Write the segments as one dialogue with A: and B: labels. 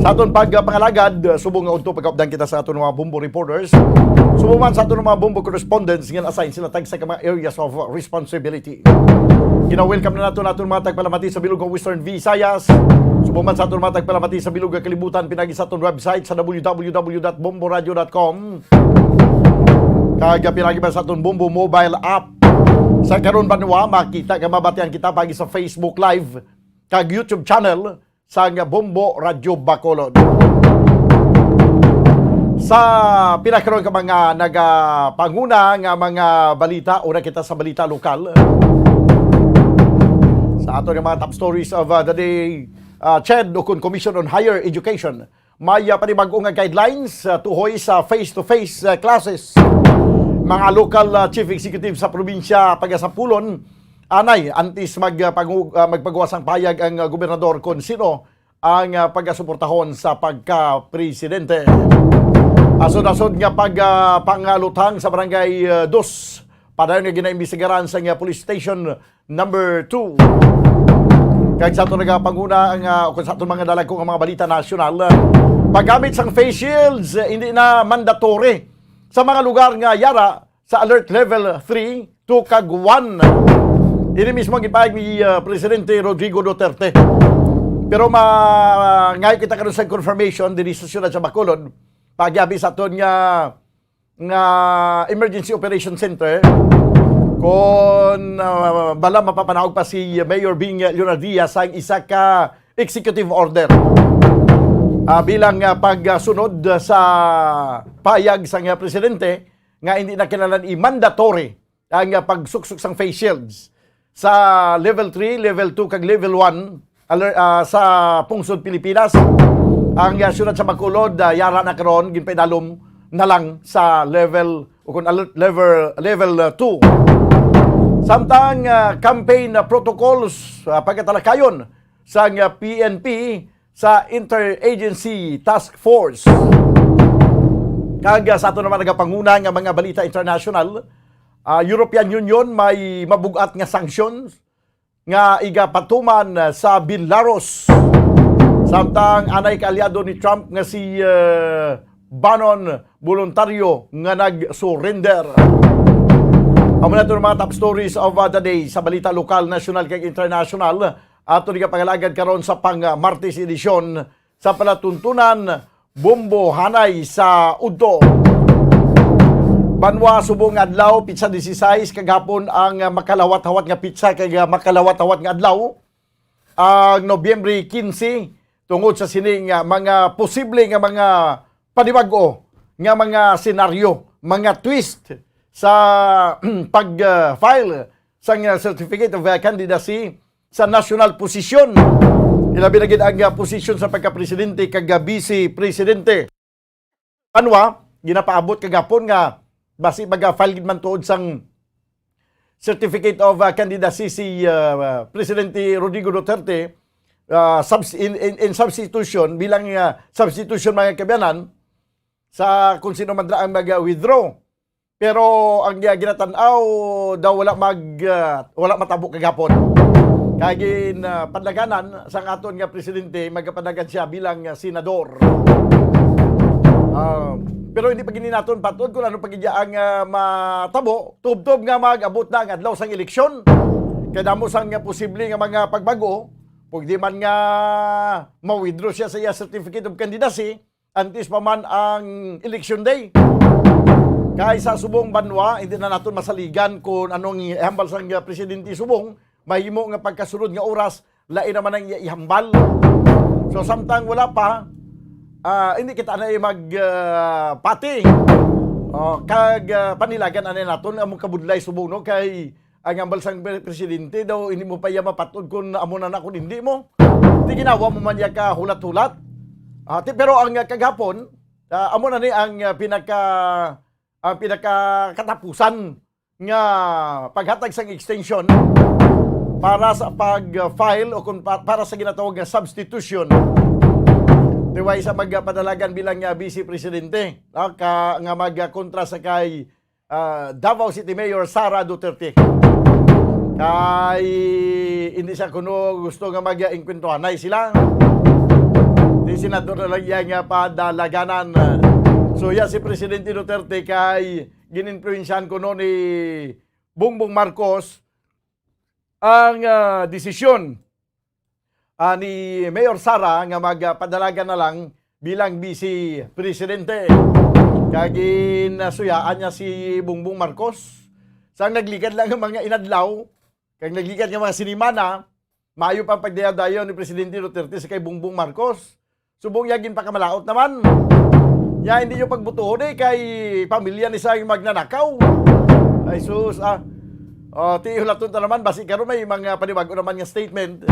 A: Sa aton pagpangalagad, subong nga unto pagkaupdan kita sa aton mga Bumbo reporters. Subong man sa aton mga Bumbo correspondents nga assign sila tag sa mga areas of responsibility. Gina-welcome na nato mga tagpalamati sa bilog ng Western Visayas. Subong man sa aton mga tagpalamati sa bilog ng kalibutan pinagi sa aton website sa www.bomboradio.com. Kag pinagi man sa aton Bumbo mobile app. Sa karon banwa makita ka mabatian kita pagi sa Facebook Live kag YouTube channel sa Bumbo Radio Bacolod. Sa pinakaroon ka mga nagapanguna nga mga balita, una kita sa balita lokal. Sa ato nga mga top stories of the day, CHED o Commission on Higher Education, may panibag-o nga guidelines tuhoy sa face-to-face classes. Mga local chief executive sa probinsya Pagasapulon, anay, antis magpagawas ang payag ang gobernador kung sino ang pagsuportahon sa pagka-presidente. Asod-asod nga pagpangalutang sa barangay 2, padayon nga ginaimbestigaran sa police station number 2. Kaya sa ito nagapanguna kung sa ito mga dalagkong mga balita nasyonal, paggamit sang face shields, hindi na mandatory sa mga lugar nga yara sa alert level 3 to kag 1. Ini mismo ang ipahig ni Presidente Rodrigo Duterte. Pero ngay kita karon sa confirmation diri sa siyudad sa Bacolod, pagyabi sa aton nga Emergency Operation Center kung bala mapapanahog pa si Mayor Bing Leonardia sa isa ka executive order. Bilang pagsunod sa payag sa presidente nga hindi na kinahanglan i-mandatory ang pagsuksok sang face shields sa level 3, level 2 kag level 1 sa pungsod Pilipinas. Ang siyudad sa Bacolod yara na karon ginpaidalom na lang sa level level 2. Samtang campaign protocols pagkatalakayon sa PNP sa Interagency Task Force. Kag sa ato naman nagapanguna nga mga balita international, European Union may mabugat nga sanctions nga igapatuman sa Belarus. Samtang anay kaalyado ni Trump nga si Bannon voluntaryo nga nag-surrender. Amo na ito mga top stories of the day sa balita lokal, national kag international. Ato nga pangalagad karon sa pang-Martes edisyon sa palatuntunan Bumbo Hanay sa Udto. Banwa subong adlaw pitsa 16 kagapon ang makalawat-hawat nga pitsa kag makalawat-hawat nga adlaw ang Nobyembre 15 tungod sa sining mga posible nga mga panibag-o nga mga senaryo, mga twist sa pag-file sa certificate of candidacy sa national posisyon. Ilabi na gid ang posisyon sa pagka-presidente kag vice-presidente. Anwa, ginapaabot kagapon nga basi mag-file gid man tuod sang certificate of candidacy si Presidente Rodrigo Duterte in substitution bilang substitution mga kabayanan sa kung sino man ang mag-withdraw. Pero ang ginatanaw daw wala matabok kagapon. Kagin pandaganan sa aton nga presidente magapadagan siya bilang senador. Pero hindi pa gini naton patod kung ano pagidya ang matabo. Tub-tub nga mag-abot na ang adlaw sang eleksyon. Kaya damo sang posible nga mga pagbago. Pag di man nga ma-withdraw siya sa iya certificate of candidacy, antes pa man ang election day. Kaya sa subong banwa, hindi na naton masaligan kung anong ihambal sang presidente subong. Mahimo nga pagkasunod nga oras, lain naman ang ihambal. So samtang wala pa, hindi kita na magpati. Kag panilagan na naton among kabudlay subong no kay ang ambal sang presidente daw hindi mo pa iya mapatod kung amo na kung hindi mo. Hindi ginawa mo man ya ka hulat-hulat. Pero ang kagapon, amo na ni ang pinakakatapusan nga paghatag sang extension para sa pag-file o para sa ginatawag nga substitution. Diway sa magpadalagan bilang vice-presidente nga magkontra sa kay Davao City Mayor Sara Duterte. Kay hindi siya kuno gusto nga mag-inkwentuhanay sila. Di senador na lang yan nga padalaganan. So si Presidente Duterte kay gininfluensyahan ko noon ni Bongbong Marcos ang desisyon ni Mayor Sara nga magpadalaga na lang bilang Vice Presidente. Kagin suyaan niya si Bongbong Marcos. Sang naglikad lang ang mga inadlaw, kag naglikad nga mga sinimana, maayo pang pagdayadayon ni Presidente Duterte sa kay Bongbong Marcos. Subong yagin pa kamalaot naman. Ya hindi yung pagbutuhon kay pamilya ni sa magnanakaw. Ay sus, tihulaton ta naman, basi karon may mga panibago naman nga statement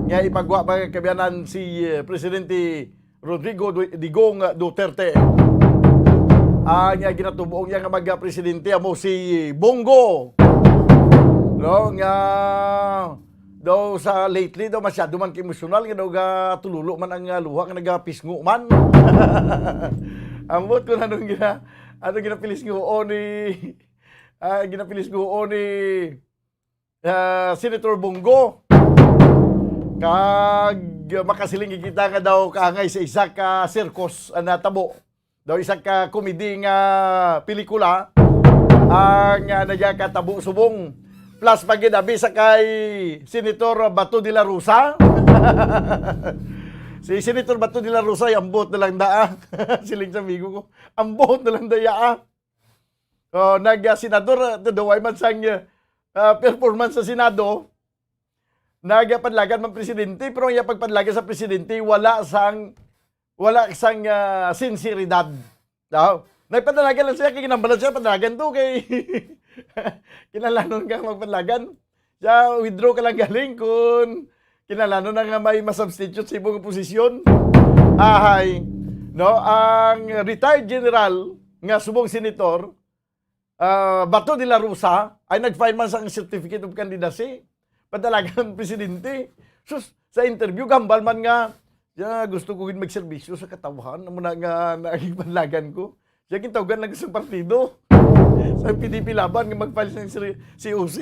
A: nga ipagwa pa kabiyanan si Presidente Rodrigo Digong Duterte. Nga ginatubuong niya nga magka-presidente amo si Bongo. No, nga daw sa lately daw masyado man emosyonal nga daw ga tululo man ang luha nga nagapisngo man. Ambot ko nanong ginapilisngo ni Senator Bongo. Kag makasiling kita nga daw kaangay sa isa ka circus na tabo. Daw isa ka komedy nga pelikula ang nagakatabo subong. Plus paginabi sa kay Senator Bato de la Rosa. Si Senator Bato de la Rosa, ambot na lang daa. Siling sa amigo ko, ambot na lang daya. Nag-senador, daway man sang performance sa Senado, nagpadlagan man presidente, pero ang pagpadlagan sa presidente, wala sang sinseridad. Nagpadlagan lang siya, kay ginambalan siya, padlagan to, kay kinalanon kang magpadlagan. Siya, withdraw ka lang galing kung kinalanon na nga may masubstitute sa ibang posisyon. Ang retired general nga subong senator, Bato de la Rosa, ay nag-file man sa certificate of candidacy. Padalagan presidente. Sus, sa interview, gambal man nga, gusto ko magserbisyo sa katawan, muna nga naging panlagan ko. Siya kintawagan lang sa partido. Sa PDP laban, nga mag-file sa COC.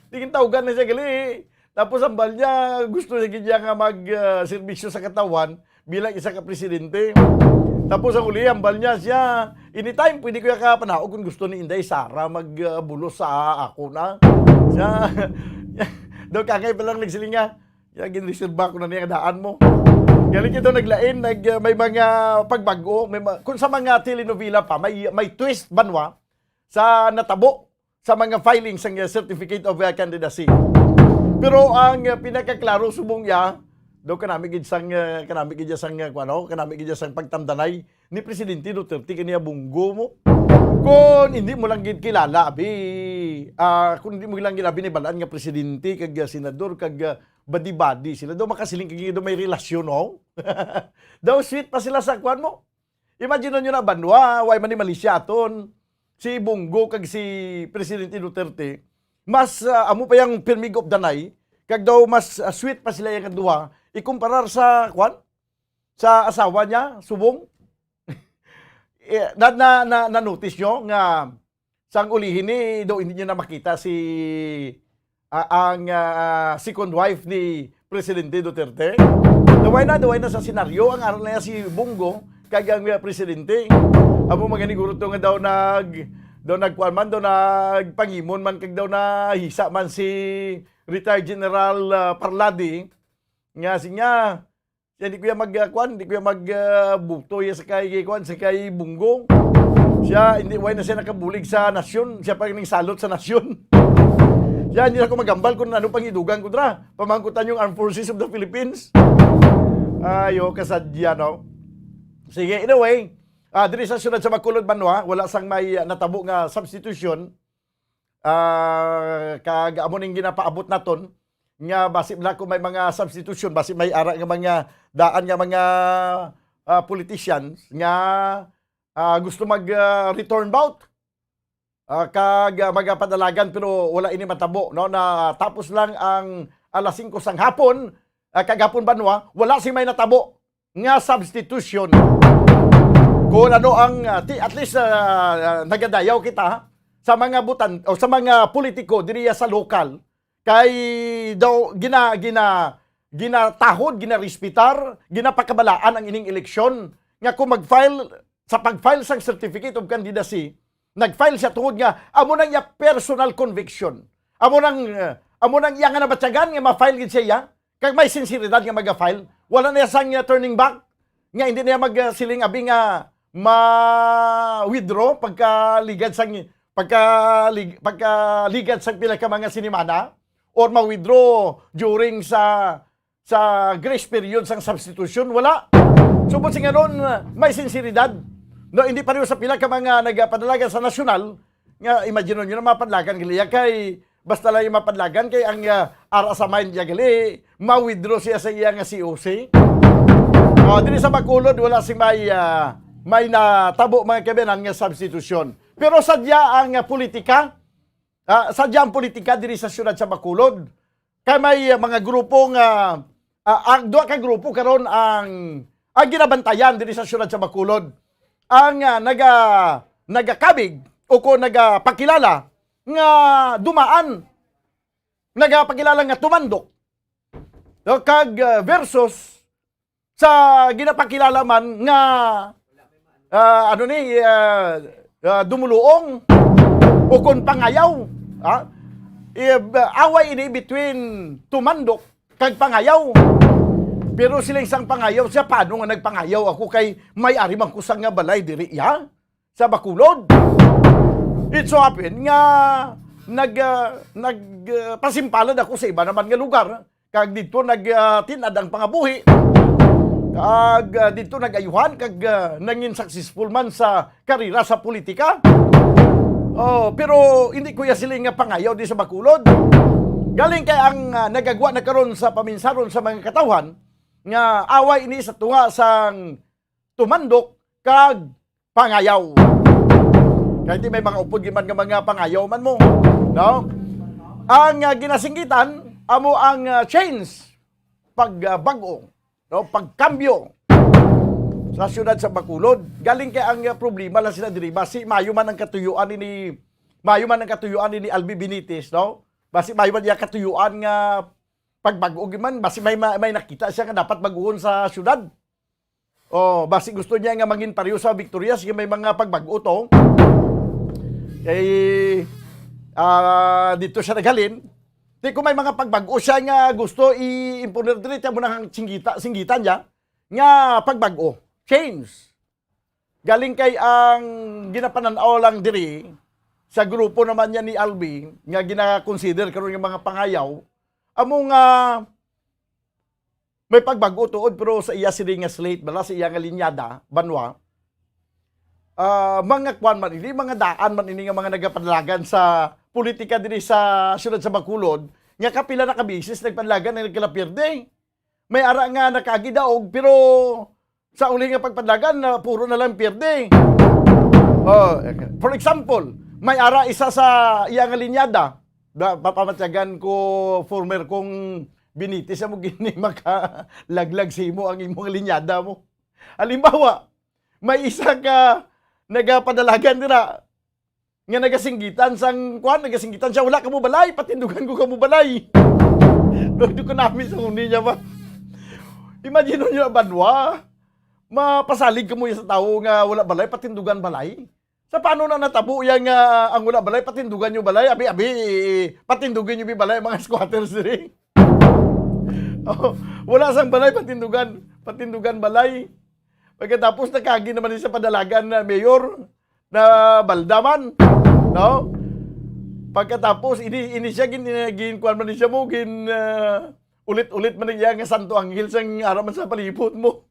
A: Di kintawagan na siya gali. Tapos ang bal niya, gusto niya nga mag-serbisyo sa katawan bilang isa ka presidente. Tapos ang uli, ang bal niya siya, anytime, pwede ko yung kapanaog kung gusto ni Inday Sara magbulos sa ako na. Siya, daw kakay pa lang nagsiling nga, ginreserva ko na niya daan mo. Galing ito naglain, may mga pagbago, kung sa mga telenovela pa, may twist banwa sa natabo sa mga filings ng certificate of candidacy. Pero ang pinakaklaro subong ya, daw kanami gid sang pagtamdanay ni Presidente Duterte kaniya Bongo mo. Kung hindi mo lang gid kilala kung hindi mo lang ginabi ni balaan nga presidente kag senador kag badi-badi sila daw makasiling kag daw may relasyon no. Daw sweet pa sila sa kwan mo. Imagine nyo na banwa, way man ni Malaysia aton si Bongo kag si Presidente Duterte mas amo pa yang pirmig of the night kag daw mas sweet pa sila yang duha ikumparar sa kwan sa asawa niya subong. Na-notice nyo nga sang ulihin ni daw hindi nyo na makita ang second wife ni Presidente Duterte. Daway na sa senaryo ang aral na si Bongo kag ang presidente. Amo maganiguro to nga daw nagkuan man daw nagpangimon man kag daw na hisa man si retired General Parladi nga siya hindi ko yung magbuto sa kay Bongo. Siya, hindi na siya nakabulig sa nasyon. Siya pa rin salot sa nasyon. Siya, hindi ako magambal kung ano pang idugan ko dra. Pamangkutan yung Armed Forces of the Philippines. Ayo, kasadya, no? Sige, anyway, diri sa syudad sa Bacolod, Banwa, wala sang may natabo nga substitution. Kag amo ning ginapaabot naton nga basi na kung may mga substitution, basi may ara nga mga daan nga mga politicians nga gusto mag-return bout. Kag magapadalagan pero wala ini matabo no na tapos lang ang alas 5 sang hapon kagapon Banwa wala si may natabo nga substitution. Kung ano ang at least nagadayaw kita sa mga butan o sa mga politiko diriya sa lokal kay daw ginatahod, ginarispitar, ginapakabalaan ang ining eleksyon nga kung pag-file sang certificate of candidacy, nag-file siya tungod nga amo nang iya personal conviction. Amo nang iya nga nabatyagan nga ma-file gid siya, kag may sinseridad nga maga-file, wala na sang turning back, nga hindi na magsiling abi nga ma-withdraw pagkaligad sang pila ka mga sinimana or ma-withdraw during sa grace period sang substitution, wala. Subot sa ngayon, may sinseridad. No, hindi pareho sa pila ka mga nagpadalagan sa nasyonal, nga imagine nyo na mapadlagan gali kay basta lang mapadlagan kay ang ara sa mind niya gali, ma-withdraw siya sa iya nga COC. Dili sa Bacolod, wala sing may natabo mga kabinan nga substitution. Pero sadya ang politika, sadya ang politika diri sa syudad sa Bacolod. Kay may mga grupong duha ka grupo karon ang ginabantayan diri sa syudad sa Bacolod. Ang nagakabig o kung nagapakilala nga dumaan, nagapakilala nga tumandok. Kag versus sa ginapakilala man nga dumuluong o kung pangayaw. Away ini between tumandok kag pangayaw. Pero silang isang pangayaw siya, paano nga nagpangayaw ako kay may ari man kusang nga balay diri sa Bacolod. It so happen nga pasimpalad ako sa iba naman nga lugar. Kag dito tinad ang pangabuhi. Kag dito nagayuhan kag nangin successful man sa karira sa politika. Pero hindi ko siling nga pangayaw di sa Bacolod. Galing kay ang nagagwa na karon sa paminsaron sa mga katawhan nga away ini sa tunga sang tumandok kag pangayaw. Kaya di may mga upod giman nga mga pangayaw man mo. No? Ang ginasinggitan amo ang change, pagbago, no? Pagkambyo sa syudad sa Bacolod. Galing kay ang problema lang sila diri basi mayo man ang katuyuan ni Albi Benitez, no? Basi mayo man iya katuyuan nga pagbago man, basi may nakita siya nga dapat baguhon sa syudad. Basi gusto niya nga mangin pareho sa Victorias, may mga pagbago to. Dito siya naghalin. Di kung may mga pagbago siya nga gusto i-imponer dito mo nang singgitan niya nga pagbago, change. Galing kay ang ginapananaw lang diri sa grupo naman niya ni Albi nga gina-consider karon nga mga pangayaw. Among may pagbago tuod pero sa iya sila nga slate bala sa iya nga linyada banwa mga kwan man ini mga daan man ini nga mga nagapadlagan sa politika diri sa syudad sa Bacolod nga kapila na ka bisis nagpadlagan na nagkalapirde may ara nga nakagidaog pero sa uli nga pagpadlagan puro na lang pierde. For example, may ara isa sa iya nga linyada papamatyagan ko former kong Benitez mo gini makalaglag sa imo ang imong linyada mo. Halimbawa, may isa ka nagapadalagan dira nga nagasinggitan siya wala ka mo balay, patindugan ko ka mo balay. Doon ko namin sa huni niya ba. Imagine nyo banwa, mapasalig ka mo sa tao nga wala balay, patindugan balay. Sa paano na natabo yang ang wala balay, patindugan nyo balay, abi, patindugan nyo balay, mga squatters rin. Wala sang balay, patindugan balay. Pagkatapos nakagi naman sa padalagan na mayor na baldaman, no? Pagkatapos ini siya kuan man siya mo ulit-ulit man niya nga Santo Angel sang araman sa palibot mo.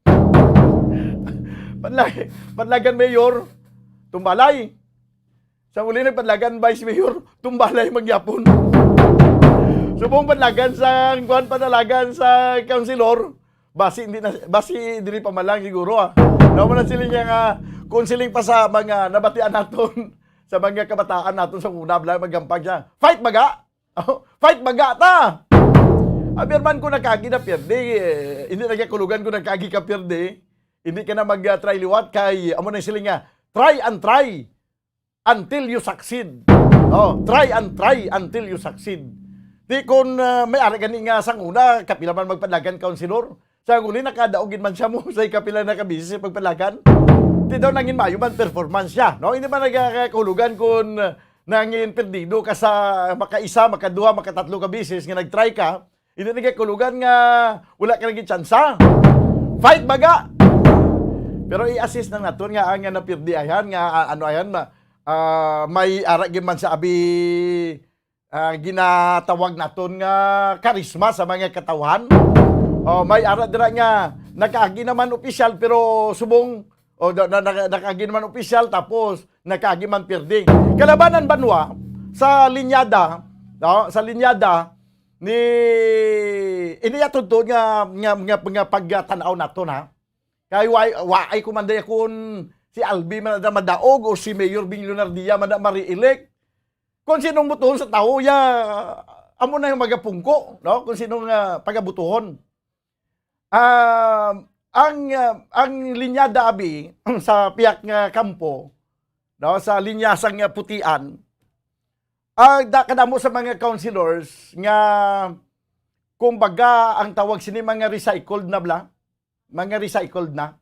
A: Padlagan mayor tumbalay. Sa uli ng padlagan vice mayor, tumbalay magyapon. Subong padlagan sa padalagan sa councilor, basi dili pa malang siguro. Naman na sila niya nga counseling pa sa mga nabatian naton sa mga kabataan naton sa una bala magampag siya. Fight baga. Fight baga ta. Abirman ko nakagi na pierde, hindi nagakulugan ko nakagi ka pierde. Hindi ka na mag-try liwat kay amo na sila nga try and try until you succeed. Try and try until you succeed. Di kung may ari gani nga sang una, kapila man magpadagan kaunsilor. Sa uli, nakadaogin man siya mo sa kapila na kabisi sa pagpadagan. Di daw nangin mayo man performance siya. No? Hindi ba nagkakahulugan kung nangin perdido ka sa makaisa, makaduha, makatatlo ka bisis nga nag-try ka. Hindi nagkakahulugan nga wala ka naging tsansa. Fight baga! Pero i-assist na natin nga ang napirdi ayan, nga ano ayan, may aragin man sa abi ginatawag naton nga karisma sa mga katawan. May ara dira nga nakaagi naman opisyal pero subong nakaagi naman opisyal tapos nakaagi man pirdi. Kalabanan banwa sa linyada, no? Sa linyada ni iniya tudto nga pagtanaw naton ha. Kay waay kumanday kun si Albi man na madaog o si Mayor Bing Leonardia man na ma-re-elect. Kung sinong butuhon sa tao, amo na yung magapungko, no? Kung sinong pagabutuhon. Ang linyada abi sa piyak nga kampo, no? Sa linyasang nga putian, kadamo sa mga councilors nga kumbaga ang tawag sini mga recycled na bla, mga recycled na.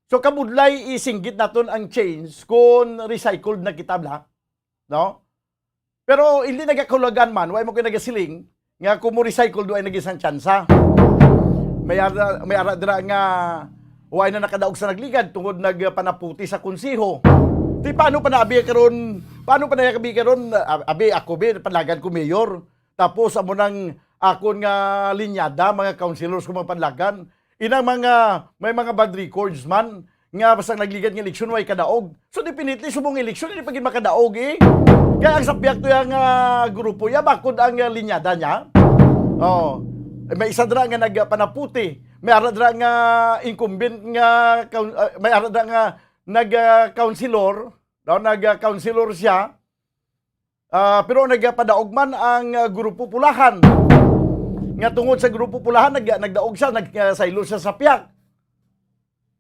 A: So kabudlay isinggit naton ang change kung recycled na kita bla, no? Pero hindi nagakulagan man, way mo ko nagasiling nga kung mo recycle do ay nagisang tsansa. May ara dira nga way na nakadaog sa nagligad tungod nagpanaputi sa konseho. Di paano pa na abi karon? Paano pa na abi karon? Abi ako panlagan ko mayor. Tapos amo nang akon nga linyada mga councilors ko mga panlagan. Inang may mga bad records man nga basta nagligad ng eleksyon way kadaog. So definitely subong eleksyon hindi pagin makadaog eh. Kaya ang sapyak to yung grupo ya bakod ang linyada niya. May isa dra nga nagpanaputi. May ara dra nga incumbent nga may ara dra nga nag-councilor, nag-councilor siya. Pero nagpadaog man ang grupo Pulahan. Nga tungod sa grupo Pulahan nagdaog siya, nagsaylo siya sa piyak.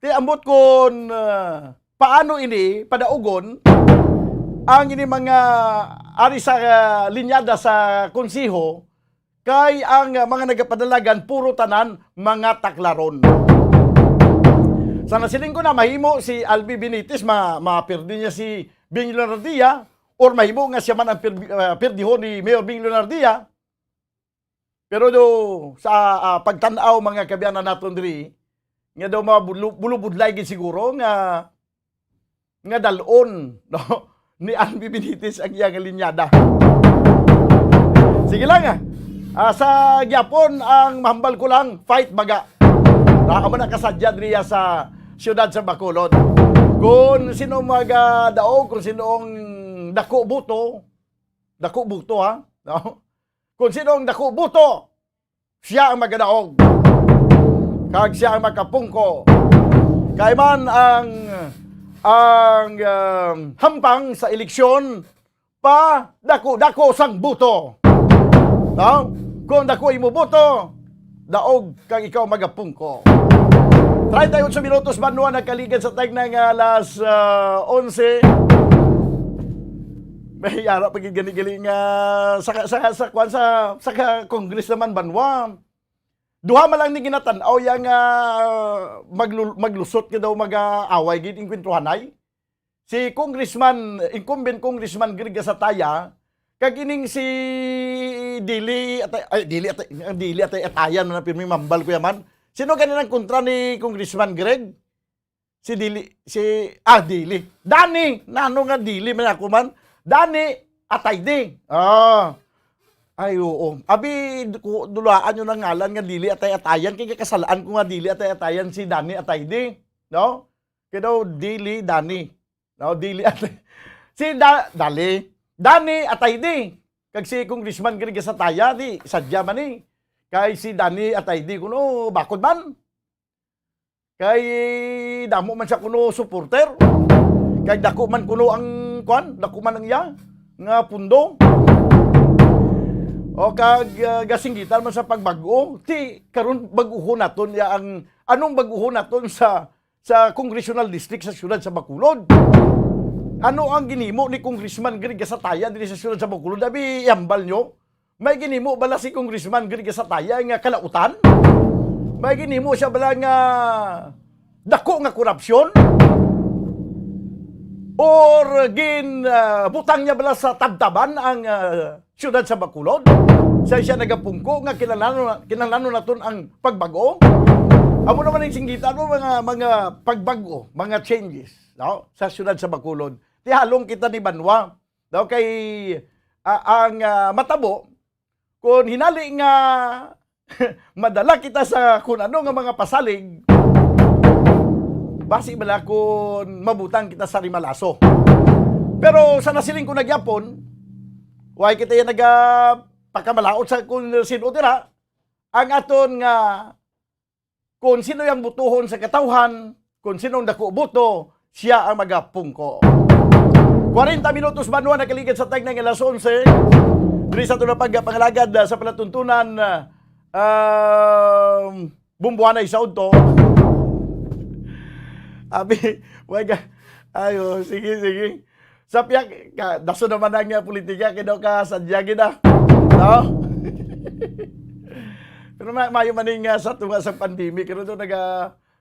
A: Di ambot kon paano ini padaogon ang ini mga ari sa linyada sa konseho kay ang mga nagapadalagan puro tanan mga taklaron. Sa nasiling ko na mahimo si Albi Benitez mapirdi niya si Bing Leonardia or mahimo nga siya man ang pirdihon ni Mayor Bing Leonardia. Pero do sa pagtanaw mga kabyanan naton diri nga daw bulubudlay gid siguro nga dalon, no? Ni Albi Benitez ang iyang linyada. Sige lang sa gyapon ang mahambal ko lang fight baga. Amo na kasadya diriya sa siyudad sa Bacolod. Kung sino magadaog, kung sinong dako buto ha, no? Kung sinong dako buto, siya ang magadaog. Kag siya ang makapungko. Kay man ang hampang sa eleksyon pa dako sang buto. No? Kung dako imo buto, daog kang ikaw magapungko. 38 minutos banwa nagkaligad sa tag ng alas 11. May ara pagid gani-gali nga sa Congress naman banwa. Duha man lang ni ginatan-aw yang maglusot ka daw mag-away gid ing kwentuhanay. Si incumbent Congressman Greg Gasataya kag ining si Dili Atayan man pirmi mambal ko yaman. Sino ganinang kontra ni Congressman Greg? Si Dili. Dani, nano nga Dili man ako man. Dani Atayde. Ay, oo. Abi, dulaan nyo ng ngalan nga Dili Atay-Atayan. Kaya kasalaan ko nga Dili Atay-Atayan si Dani Atayde. No? Kaya daw, Dili, Dani. No? Dili Atay. Dani Atayde. Kag si Congressman Greg Gasataya, di, sadya man eh. Kay si Dani Atayde, kuno, bakod man. Kay, damo man siya kuno supporter. Kay dako man kuno ang, dako man ang iya, nga pundo. O kag gasinggitan man sa pagbago, ti karon baguhon naton ya ang anong baguhon naton sa congressional district sa siyudad sa Bacolod. Ano ang ginimo ni Congressman Greg Gasataya diri sa siyudad sa Bacolod? Abi yambal nyo May ginimo bala si Congressman gani sa taya nga kalautan? May ginimo siya bala nga dako nga korupsyon? Or butang niya bala sa tabtaban ang siyudad sa Bacolod? Sa siya nagapungko nga kinalano naton ang pagbago? Amo naman yung singgitan mo mga pagbago, mga changes, no? Sa siyudad sa Bacolod. Tihalong kita ni Banwa, no? Kay ang matabo kung hinali nga madala kita sa kung ano nga mga pasalig, basi bala kung mabutang kita sa Rimalaso. Pero sa nasiling ko nagyapon, why kita yung pagkamalaot sa kung sino tira, ang aton nga kung sino yung butuhon sa katawhan, kung sino ang dako buto, siya ang magapungko. 40 minutos Banwa nakaligid sa tag ng alas 11. Diri sa ito na pagpangalagad sa palatuntunan bumbuhan na isaw to. Abi, waga, ayo, sige. Sa piyak, daso naman ang politika, kidaw ka sadyagin na. No? Pero mayo maning sa tunga sa pandemic, pero doon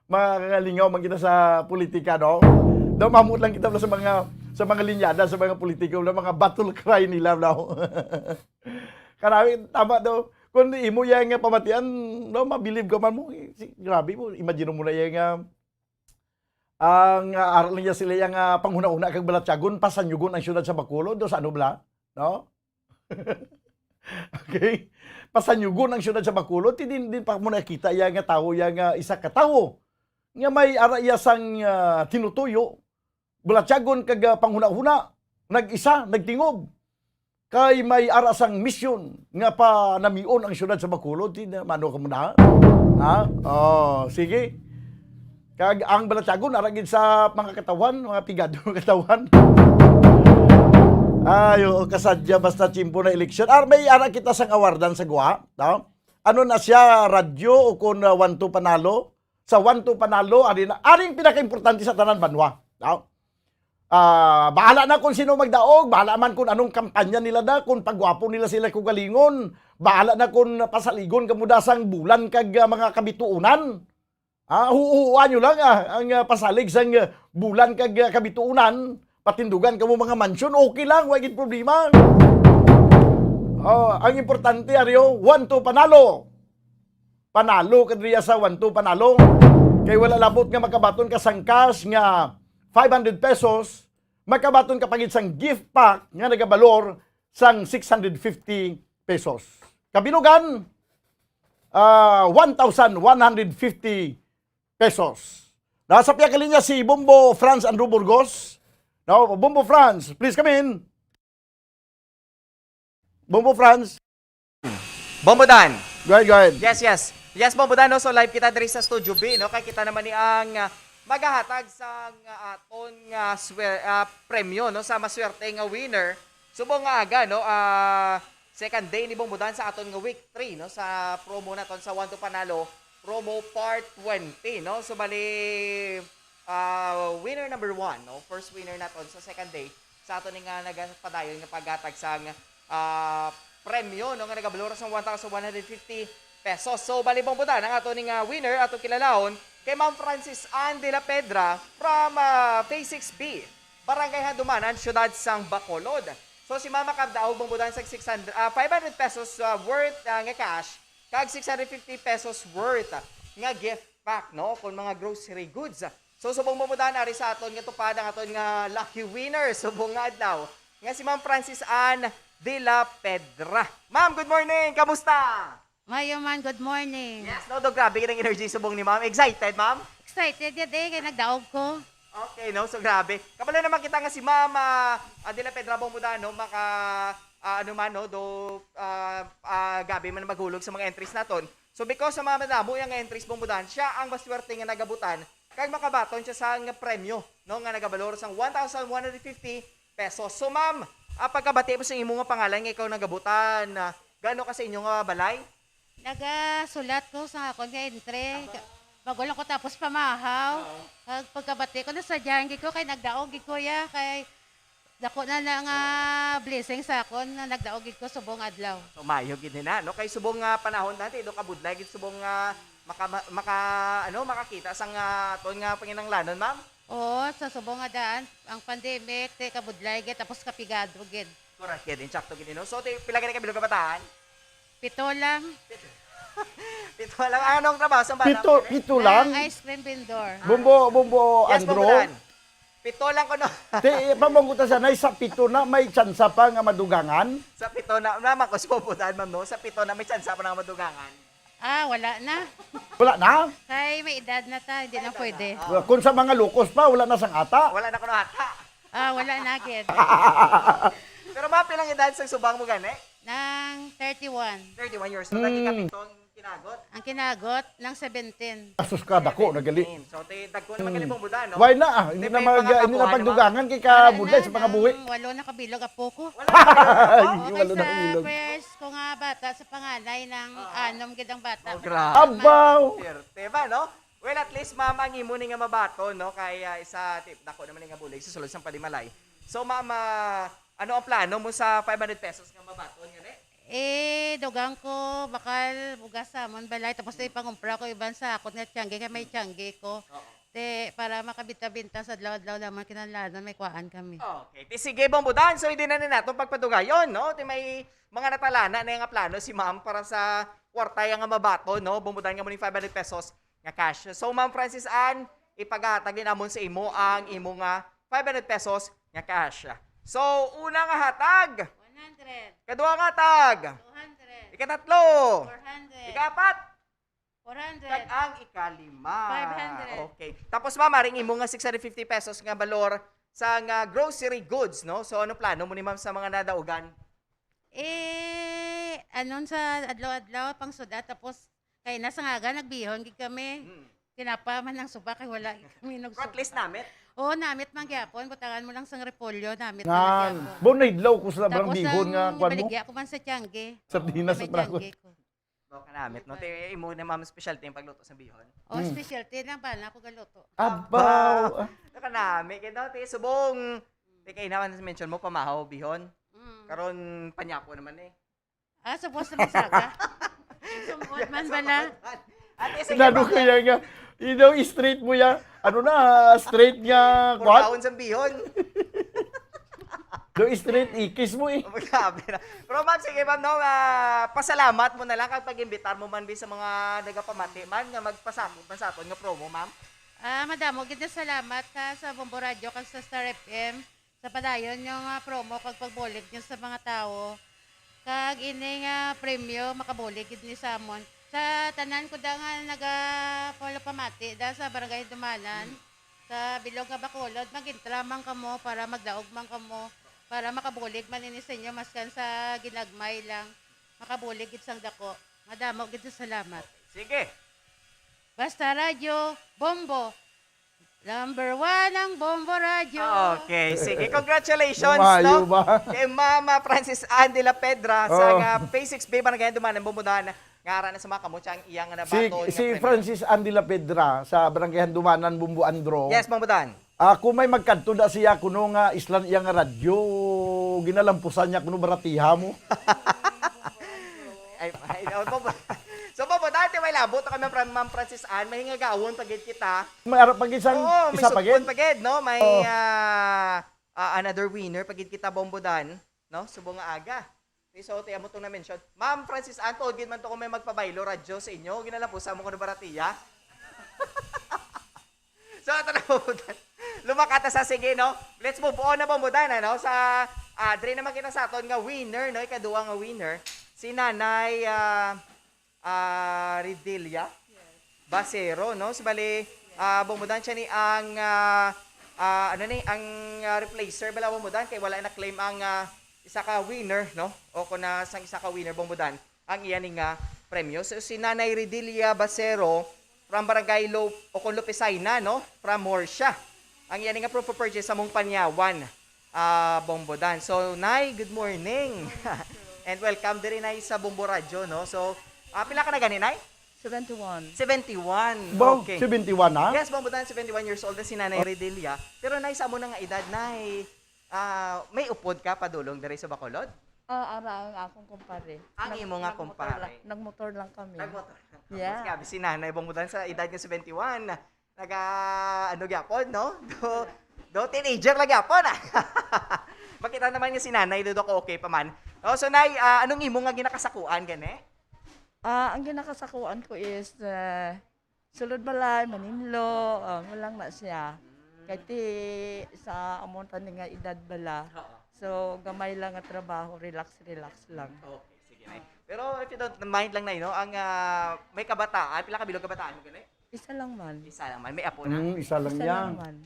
A: makalingaw man kita sa politika, no? Daw mamut lang kita sa mga linyada, sa mga politiko, na mga battle cry nila, no? Karami, tama daw. Kung imo yung pamatian, no, mabilib ka man mo. Grabe mo, imagine mo na yung ang aral niya sila yung panghuna-una kag Balatyagon, pasanyugon ang siyudad sa Bacolod, do sa ano bala? No? Okay? Pasanyugon ang siyudad sa Bacolod, din pa mo nakita yung tao, yung isa ka tao, nga may arayasang tinutuyo, Balatyagon kag panghuna-una, nag-isa, nagtingob, kay may arasang misyon nga pa namion ang siyudad sa Bacolod, mano ka muna? Ha? Oh, sige. Kag ang Balatyagon aragid sa mga katawan, mga pigado ng katawan. Ayo, kasadya basta chimpo na eleksyon. May ara kita sang awardan sa Gua, no? Ano na siya, radyo o kung 1-2 panalo? Sa 1-2 panalo, aring pinaka-importante sa tanan Banwa, no? Bahala na kung sino magdaog, bahala man kung anong kampanya nila da, kung pagwapo nila sila kugalingon, bahala na kung pasaligon kamudasang bulan kag mga kabituunan. Huuan nyo lang ang pasalig sang bulan kag kabituunan, patindugan kamo mga mansyon, okay lang, wagit problema. Ang importante aryo, 1-2 panalo. Panalo kadriya sa 1-2 panalo. Kay wala labot nga makabaton ka sang cash nga 500 pesos, makabaton ka pagit sang gift pack nga nagabalor sang 650 pesos. Kabinugan, 1,150 pesos. Nasa piyakalinya si Bombo Franz Andrew Burgos. Now, Bombo Franz, please come in. Bombo Franz.
B: Bombo Dan.
A: Go ahead.
B: Yes, Bombo Dan, no? So live kita diri sa Studio B, no? Kay kita naman ni ang magahatag sa aton premyo, no? Sa maswerte nga winner. Subong nga aga, no? Second day ni Bombo Dan sa aton nga week 3, no? Sa promo naton sa 1-2 panalo. Promo part 20, no? So, bali, winner number 1, no? First winner naton sa second day. Sa ato nga nagpadayon nga paghatag sa premyo, no? Nga nagabalora sa 1,150 pesos. So, bali, Bombudan, ang ato nga winner, ato kilalahon, kay Ma'am Francis Ann de la Pedra from Phase 6B, Barangay Handumanan, Siyudad sang Bacolod. So, si Mama Kabdaog, Bombudan, sa 500 pesos worth nga cash, kag 650 pesos worth nga gift pack, no? Kung mga grocery goods. So, subong mamudahan ari sa aton nga tupad ang aton nga lucky winner. Subong nga adlaw nga si Ma'am Francis Ann de la Pedra. Ma'am, good morning! Kamusta?
C: Mayo man, good morning.
B: Yes, no, do grabe ka ng energy subong ni Ma'am. Excited, Ma'am?
C: Excited yun kay nagdaog ko.
B: Okay, no? So, grabe. Kapala naman kita nga si Ma'am de la Pedra Bombudan, no? Gabi man maghulog sa mga entries naton. So, because sa mga madamo yung entries Bombudan, siya ang maswerte nga nagabutan kag makabaton siya sa nga premyo, no? Nga nagabalor sang 1,150 pesos. So, Ma'am, pagkabati mo sa imo nga pangalan nga ikaw nagabutan, gaano ka sa inyo nga balay?
C: Nagasulat ko sa akong nga entry. Magulang ko tapos pamahaw. Pagkabati ko na sa dyan, ko kay nagdaog, ko ya, kay Dako na lang blessing sa akon na nagdaogid ko subong adlaw.
B: So mayo gid na no kay subong panahon natin do kabudlay gid subong makakita sang ton nga panginanglanon ma'am.
C: Oo, sa subong nga daan, ang pandemic, te kabudlay gid tapos kapigado gid.
B: Correct gid insakto gid no. So pila gani ka bilog kabataan?
C: 7 lang.
B: Pito lang anong trabaho sa bata?
A: Pito lang.
C: Ang ice cream vendor.
A: Bumbo
B: Yes,
A: Andro.
B: Pambudan. Pito lang ko no.
A: Te pamangguta sa nay sa pito na may tsansa pa nga madugangan.
B: Sa pito na naman ko si Pambudan ma'am no. Sa pito na may chance pa na madugangan.
C: Wala na.
A: Wala na.
C: Kay may edad na ta, hindi na pwede.
A: Kung sa mga lukos pa, wala na sang ata.
B: Wala na ko no hata.
C: Wala na gid.
B: Pero ma'am pilang edad sa subang mo gani?
C: Nang 31.
B: 31 years. So lagi ka pitong kinagot.
C: Ang kinagot ng 17.
A: Asus ka dako nagali.
B: So dagko na magaling Pambudan no.
A: Why na? Hindi na hindi na pagdugangan kay kabudlay sa mga buhi.
C: Walo na kabilog apo ko.
B: Wala na.
A: Ay,
C: Okay,
A: walo na
C: sa
A: ilog.
C: first ko nga bata sa panganay ng anom gid ang bata.
B: Oh, grabe.
A: Abaw.
B: Swerte ba, no? Well, at least, ma'am, ang imo ni nga mabato, no? Kaya isa, tip, dako naman nga bulig, susulod sa palimalay. So, ma'am, ano ang plano mo sa 500 pesos nga mabato? Nga,
C: Dugang ko, bakal, bugas samon, balay. Tapos ipangumpra ko iban sa akot nga tiyangge, kaya may tiyangge ko. Para makabita-binta sa adlaw-adlaw naman kinalanan, may kuhaan kami.
B: Okay. Ti sige, Bambudan. So, hindi na natin pagpadugayon, no? Ti may mga natalana na nga plano si ma'am para sa kwarta nga mabato, no? Bambudan nga mo ni 500 pesos nga cash. So, ma'am Francis Ann, ipaghatag din namon sa imo ang imo nga 500 pesos nga cash. So, una nga hatag.
C: 100,
B: Kadua nga hatag.
C: 200,
B: Ikatatlo.
C: 400,
B: Ikapat.
C: 400,
B: Kag ang ikalima.
C: 500.
B: Okay. Tapos ma'am, maring imo nga 650 pesos nga balor sa nga grocery goods, no? So ano plano mo ni ma'am sa mga nadaugan?
C: Anon sa adlaw-adlaw pang suda tapos kay nasa ngaga nagbihon gid kami. Kinapa man ng suba kay wala kami
B: At
C: nagsuba.
B: least namit.
C: Oo, namit man gyapon, butangan mo lang sang repolyo, namit
A: Nga,
C: man gyapon.
A: bon na idlaw ko sa barang
C: Tapos
A: bihon nga
C: ang
A: kwan mo.
C: ibaligya ko man sa tiyangge.
A: Sardinas sa
C: May
A: brago.
C: tiyangge ko.
B: Do ka namit, no? Te imo na ma'am specialty yung pagluto sa bihon.
C: O, specialty lang ba na ako galuto.
A: Abaw.
B: Do ka namit kay daw te subong. Te kay naman mention mo pamahaw bihon. Karon panyapo naman eh.
C: Supposed na masaga. Sumod man bala.
B: Ate sige.
A: Nano kaya nga, ino straight mo ya. Ano na, straight nga kwan?
B: Kurkaon sa bihon.
A: Do straight ikis mo eh.
B: Grabe na. Pero ma'am, sige ma'am, no, pasalamat mo na lang kapag imbitar mo man sa mga nagapamati man nga magpasakot man sa aton nga promo, ma'am.
C: Madamo, gid na salamat sa Bombo Radio kag sa Star FM sa padayon yung promo kag pagbulig niyo sa mga tao. Kag ini nga premyo makabulig gid ni Samon. Sa tanan ko da nga naga-follow pamati da sa Barangay Dumanan sa Bilog nga Bacolod, magintra man kamo para magdaog man kamo para makabulig man ini sa inyo maskan sa ginagmay lang. Makabulig gid sang dako. Madamo gid sa salamat.
B: Sige.
C: Basta Radio Bombo. Number 1 ang Bombo Radio.
B: Okay, sige. Congratulations,
A: Lumayo
B: no?
A: ba?
B: Kay Mama Francis Ann de la Pedra sa nga Phase 6B Barangay Dumanan Bumudahan. Ngara na sa mga kamutsang iyang na bato.
A: Si Francis Andy La Pedra sa Barangay Dumanan, Bumbu Andro.
B: Yes, Bumudahan.
A: Kung may magkanto da siya kuno nga islan iya nga radyo, ginalampusan niya kuno baratiha mo.
B: So, Bobo, dati may labot na kami Ma'am Francis Ann, may hingagawon pagid kita.
A: May arap pag isang
B: Oo, may
A: isa
B: supon
A: pagin.
B: pagid, no? May
A: Oo.
B: another winner pagid kita Bombodan, no? Subong nga aga. So, tiyan mo itong na-mention. Ma'am Francis Ann, tuod gid man to kung may magpabaylo radyo sa inyo. Ginalapusan mo ko na baratiya. So, ito na Bombodan. Lumakata sa sige, no? Let's move on na Bombodan, ano? Sa, dre naman kita sa aton nga winner, no? Ikaduwa nga winner. Si Nanay, Ridelia Basero, no? So, bali, Bombodan siya ni ang ang replacer bala Bombodan kay wala na claim ang isa ka winner, no? O kung na sang isa ka winner Bombodan ang iyan nga premyo. So, si Nanay Ridelia Basero from Barangay Lopesayna, no? From Morsha. Ang iyan nga proof of purchase sa mong Panyawan, Bombodan. So, Nay, good morning. And welcome din Nay sa Bombo Radio, no? So, pila ka na gani, Nay?
D: 71.
B: 71.
A: Bo,
B: Okay.
A: 71 na?
B: Yes, Bombodan, 71 years old na si Nanay Ridelia. Pero Nay, sa mo na nga edad, Nay, may upod ka padulong diri sa Bacolod?
D: Ara ang akong kumpare.
B: Ang imo nga kumpare.
D: Nagmotor lang kami.
B: Nagmotor.
D: Yeah.
B: Grabe si nanay bumudan sa edad niya 71. Ano gyapon, no? Do teenager lang gyapon. Makita naman niya si nanay do ko okay pa man. Oh, so nay, anong imo nga ginakasakuan gani?
D: Ang ginakasakuan ko is sulod balay, Manilo, walang na siya. Kaya sa amontan nga edad bala. So, gamay lang at trabaho, relax lang.
B: Okay, sige nay. Pero if you don't mind lang nay, no, ang may kabataan, pila ka bilog kabataan mo gani?
D: Isa lang man.
B: Isa lang man, may apo na.
A: Isa lang
D: Isa
A: yan.
D: lang man.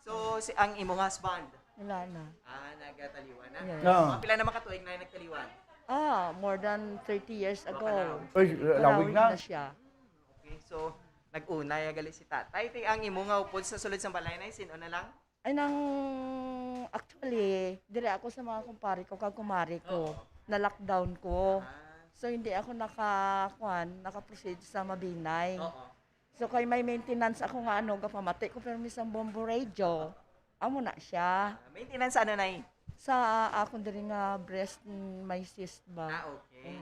B: So ang imong husband,
D: Wala na.
B: nagataliwan na.
D: Yes.
A: No.
B: Mga pila naman katuig na nagtaliwan.
D: More than 30 years ago.
A: Uy, lawig na.
D: siya.
B: Okay, so nag-una ya gali si tatay. Tay ang imo nga upod sa sulod sa balay na sino na lang?
D: Ay actually, dire ako sa mga kumpare ko, kag kumari ko. Na-lockdown ko. So, hindi ako naka-proceed sa Mabinay. So, kay may maintenance ako nga gapamati ko, pero misang bombo radio. Amo na siya.
B: Maintenance ano nay?
D: Sa akong diri nga breast may cyst ba.
B: Okay.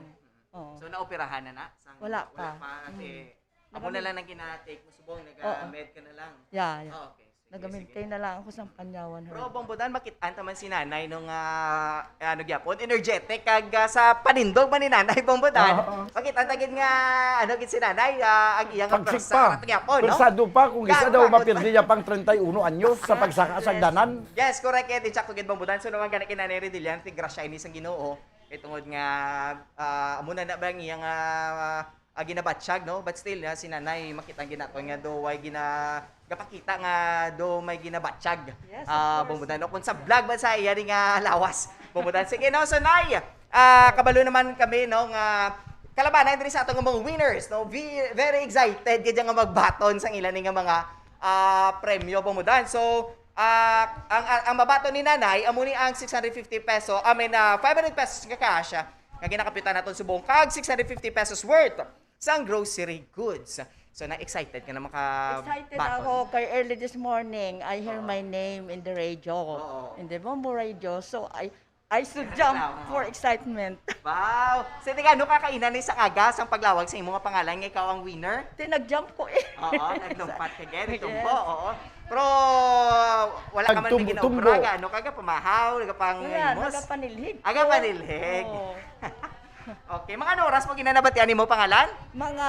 D: Oo.
B: So naoperahan na na?
D: Wala
B: Wala
D: pa.
B: pa. Ate, ako na lang nang gina-take mo subong,
D: Oo.
B: nag-med ka na lang.
D: Yeah.
B: Okay. Sige,
D: Nag-maintain na lang ako sa Panyawan.
B: Pero bambudan makitaan taman si nanay nung ano gyapon energetic kag sa panindog man ni nanay bambudan. Makitaan tagid nga ano gid si nanay ang iyang
A: Pagsik pa.
B: gyapon no.
A: Persado pa kung isa
B: Gagawin
A: daw
B: pa.
A: mapirdi niya pang 31 anyos sa pagsaka sa danan.
B: Yes, correct kay Tichak tugid bambudan so naman gani kinanay Redilian ti grasya ini sang Ginoo kay tungod nga amo na ba ang iyang ginabatsyag no but still si nanay makita ginato nga do way gapakita nga do may ginabatsyag.
D: Yes, of course.
B: Bumbudan no kung sa vlog ba sa iya nga lawas. Bumbudan sige no so nay kabalo naman kami no nga kalabanan diri sa atong mga winners no very excited gid nga magbaton sang ilan nga mga premyo bumudan. So ang mabaton ni nanay amo ni ang 650 peso, 500 pesos nga cash nga ginakapitan naton subong kag 650 pesos worth sang grocery goods. So na-excited ka na
D: Excited
B: makabaton.
D: ako kay early this morning. I hear my name in the radio,
B: Oo.
D: in the Bombo radio. So I should jump for excitement.
B: Wow! So, tika, ano kakainan ni sa kagas ang paglawag sa imo nga pangalan nga ikaw ang winner?
D: Tinag-jump ko eh.
B: Oo, naglumpat ka gen,
D: Yes.
B: tumbo, oo. Pero wala ka man
A: Nagtumbo-
B: na ginaupra, ano kaga pamahaw, nagapang
D: Wala,
B: imos.
D: nagapanilhig.
B: Aga panilhig.
D: Oo.
B: Okay, mga ano oras mo ginanabatian mo pangalan?
D: Mga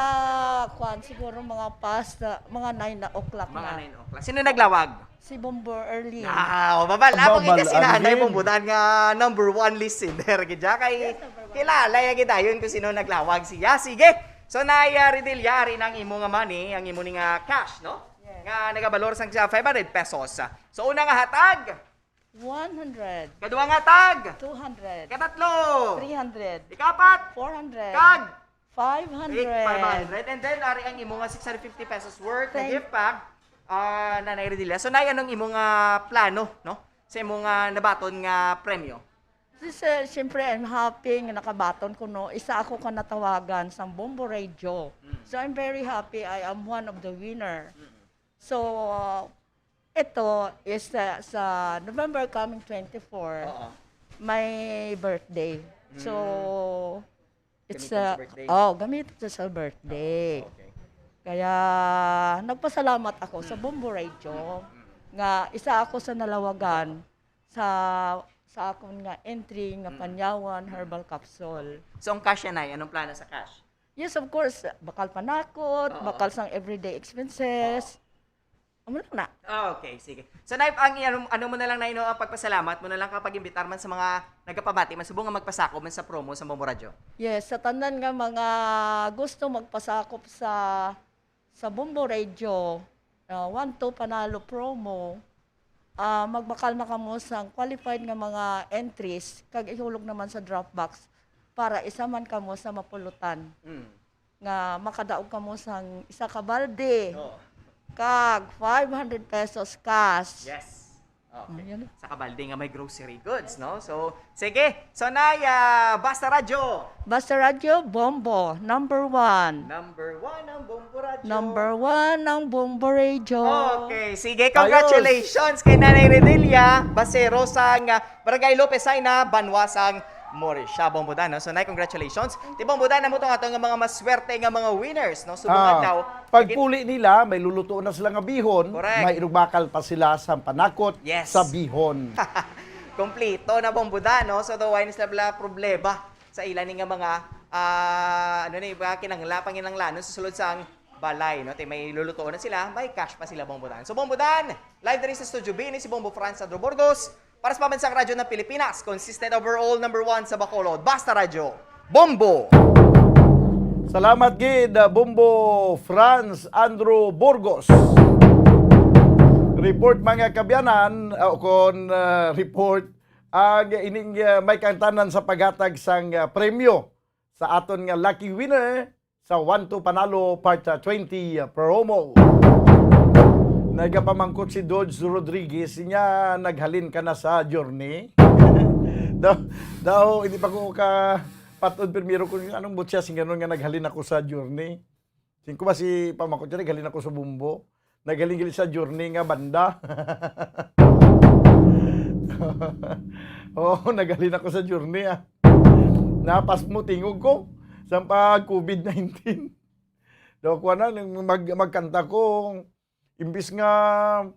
D: siguro mga past, mga 9 o'clock
B: Mga
D: na.
B: 9 o'clock. Sino naglawag?
D: Si Bombo early.
B: Babal. Ako
A: Babal,
B: kita si nanay
A: again.
B: bumbudan nga number 1 listener. Gidya kay kilala ya gidayon kung sino naglawag siya. Sige. So naayari dilyari ng imo nga money, ang imo ni nga cash, no?
D: Yes.
B: Nga nagabalor sang 500 pesos. So una nga hatag,
D: 100,
B: kadua nga hatag,
D: 200,
B: katatlo,
D: 300,
B: ikapat,
D: 400,
B: kag
D: 500.
B: 500 and then ari ang imo nga 650 pesos worth na
D: Thank-
B: gift pack nanay Redilla. So nay anong imo nga plano, no? Sa imo nga nabaton nga premyo.
D: Siyempre, I'm happy nga nakabaton ko, no. Isa ako ka natawagan sa Bombo Radio. So, I'm very happy. I am one of the winner. So, ito is sa November coming 24,
B: Oo.
D: my birthday. So, it's
B: Gamitin sa birthday?
D: gamit ito sa birthday.
B: Okay.
D: Kaya nagpasalamat ako sa Bombo Radio nga isa ako sa nalawagan sa akong nga entry nga Panyawan Herbal Capsule.
B: So ang cash yan ay anong plano sa cash?
D: Yes, of course, bakal panakot,
B: Oo.
D: bakal sang everyday expenses. Amo lang na.
B: Okay, sige. So Nay, ano mo na lang na ang pagpasalamat mo na lang kapag imbitar man sa mga nagapabati man subong nga magpasako man sa promo sa Bombo Radio.
D: Yes, sa tanan nga mga gusto magpasakop sa Bombo Radio, 1-2 panalo promo, magbakal na kamo sang qualified nga mga entries kag ihulog naman sa Dropbox para isa man kamo sa mapulutan nga makadaog kamo sang isa ka balde
B: Oh.
D: kag 500 pesos cash.
B: Yes. Okay.
D: Yan.
B: Sa kabalde nga may grocery goods, no? So, sige. So, Nay, Basta Radyo.
D: Basta Radyo, Bombo, number 1.
B: Number 1 ang Bombo Radyo.
D: Number 1 ang Bombo Radio.
B: Okay, sige. Congratulations kay Nanay Redelia Basero sang Barangay Lopez Aina, Banwasang Morisha, Bombodan, no? So, Nay, congratulations. Di Bombodan na mo ito nga ito nga mga maswerte nga mga winners, no? Subungan daw.
A: Pagpuli nila, may luluto na sila nga bihon,
B: Correct.
A: may inugbakal pa sila sa panakot
B: Yes.
A: sa bihon.
B: Kompleto na Bombodan, no? So, daw, why nila problema sa ilan nga mga, ano na iba, panginanglanon sa sulod sang balay, no? Tay may lulutuan na sila, may cash pa sila Bombodan. So, Bombodan, live din sa Studio B ni si Bombo Franz Sandro Burgos, para sa Pambansang Radyo ng Pilipinas, consistent overall number 1 sa Bacolod, Basta Radyo, Bombo!
A: Salamat gid Bombo Franz Andrew Burgos. Report mga kabyanan kon report ang ining may kantanan sa paghatag sang premyo sa aton nga lucky winner sa 1-2 Panalo Part 20 promo. Nagapamangkot si Dodge Rodriguez niya naghalin ka na sa journey. daw hindi pa ko ka patod primero kung anong butya sing ganon nga naghalin ako sa journey. Sing ko ba si pamangkot niya naghalin ako sa bumbo. Naghalin sa journey nga banda. Oo, naghalin ako sa journey ah. Napas mo tingog ko sa pag COVID-19. Daw ko na magkanta ko imbis nga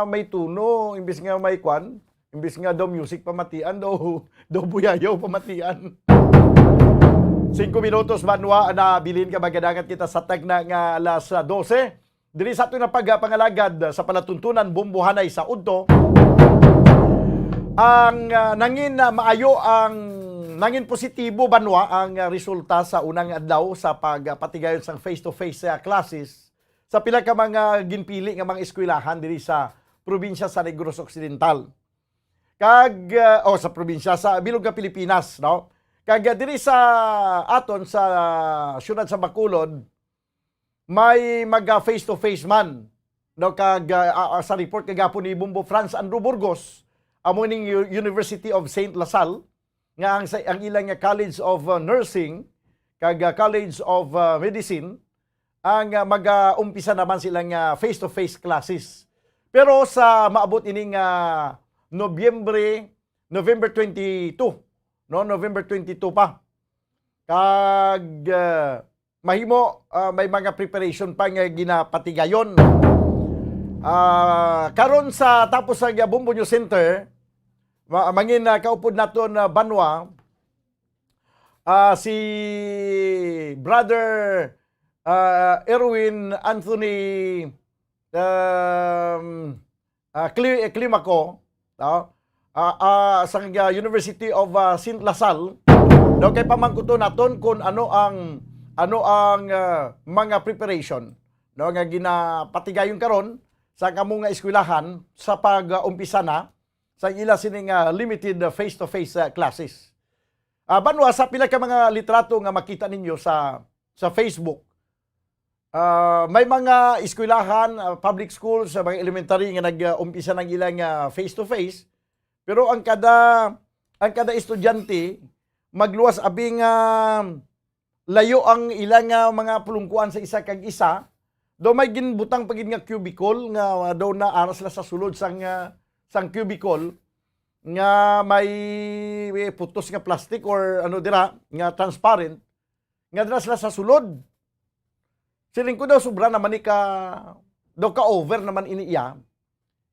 A: may tuno, imbis nga may kwan, imbis nga daw music pamatian, daw buyayaw pamatian. 5 minutos banwa na bilin ka magadagat kita sa tagna nga alas 12. Diri sa ato na pagpangalagad sa palatuntunan bumbuhanay sa udto. Ang nangin positibo banwa ang resulta sa unang adlaw sa pagpatigayon sang face-to-face classes sa pila ka mga ginpili nga mga eskwelahan diri sa probinsya sa Negros Occidental. Sa probinsya sa bilog nga Pilipinas, no? Kag diri sa aton sa syudad sa Bacolod may mag face to face man, no? Sa report kagapon ni Bombo Franz Andrew Burgos amo ning University of St. LaSalle nga ang ilang nga College of Nursing kag College of Medicine ang mag-umpisa naman silang face to face classes. Pero sa maabot ining November 22, no, November 22 pa. Kag mahimo may mga preparation pa nga ginapatigayon. Karon sa tapos sa Bombo News Center, mangin kaupod naton banwa si Brother Erwin Anthony Climaco, no? Sa University of St. LaSalle, no, kay pamangkuto naton kung ano ang mga preparation, no, nga ginapatigayon karon sa kamo nga eskwelahan sa pag-umpisa na sa ila sining limited face-to-face classes. Banwa sa pila ka mga litrato nga makita ninyo sa Facebook. May mga eskwelahan, public schools, mga elementary nga nag-umpisa ng ilang face-to-face. Pero ang kada estudyante magluwas abing layo ang ilang mga pulungkuan sa isa kag isa. Do may ginbutang pagid nga cubicle nga daw na aras la sa sulod sang cubicle nga may putos nga plastic or ano dira nga transparent nga dira sila sa sulod. Siling ko daw sobra naman ni daw ka over naman iniiya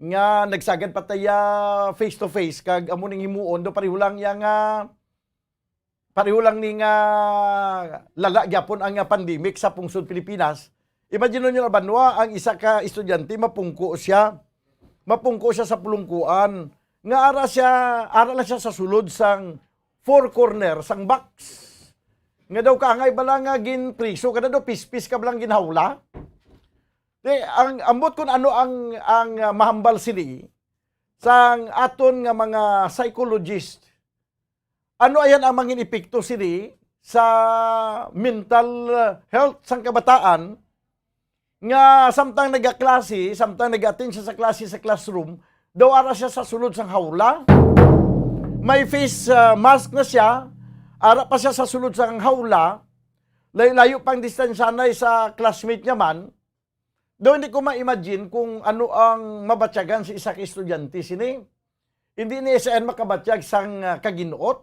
A: nga nagsagad pataya face to face kag amo ning himuon do pareho lang ni nga lala gyapon ang pandemic sa pungsod Pilipinas. Imagine niyo na banwa ang isa ka estudyante mapungko siya sa pulungkuan nga ara lang siya sa sulod sang four corner sang box. Nga daw kaangay bala nga ginpriso kada daw pispis ka blang ginhawla. Ang ambot kun ano ang mahambal sini sang aton nga mga psychologist. Ano ayan ang mangin epekto sini sa mental health sang kabataan nga samtang nagaklase, samtang nag-attend siya sa klase sa classroom, daw ara siya sa sulod sang hawla. May face mask na siya, ara pa siya sa sulod sang hawla, layo pang distansya na sa classmate niya man. Daw hindi ko ma-imagine kung ano ang mabatyagan si isa ka estudyante sini. Hindi ni SN makabatyag sang kaginuot.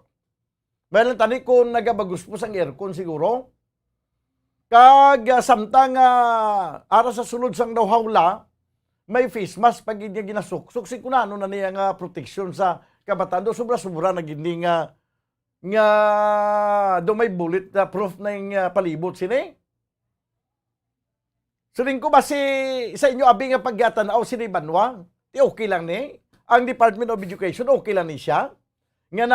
A: Bayan lang tani kung nagabagus po sang aircon siguro. Kag samtang ara sa sulod sang daw hawla, may face mask pag niya ginasuk. Suksik ko na ano na niya nga protection sa kabataan. Do sobra-sobra na gindi nga do may bullet proof na yung palibot sini. Suling ko ba sa inyo abi nga paggatanaw sini Banwa? Di okay lang ni. Ang Department of Education okay lang ni siya. Nga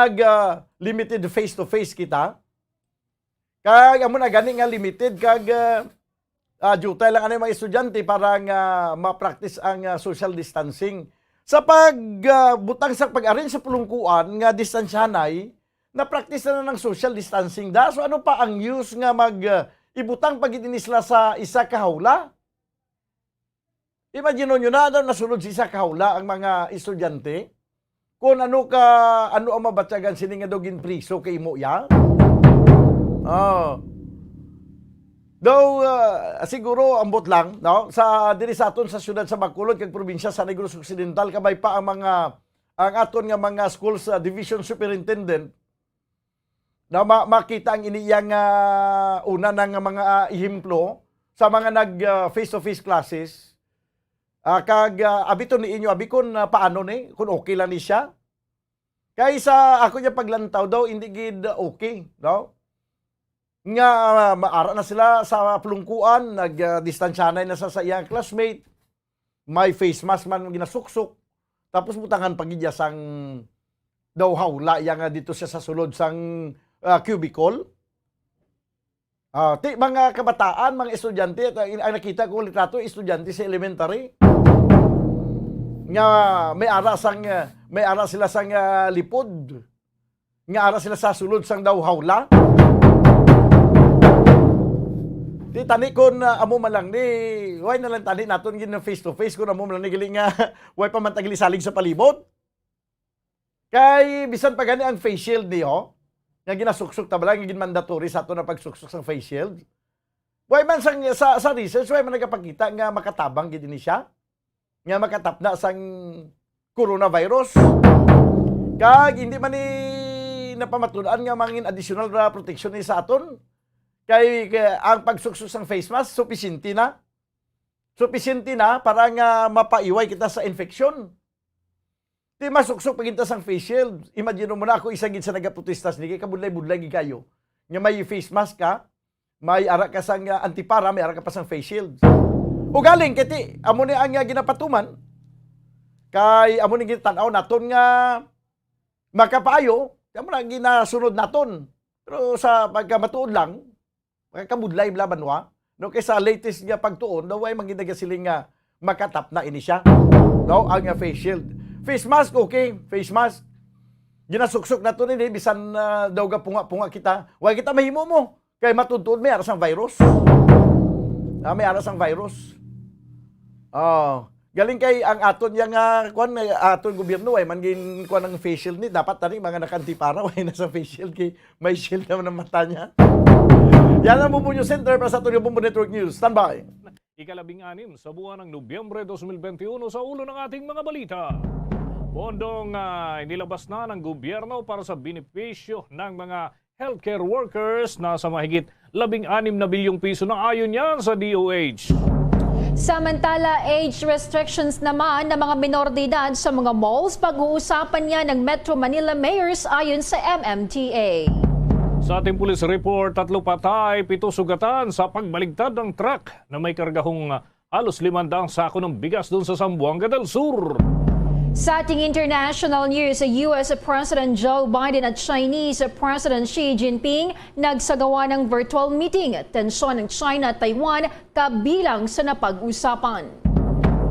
A: limited face-to-face kita. Kag amo na gani nga limited kag jutay lang ano yung mga estudyante para nga ma-practice ang social distancing. Sa pagbutang sa pag-arrange sa pulungkuan nga distansyanay, na-practice na ng social distancing da. So ano pa ang use nga ibutang pag-itinisla sa isa ka hawla? Imagine nyo na nasunod sa isa ka hawla ang mga estudyante. Kung ano ang mabatyagan sini nga dogin priso kay mo ya. Siguro ambot lang no sa diri sa aton sa syudad sa Bacolod kag probinsya sa Negros Occidental kabay pa ang aton nga mga schools division superintendent na makita ang iniyang una ng mga ehemplo sa mga nag face-to-face classes. Abito ni inyo, abikon paano ni, kung okay lang ni siya. Kaysa ako niya paglantaw daw, hindi gid okay. No? Nga maara na sila sa plungkuan, nagdistansyanay na sa iyang classmate, may face mask man ginasuksok, tapos butangan pagidya sang daw hawla, yang dito siya sa sulod sang cubicle. Mga kabataan, mga estudyante, ang nakita ko litrato, estudyante sa elementary. Nga may ara sila sang lipod. Nga ara sila sa sulod sang daw hawla. Di tani kon amo man lang ni why na lang tani naton gin face to face kun amo man lang ni giling why pa man tagili salig sa palibot. Kay bisan pa gani ang face shield niyo nga ginasuksok ta bala nga gin mandatory sa ato na pagsuksok sang face shield. Why man sang sa research why man nagapakita nga makatabang gid ni siya. Nga makatapna sang coronavirus. Kag hindi man ni napamatudan nga mangin additional protection ni sa aton. Kay ang pagsuksok sang face mask sufficiente na. Sufficiente na para nga mapaiway kita sa infection. Di masuksok pag kita sang face shield. Imagine mo na ako isa gid sa nagaprotestas ni kabudlay-budlay gid kayo. Nga may face mask ka, may ara ka sang antipara, may ara ka pa sang face shield. O galing kiti amo ni ang ginapatuman. Kay amo ni gitanaw naton nga makapaayo, amo na ginasunod naton. Pero sa pagkamatuod lang, makakabudlay blabanwa, no kaysa latest nga pagtuon, daw ay maginaga siling nga makatap na ini siya. No, ang face shield. Face mask, okay, face mask. Ginasuksok na to ni bisan daw ga punga-punga kita. Way kita mahimo mo. Kay matutuod may aras ang virus. May aras ang virus. Galing kay ang aton yang aton gobyerno ay mangin kuan ng face shield ni dapat tani mga nakantipara way na sa face shield kay may shield naman ang mata niya. Yan ang Bumbu News Center para sa Tunyo Bumbu Network News. Stand by.
E: Ikalabing-anim sa buwan ng Nobyembre 2021 sa ulo ng ating mga balita. Pondong inilabas na ng gobyerno para sa benepisyo ng mga healthcare workers na sa mahigit 16 na bilyong piso na ayon yan sa DOH.
F: Samantala, age restrictions naman ng mga minor de edad sa mga malls, pag-uusapan niya ng Metro Manila mayors ayon sa MMDA.
E: Sa ating police report, 3 patay, 7 sugatan sa pagbaligtad ng truck na may kargahong halos 500 sako ng bigas doon sa Zamboanga del Sur.
F: Sa ating international news, US President Joe Biden at Chinese President Xi Jinping nagsagawa ng virtual meeting. Tensyon ng China at Taiwan kabilang sa napag-usapan.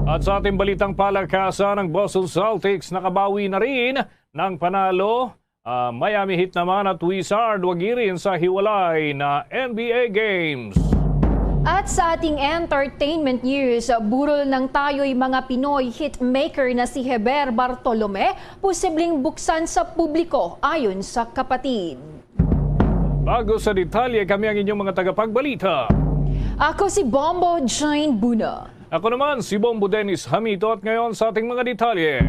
E: At sa ating balitang palakasan ng Boston Celtics, nakabawi na rin ng panalo. Miami Heat naman at Wizard wagirin sa hiwalay na NBA Games.
F: At sa ating entertainment news, burol ng tayo'y mga Pinoy hitmaker na si Heber Bartolome, posibleng buksan sa publiko ayon sa kapatid.
E: Bago sa detalye, kami ang inyong mga tagapagbalita.
F: Ako si Bombo Jane Buna.
E: Ako naman si Bombo Dennis Hamito at ngayon sa ating mga detalye.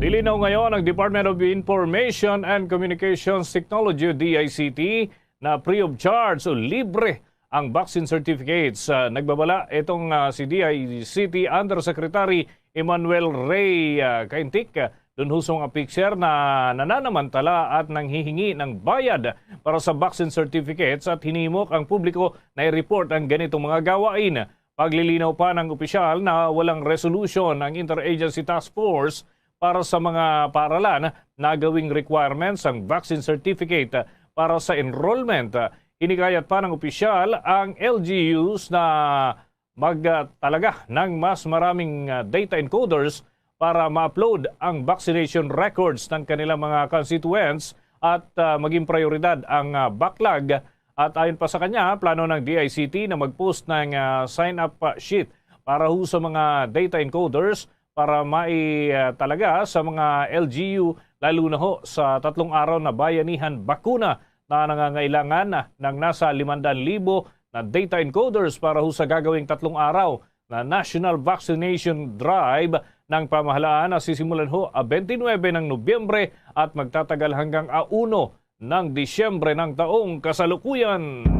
E: Nilinaw ngayon ng Department of Information and Communications Technology o DICT na free of charge o libre ang vaccine certificates. Nagbabala itong si DICT Undersecretary Emmanuel Ray Caintic. Doon husong ang picture na nananamantala at nanghihingi ng bayad para sa vaccine certificates at hinimok ang publiko na i-report ang ganitong mga gawain. Paglilinaw pa ng opisyal na walang resolution ang Interagency Task Force para sa mga paaralan na gawing requirements ang vaccine certificate para sa enrollment. Hinikayat pa ng opisyal ang LGUs na magtalaga ng mas maraming data encoders para ma-upload ang vaccination records ng kanilang mga constituents at maging prioridad ang backlog. At ayon pa sa kanya, plano ng DICT na mag-post ng sign-up sheet para ho sa mga data encoders para maitalaga sa mga LGU lalo na ho sa 3 araw na bayanihan bakuna na nangangailangan ng nasa 500,000 na data encoders para ho sa gagawing 3 araw na National Vaccination Drive ng pamahalaan na sisimulan ho 29 ng Nobyembre at magtatagal hanggang 1 ng Disyembre ng taong kasalukuyan.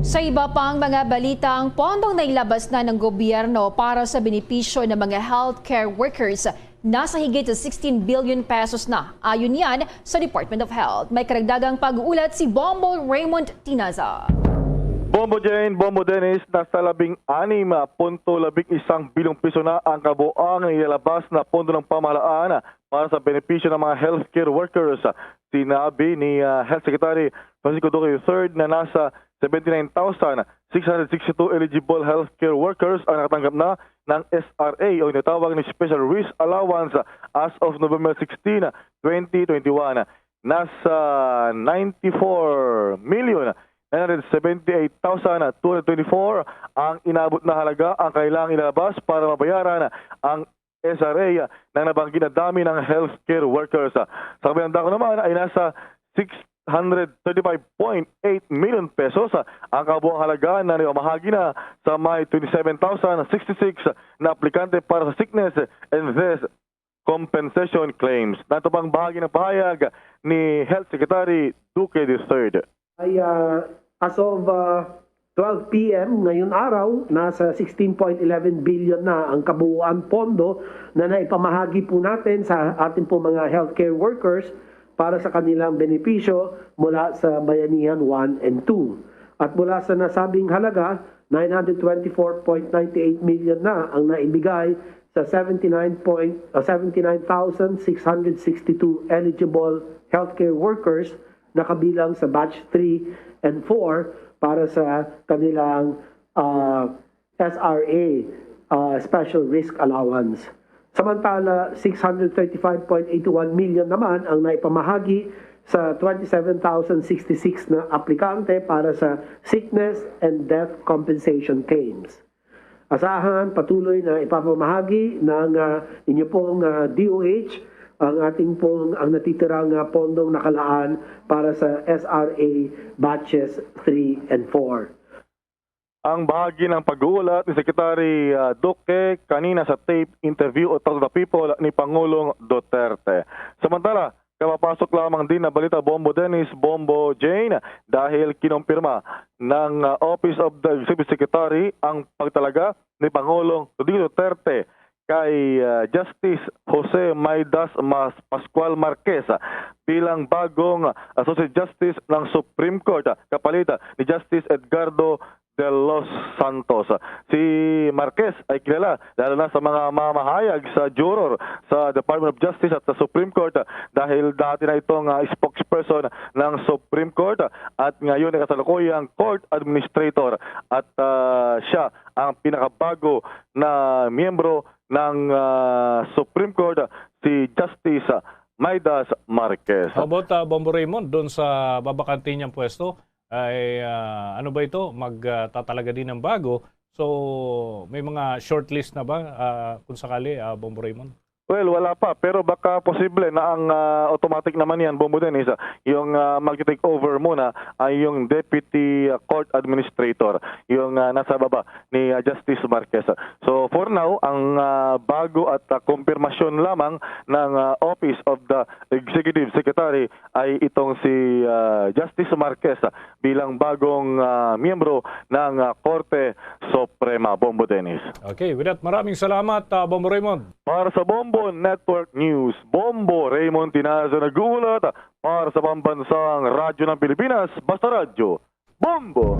F: Sa iba pang mga balita, ang pondong nailabas na ng gobyerno para sa benepisyo ng mga healthcare workers nasa higit sa 16 billion pesos na. Ayon yan sa Department of Health. May karagdagang pag-uulat si Bombo Raymond Tinaza.
G: Bombo Jane, Bombo Dennis, nasa 16.11 bilyong piso na ang kabuang ilalabas na pondo ng pamahalaan para sa benepisyo ng mga healthcare workers. Sinabi ni Health Secretary Francisco Duque III na nasa 79,662 eligible healthcare workers ang nakatanggap na ng SRA o tinatawag ni Special Risk Allowance as of November 16, 2021. Nasa 94 million 978,224 ang inabot na halaga ang kailangang ilabas para mabayaran ang SRA ng nabanggit na dami ng healthcare workers. Sa kabilang dako naman ay nasa 635.8 million pesos ang kabuang halaga na naiamahagi na sa may 27,066 na aplikante para sa sickness and death compensation claims. Nato pang bahagi ng pahayag ni Health Secretary Duque III.
H: Ay as of 12 p.m. ngayon araw, nasa 16.11 billion na ang kabuuan pondo na naipamahagi po natin sa ating po mga healthcare workers para sa kanilang benepisyo mula sa Bayanihan 1 and 2. At mula sa nasabing halaga, 924.98 million na ang naibigay sa 79,662 eligible healthcare workers na kabilang sa batch 3 and 4 para sa kanilang SRA, Special Risk Allowance. Samantala, 635.81 million naman ang naipamahagi sa 27,066 na aplikante para sa sickness and death compensation claims. Asahan, patuloy na ipapamahagi ng inyo pong DOH ang ating pong ang natitirang pondong nakalaan para sa SRA batches 3 and 4.
G: Ang bahagi ng pag-uulat ni Secretary Duque kanina sa tape interview o Talk to the People ni Pangulong Duterte. Samantala, kapapasok lamang din na balita Bombo Dennis, Bombo Jane dahil kinumpirma ng Office of the Executive Secretary ang pagtalaga ni Pangulong Rodrigo Duterte kay Justice Jose Maidas Pascual Marquez bilang bagong Associate Justice ng Supreme Court kapalit ni Justice Edgardo de los Santos. Si Marquez ay kilala lalo na sa mga mamahayag sa juror sa Department of Justice at sa Supreme Court dahil dati na itong spokesperson ng Supreme Court at ngayon ay kasalukuyang court administrator at siya ang pinakabago na miyembro ng Supreme Court, si Justice Maidas Marquez.
E: How about Bombo Raymond doon sa babakante niyang pwesto? ay ano ba ito? Magtatalaga din ng bago. So, may mga shortlist na ba kung sakali, Bombo Raymond?
G: Well, wala pa. Pero baka posible na ang automatic naman yan, Bombo Dennis, yung mag-take over muna ay yung Deputy Court Administrator, yung nasa baba ni Justice Marquez. So for now, ang bago at kumpirmasyon lamang ng Office of the Executive Secretary ay itong si Justice Marquez bilang bagong miyembro ng Korte Suprema, Bombo Dennis.
E: Okay, with that, maraming salamat, Bombo Raymond.
G: Para sa Bombo Network News, Bombo Raymond Tinazo nag-uulat para sa pambansang radyo ng Pilipinas, Basta Radyo, Bombo!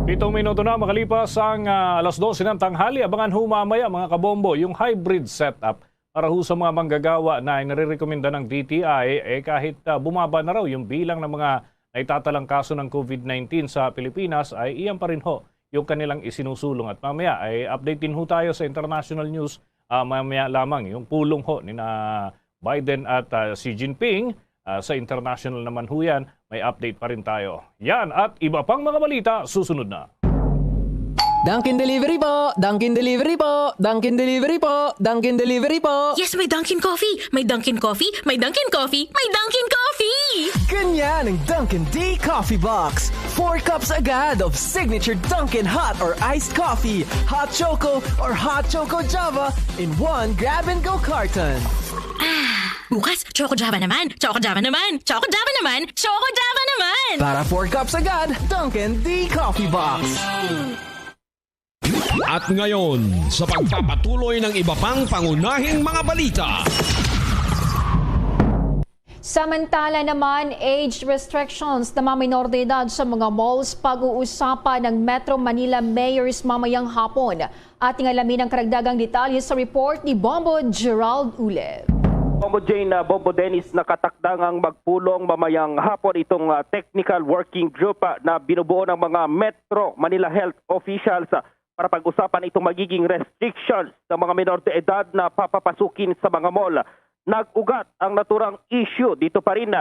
E: 7 minuto na makalipas ang alas 12 ng tanghali. Abangan ho mamaya mga kabombo yung hybrid setup para ho sa mga manggagawa na nare-recommenda ng DTI kahit bumaba na raw yung bilang ng mga naitatalang kaso ng COVID-19 sa Pilipinas ay iyan pa rin ho yung kanilang isinusulong. At mamaya ay update din ho tayo sa international news. Mamaya lamang yung pulong ho ni na Biden at Xi Jinping sa international naman ho yan, may update pa rin tayo. Yan at iba pang mga balita susunod na.
I: Dunkin' Delivery po! Dunkin' Delivery po! Dunkin' Delivery po! Dunkin' Delivery po!
J: Yes, may Dunkin' Coffee! May Dunkin' Coffee! May Dunkin' Coffee! May Dunkin' Coffee!
I: Ganyan ang Dunkin' D Coffee Box! 4 cups agad of signature Dunkin' hot or iced coffee, hot choco or hot choco java in one grab-and-go carton.
J: Bukas, Choco Java naman! Choco Java naman! Choco Java naman! Choco Java naman!
I: Para 4 cups agad, Dunkin' D Coffee Box!
K: At ngayon, sa pagpapatuloy ng iba pang pangunahing mga balita.
F: Samantala naman, age restrictions na mga minor de edad sa mga malls pag-uusapan ng Metro Manila Mayors mamayang hapon. Ating alamin ang karagdagang detalye sa report ni Bombo Gerald Ule.
L: Bombo Jane, Bombo Dennis, nakatakdangang magpulong mamayang hapon itong technical working group na binubuo ng mga Metro Manila Health officials para pag-usapan itong magiging restrictions sa mga minor de edad na papapasukin sa mga mall. Nag-ugat ang naturang issue dito pa rin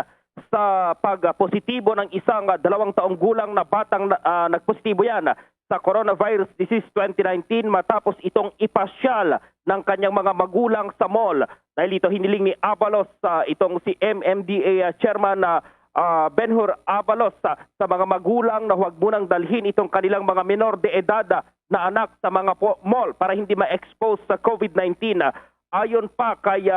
L: sa pag-positibo ng isang 2 taong gulang na batang nagpositibo yan sa coronavirus disease 2019 matapos itong ipasyal ng kanyang mga magulang sa mall. Dahil ito hiniling ni Abalos, itong si MMDA chairman na Benhur Abalos sa mga magulang na huwag munang dalhin itong kanilang mga minor de edad na anak sa mga mall para hindi ma-expose sa COVID-19. Ayon pa kay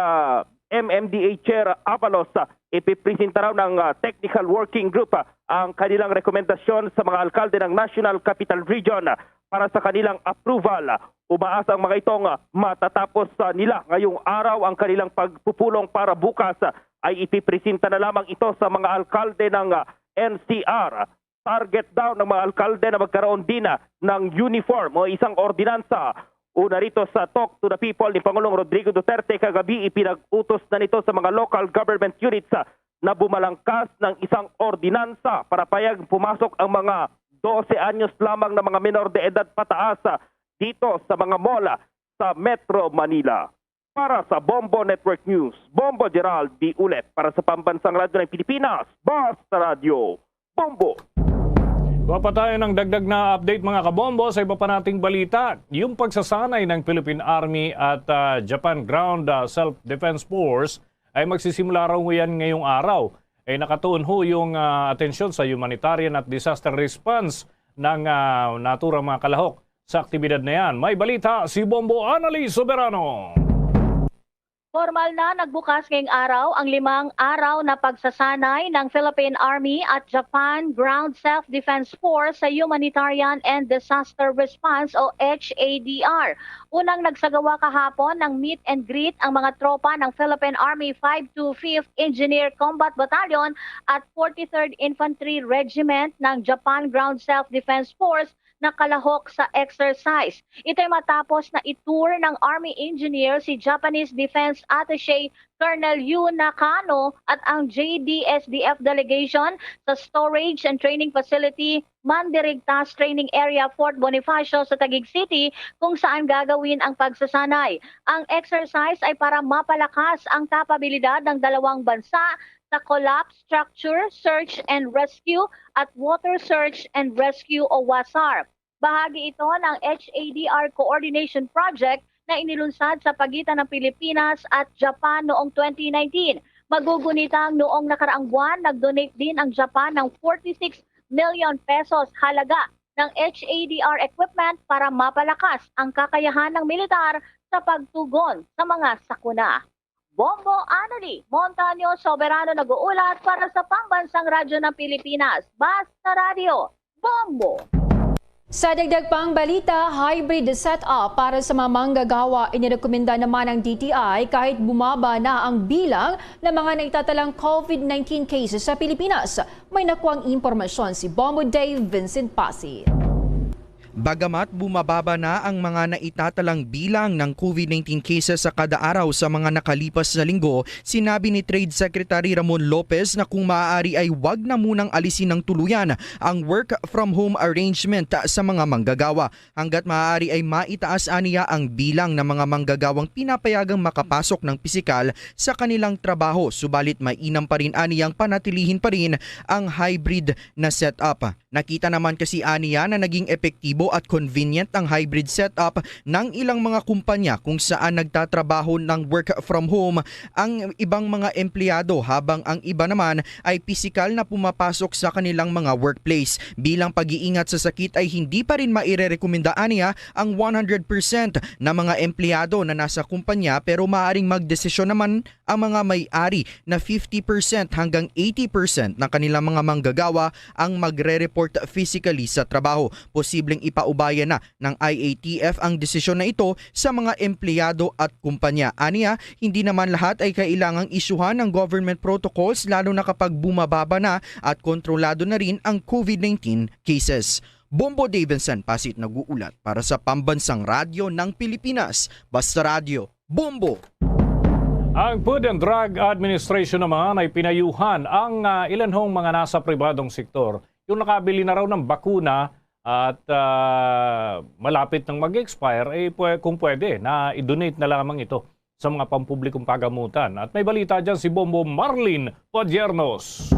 L: MMDA Chair Abalos, ipipresenta raw ng Technical Working Group ang kanilang rekomendasyon sa mga alkalde ng National Capital Region para sa kanilang approval. Umaasa ang mga itong matatapos nila ngayong araw ang kanilang pagpupulong para bukas ay ipipresenta na lamang ito sa mga alkalde ng NCR. Target daw ng mga alkalde na magkaroon din ng uniform o isang ordinansa. Una rito sa Talk to the People ni Pangulong Rodrigo Duterte kagabi, ipinag-utos na nito sa mga local government units na bumalangkas ng isang ordinansa para payag pumasok ang mga 12 anyos lamang na mga minor de edad pataas dito sa mga mall sa Metro Manila. Para sa Bombo Network News, Bombo Gerald D. Ulet para sa Pambansang Radyo ng Pilipinas, Basta Radio, Bombo!
E: Kuha pa tayo ng dagdag na update mga kabombo sa iba pa nating balita. Yung pagsasanay ng Philippine Army at Japan Ground Self-Defense Force ay magsisimula raw yan ngayong araw. Nakatuon ho yung atensyon sa humanitarian at disaster response ng naturang mga kalahok sa aktibidad na yan. May balita si Bombo Annalise Soberano.
M: Formal na nagbukas ngayong araw ang 5 araw na pagsasanay ng Philippine Army at Japan Ground Self-Defense Force sa Humanitarian and Disaster Response o HADR. Unang nagsagawa kahapon ng meet and greet ang mga tropa ng Philippine Army 525th Engineer Combat Battalion at 43rd Infantry Regiment ng Japan Ground Self-Defense Force na kalahok sa exercise. Ito'y matapos na itour ng Army Engineer si Japanese Defense Attaché Colonel Yu Nakano at ang JDSDF delegation sa Storage and Training Facility Mandirigtas Training Area Fort Bonifacio sa Taguig City kung saan gagawin ang pagsasanay. Ang exercise ay para mapalakas ang kapabilidad ng dalawang bansa sa sa Collapse Structure Search and Rescue at Water Search and Rescue o WASARP. Bahagi ito ng HADR Coordination Project na inilunsad sa pagitan ng Pilipinas at Japan noong 2019. Magugunitang noong nakaraang buwan, nag-donate din ang Japan ng 46 million pesos halaga ng HADR equipment para mapalakas ang kakayahan ng militar sa pagtugon sa mga sakuna. Bombo Anali, Montaño Soberano nag-uulat para sa Pambansang Radyo ng Pilipinas. Basta Radio, Bombo!
F: Sa dagdag pang balita, hybrid setup para sa mga manggagawa inirekomenda naman ng DTI kahit bumaba na ang bilang ng mga naitatalang COVID-19 cases sa Pilipinas. May nakuang impormasyon si Bombo Dave Vincent Pasi.
N: Bagamat bumababa na ang mga naitatalang bilang ng COVID-19 cases sa kada araw sa mga nakalipas na linggo, sinabi ni Trade Secretary Ramon Lopez na kung maaari ay wag na munang alisin ng tuluyan ang work from home arrangement sa mga manggagawa. Hanggat maaari ay maitaas aniya ang bilang ng mga manggagawang pinapayagang makapasok ng pisikal sa kanilang trabaho, subalit mainam pa rin aniyang panatilihin pa rin ang hybrid na setup. Nakita naman kasi aniya na naging epektibo at convenient ang hybrid setup ng ilang mga kumpanya kung saan nagtatrabaho ng work from home ang ibang mga empleyado habang ang iba naman ay pisikal na pumapasok sa kanilang mga workplace. Bilang pag-iingat sa sakit ay hindi pa rin mairerekomenda niya ang 100% na mga empleyado na nasa kumpanya, pero maaaring magdesisyon naman ang mga may-ari na 50% hanggang 80% ng kanilang mga manggagawa ang magre-report physically sa trabaho. Posibleng ipaubaya na ng IATF ang desisyon na ito sa mga empleyado at kumpanya. Aniya, hindi naman lahat ay kailangang isyuhan ng government protocols lalo na kapag bumababa na at kontrolado na rin ang COVID-19 cases. Bombo Davidson, Pasit, nag-uulat para sa Pambansang Radyo ng Pilipinas. Basta Radio, Bombo!
E: Ang Food and Drug Administration naman ay pinayuhan ang ilan hong mga nasa pribadong sektor. Yung nakabili na raw ng bakuna at malapit nang mag-expire, kung pwede, na i-donate na lamang ito sa mga pampublikong pagamutan. At may balita dyan si Bombo Marlene Padiernos.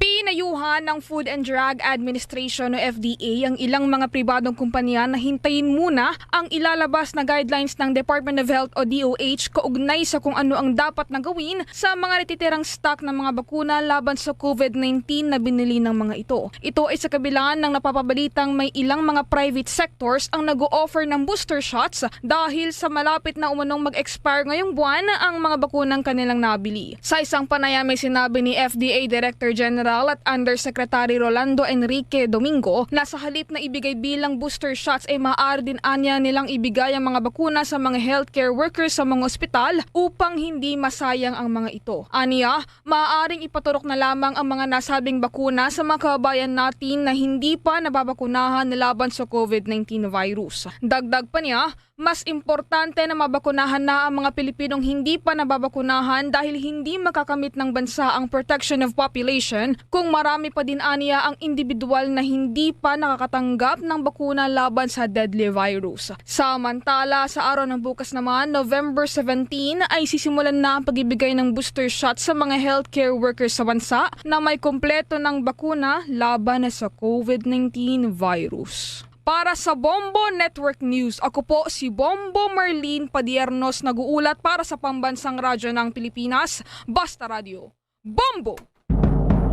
O: Pinayuhan ng Food and Drug Administration o FDA ang ilang mga pribadong kumpanya na hintayin muna ang ilalabas na guidelines ng Department of Health o DOH kaugnay sa kung ano ang dapat na gawin sa mga natitirang stock ng mga bakuna laban sa COVID-19 na binili ng mga ito. Ito ay sa kabilaan ng napapabalitang may ilang mga private sectors ang nag-o-offer ng booster shots dahil sa malapit na umanong mag-expire ngayong buwan ang mga bakunang kanilang nabili. Sa isang panayam may sinabi ni FDA Director General at Undersecretary Rolando Enrique Domingo na sa halip na ibigay bilang booster shots ay maaari din anya nilang ibigay ang mga bakuna sa mga healthcare workers sa mga ospital upang hindi masayang ang mga ito. Aniya, maaaring ipaturok na lamang ang mga nasabing bakuna sa mga kababayan natin na hindi pa nababakunahan laban sa COVID-19 virus. Dagdag pa niya, mas importante na mabakunahan na ang mga Pilipinong hindi pa nababakunahan dahil hindi makakamit ng bansa ang protection of population kung marami pa din aniya ang individual na hindi pa nakakatanggap ng bakuna laban sa deadly virus. Samantala, sa araw ng bukas naman, November 17, ay sisimulan na ang pagbibigay ng booster shot sa mga healthcare workers sa bansa na may kompleto ng bakuna laban sa COVID-19 virus. Para sa Bombo Network News, ako po si Bombo Marlene Padiernos, nag-uulat para sa Pambansang Radyo ng Pilipinas, Basta Radio, Bombo!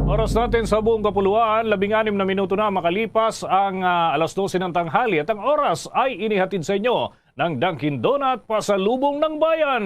E: Oras natin sa buong kapuluan, 16 na minuto na makalipas ang alas 12 ng tanghali at ang oras ay inihatid sa inyo ng Dunkin Donut Pasalubong ng Bayan.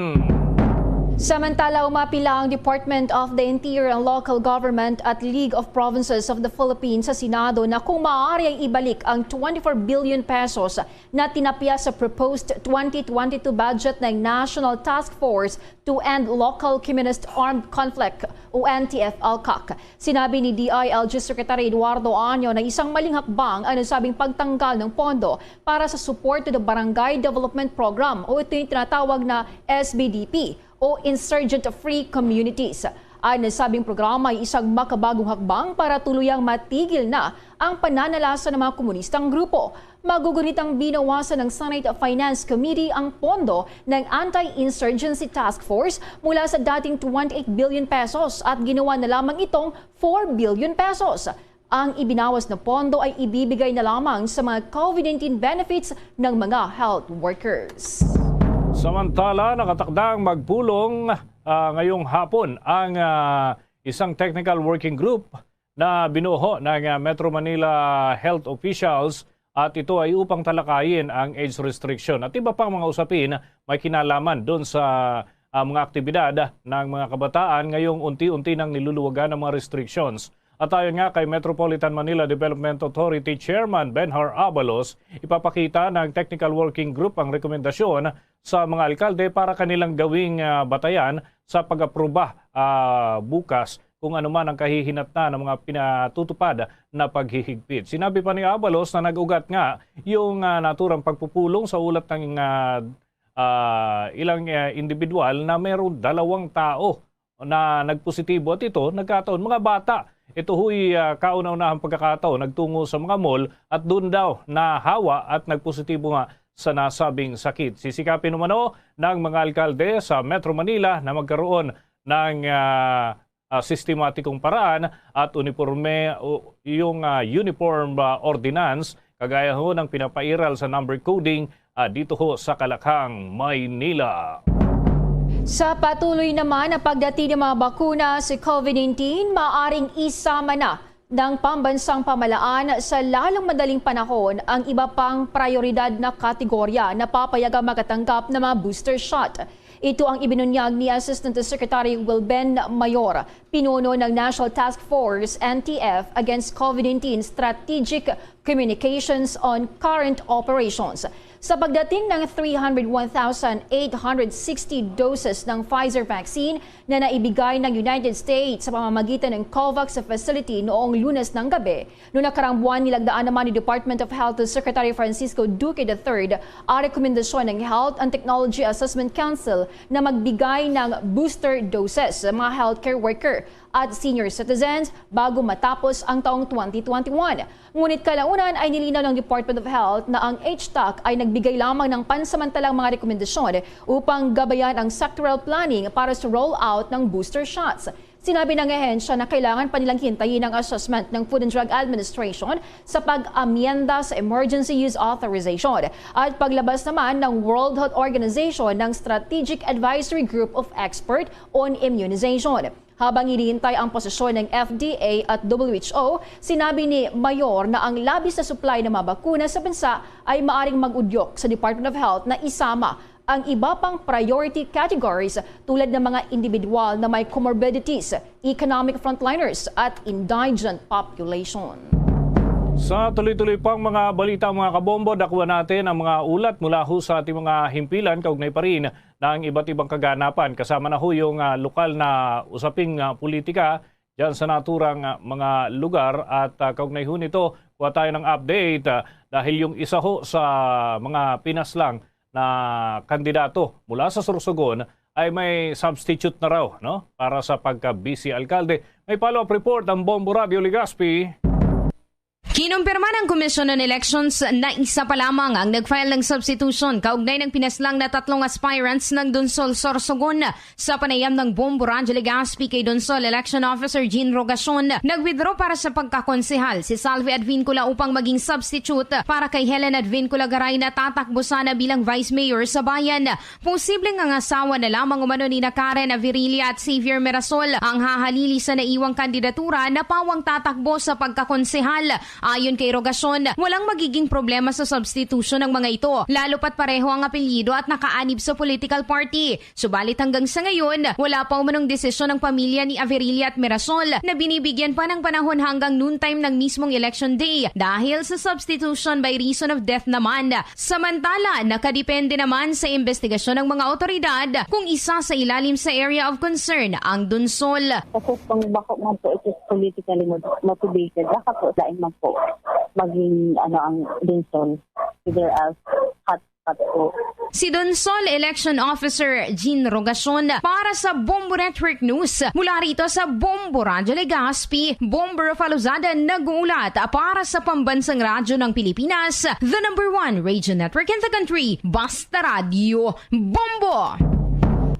F: Samantala, umapila ang Department of the Interior and Local Government at League of Provinces of the Philippines sa Senado na kung maaari ay ibalik ang 24 billion pesos na tinapya sa proposed 2022 budget ng National Task Force to End Local Communist Armed Conflict o NTF-ALCAC. Sinabi ni DILG Secretary Eduardo Año na isang maling hakbang ang nasabing pagtanggal ng pondo para sa support to the Barangay Development Program o ito yung tinatawag na SBDP o Insurgent Free Communities. Ang nasabing programa ay isang makabagong hakbang para tuluyang matigil na ang pananalasa ng mga komunistang grupo. Magugunitang binawasan ng Senate Finance Committee ang pondo ng Anti-Insurgency Task Force mula sa dating 28 billion pesos at ginawa na lamang itong 4 billion pesos. Ang ibinawas na pondo ay ibibigay na lamang sa mga COVID-19 benefits ng mga health workers.
E: Samantala, nakatakdang magpulong ngayong hapon ang isang technical working group na binuho ng Metro Manila health officials at ito ay upang talakayin ang age restriction at iba pang mga usapin may kinalaman doon sa mga aktibidad ng mga kabataan ngayong unti-unti nang niluluwagan ng mga restrictions. At ayon nga kay Metropolitan Manila Development Authority Chairman Benhar Abalos, ipapakita ng Technical Working Group ang rekomendasyon sa mga alkalde para kanilang gawing batayan sa pag-aproba bukas kung ano man ang kahihinatnan ng mga pinatutupad na paghihigpit. Sinabi pa ni Abalos na nag-ugat nga yung naturang pagpupulong sa ulat ng ilang individual na mayroong 2 tao na nagpositibo at ito nagkataon mga bata. Ito huy kauna-unahang pagkakataon nagtungo sa mga mall at doon daw nahawa at nagpositibo nga sa nasabing sakit. Sisikapin umano ng mga alkalde sa Metro Manila na magkaroon ng sistematikong paraan at uniforme yung uniform ordinance kagaya ho ng pinapairal sa number coding dito ho sa Kalakhang, Maynila.
F: Sa patuloy naman na pagdating ng mga bakuna sa COVID-19, maaring isama na ng pambansang pamalaan sa lalong madaling panahon ang iba pang prioridad na kategorya na papayagang makatanggap ng mga booster shot. Ito ang ibinunyag ni Assistant Secretary Wilben Mayor, pinuno ng National Task Force NTF against COVID-19 Strategic Communications on Current Operations. Sa pagdating ng 301,860 doses ng Pfizer vaccine na naibigay ng United States sa pamamagitan ng COVAX facility noong Lunes ng gabi, noong nakarang buwan nilagdaan naman ni Department of Health Secretary Francisco Duque III ang rekomendasyon ng Health and Technology Assessment Council na magbigay ng booster doses sa mga healthcare worker at senior citizens bago matapos ang taong 2021. Ngunit kalaunan ay nilinaw ng Department of Health na ang HTAC ay nagbigay lamang ng pansamantalang mga rekomendasyon upang gabayan ang sectoral planning para sa rollout ng booster shots. Sinabi ng ahensya na kailangan pa nilang hintayin ang assessment ng Food and Drug Administration sa pag-amyenda sa Emergency Use Authorization at paglabas naman ng World Health Organization ng Strategic Advisory Group of Expert on Immunization. Habang hinihintay ang posisyon ng FDA at WHO, sinabi ni Mayor na ang labis na supply ng mga bakuna sa bansa ay maaring mag-udyok sa Department of Health na isama ang iba pang priority categories tulad ng mga individual na may comorbidities, economic frontliners at indigent population.
E: Sa tuloy-tuloy pang mga balita mga kabombo, dakwa natin ang mga ulat mula ho sa ating mga himpilan kaugnay pa rin ng iba't ibang kaganapan. Kasama na ho yung lokal na usaping politika dyan sa naturang mga lugar at kaugnay ho nito, kuha tayo ng update dahil yung isa ho sa mga pinaslang na kandidato mula sa Sorsogon ay may substitute na raw para sa pagka-vice alkalde. May follow-up report ang Bombo Radio Legazpi.
P: Kinumpirma ng Commission on Elections na isa pa lamang ang nag-file ng substitution kaugnay ng pinaslang na 3 aspirants ng Donsol Sorsogon. Sa panayam ng Bombo Radio Legazpi kay Donsol Election Officer Jean Rogacion, nag-withdraw para sa pagkakonsehal si Salve Advincula upang maging substitute para kay Helen Advincula Garay na tatakbo sana bilang Vice Mayor sa bayan. Posibleng ang asawa na lamang umano ni Karen Avirilla at Xavier Merasol ang hahalili sa naiwang kandidatura na pawang tatakbo sa pagkakonsehal. Ayon kay Rogacion, walang magiging problema sa substitution ng mga ito, lalo pat pareho ang apelyido at nakaanib sa political party. Subalit hanggang sa ngayon, wala pa umanong desisyon ng pamilya ni Avirilla at Merasol na binibigyan pa ng panahon hanggang noontime ng mismong election day dahil sa substitution by reason of death naman. Samantala, nakadepende naman sa investigasyon ng mga otoridad kung isa sa ilalim sa area of concern ang Donsol.
Q: Kasi kung bako man po it is politically motivated, baka po dahil man po maging ang Donsol either as hot
P: Si Donsol Election Officer Jean Rogacion para sa Bombo Network News. Mula rito sa Bombo Radyo Legazpi, Bombo Faluzada nag-uulat para sa pambansang radyo ng Pilipinas, the #1 radio network in the country, Basta Radio Bombo!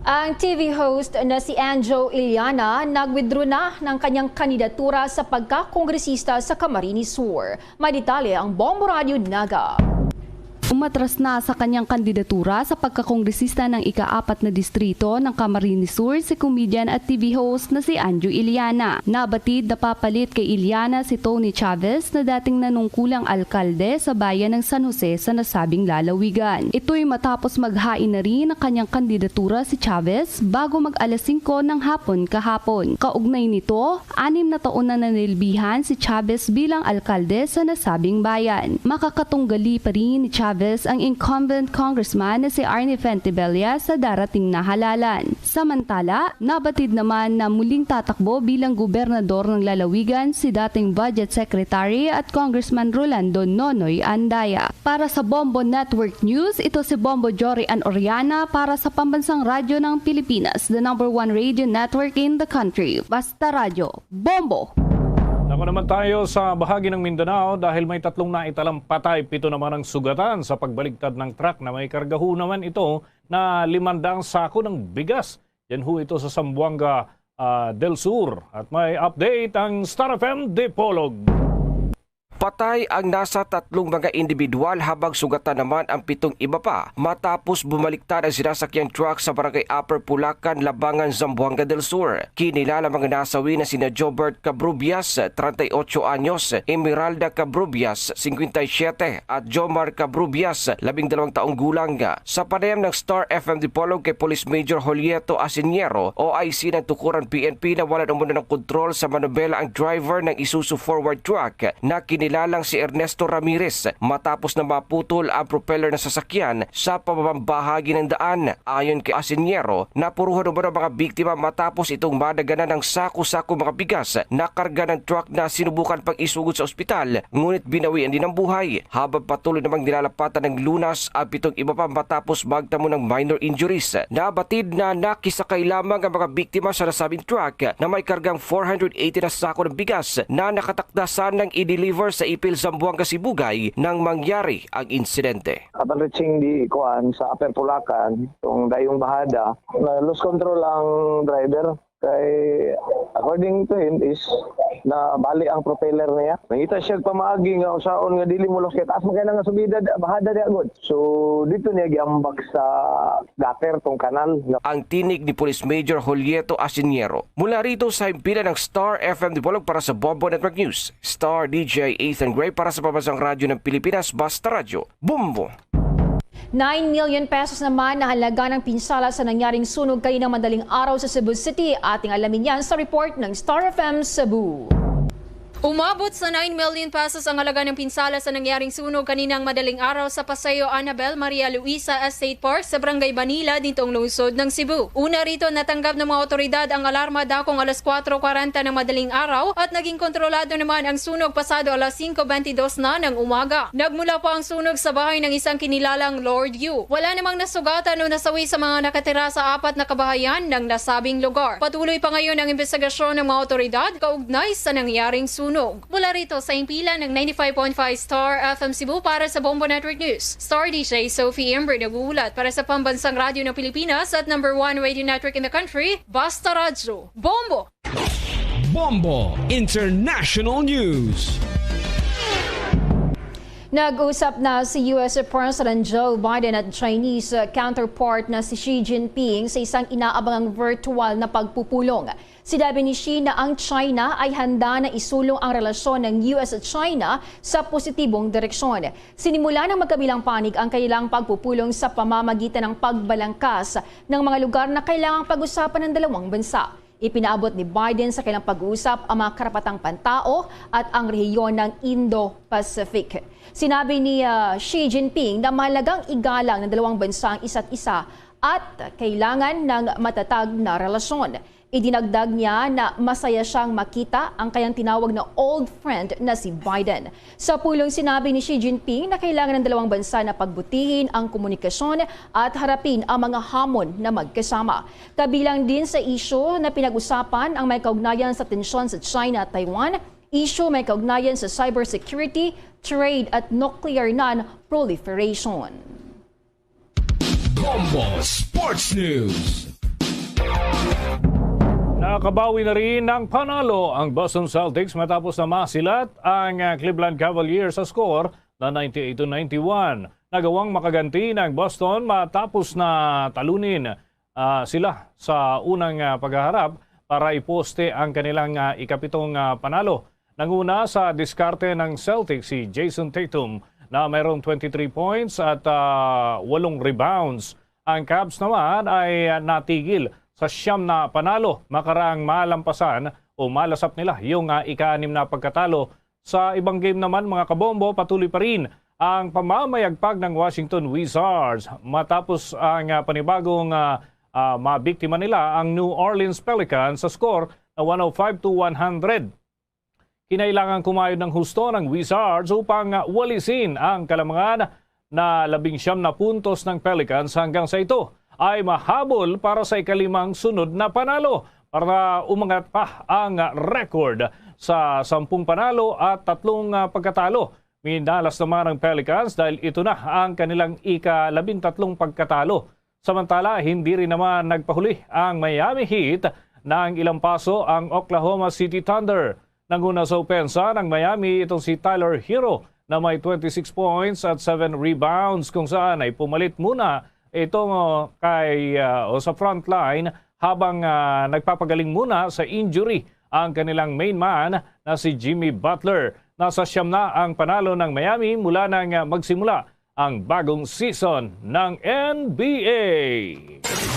F: Ang TV host na si Anjo Iliana nag-withdraw na ng kanyang kandidatura sa pagkakongresista sa Camarines Sur. May detalye ang Bombo Radio Naga.
R: Umatras na sa kanyang kandidatura sa pagkakongresista ng ika-4 na distrito ng Camarines Sur si comedian at TV host na si Anjo Iliana. Nabatid na papalit kay Iliana si Tony Chavez na dating nanungkulang alkalde sa bayan ng San Jose sa nasabing lalawigan. Ito'y matapos maghain na rin ang kanyang kandidatura si Chavez bago mag-alas 5 ng hapon kahapon. Kaugnay nito, 6 na taon na nanilbihan si Chavez bilang alkalde sa nasabing bayan. Makakatunggali pa rin ni Chavez ang incumbent congressman na si Arnie Fentibella sa darating na halalan. Samantala, nabatid naman na muling tatakbo bilang gobernador ng lalawigan si dating Budget Secretary at Congressman Rolando Nonoy Andaya. Para sa Bombo Network News, ito si Bombo Jory Ann Oriana para sa Pambansang Radyo ng Pilipinas, the #1 radio network in the country. Basta Radio Bombo!
E: Ako naman tayo sa bahagi ng Mindanao dahil may 3 naitalang patay, 7 naman ang sugatan sa pagbaligtad ng truck na may karga ho naman ito na 500 sako ng bigas. Yan ho ito sa Zamboanga del Sur. At may update ang Star FM Dipolog.
S: Patay ang nasa 3 mga individual habang sugatan naman ang 7 iba pa matapos bumaliktad ang sinasakyang truck sa barangay Upper Pulacan, Labangan, Zamboanga del Sur. Kinilala mga nasawi na sina Jobert Cabrubias, 38 anyos, Emeralda Cabrubias, 57 at Jomar Cabrubias, 12 taong gulang. Sa panayam ng Star FM Dipolog kay Police Major Julieto Asiniero, OIC ng Tukuran PNP na wala umuna ng kontrol sa manobela ang driver ng Isuzu forward truck na kinilalang si Ernesto Ramirez matapos na maputol ang propeller ng sasakyan sa pababahagi ng daan. Ayon kay Asiniero, napuruhan naman ang mga biktima matapos itong madaganan ng sako-sako mga bigas na karga ng truck na sinubukan pang isugod sa ospital, ngunit binawian din ang buhay. Habang patuloy namang nilalapatan ng lunas ang 7 iba pa matapos magtamo ng minor injuries. Nabatid na nakisakay lamang ang mga biktima sa nasabing truck na may kargang 480 na sako ng bigas na nakatakdasan ng i-deliver sa Ipil, Zamboanga, Sibugay nang mangyari ang insidente.
T: Upon reaching di Kuan sa Upper Pulacan, itong dayong bahada, na lose control ang driver. Kay according to him is na bali ang propeller niya. Nangita siya pamaagi nga usaon nga dili mo los kay taas man kay nga subida bahada di agud. So dito niya giambag sa gutter tong kanal.
S: Ang tinig ni Police Major Julieto Asiniero. Mula rito sa himpilan ng Star FM Dipolog para sa Bombo Network News. Star DJ Ethan Gray para sa Pambansang Radyo ng Pilipinas, Basta Radio Bombo.
F: 9 million pesos naman na halaga ng pinsala sa nangyaring sunog kaninang madaling araw sa Cebu City. Ating alamin yan sa report ng Star FM Cebu.
U: Umabot sa 9 million pesos ang halaga ng pinsala sa nangyaring sunog kaninang madaling araw sa Paseo Annabel Maria Luisa Estate Park sa Barangay Banila ditong lungsod ng Cebu. Una rito natanggap ng mga otoridad ang alarma dakong alas 4:40 ng madaling araw at naging kontrolado naman ang sunog pasado alas 5:22 na ng umaga. Nagmula po ang sunog sa bahay ng isang kinilalang Lord Yu. Wala namang nasugatan o nasawi sa mga nakatira sa 4 na kabahayan ng nasabing lugar. Patuloy pa ngayon ang investigasyon ng mga otoridad kaugnay sa nangyaring sunog. Mula rito sa himpilan ng 95.5 Star FM Cebu para sa Bombo Network News. Star DJ Sophie Ember nagulat para sa Pambansang Radyo ng Pilipinas at #1 radio network in the country, Basta Radio Bombo!
K: Bombo International News.
F: Nag-usap na si US President Joe Biden at Chinese counterpart na si Xi Jinping sa isang inaabangang virtual na pagpupulong. Sinabi ni Xi na ang China ay handa na isulong ang relasyon ng US at China sa positibong direksyon. Sinimula ng magkabilang panig ang kailangang pagpupulong sa pamamagitan ng pagbalangkas ng mga lugar na kailangang pag-usapan ng dalawang bansa. Ipinaabot ni Biden sa kailang pag-uusap ang mga karapatang pantao at ang rehiyon ng Indo-Pacific. Sinabi ni Xi Jinping na mahalagang igalang ng dalawang bansa ang isa't isa at kailangan ng matatag na relasyon. Idinagdag niya na masaya siyang makita ang kanyang tinawag na old friend na si Biden. Sa pulong sinabi ni Xi Jinping na kailangan ng dalawang bansa na pagbutihin ang komunikasyon at harapin ang mga hamon na magkasama. Kabilang din sa isyu na pinag-usapan ang may kaugnayan sa tensyon sa China at Taiwan, isyu may kaugnayan sa cybersecurity, trade at nuclear non-proliferation.
K: Combo Sports News.
E: Nakabawi na rin ng panalo ang Boston Celtics matapos na masilat ang Cleveland Cavaliers sa score na 98-91. Nagawang makaganti ng Boston matapos na talunin sila sa unang paghaharap para iposte ang kanilang ikapitong panalo. Nanguna sa diskarte ng Celtics si Jason Tatum na mayroong 23 points at 8 rebounds. Ang Cavs naman ay natigil sa 9 na panalo, makaraang malampasan o malasap nila yung ika-6 na pagkatalo. Sa ibang game naman mga kabombo, patuloy pa rin ang pamamayagpag ng Washington Wizards matapos ang panibagong mabiktima nila ang New Orleans Pelicans sa score na 105-100. Kinailangan kumayod ng husto ng Wizards upang walisin ang kalamangan na 19 na puntos ng Pelicans hanggang sa ito ay mahabol para sa ikalimang sunod na panalo para umangat pa ang record sa 10 panalo at 3 pagkatalo. Minalas naman ang Pelicans dahil ito na ang kanilang ika-13 pagkatalo. Samantala, hindi rin naman nagpahuli ang Miami Heat ng ilang paso ang Oklahoma City Thunder. Nanguna sa opensa ng Miami itong si Tyler Hero na may 26 points at 7 rebounds kung saan ay pumalit muna itong sa front line habang nagpapagaling muna sa injury ang kanilang main man na si Jimmy Butler. Nasa 9 na ang panalo ng Miami mula nang magsimula ang bagong season ng NBA.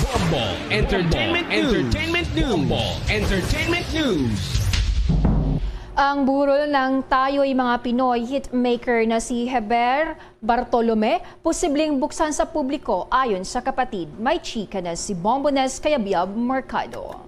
K: Bombo Entertainment News.
F: Ang burol ng tayo'y mga Pinoy hitmaker na si Heber Bartolome posibleng buksan sa publiko ayon sa kapatid. May chika na si Bombones Kayabyab Mercado.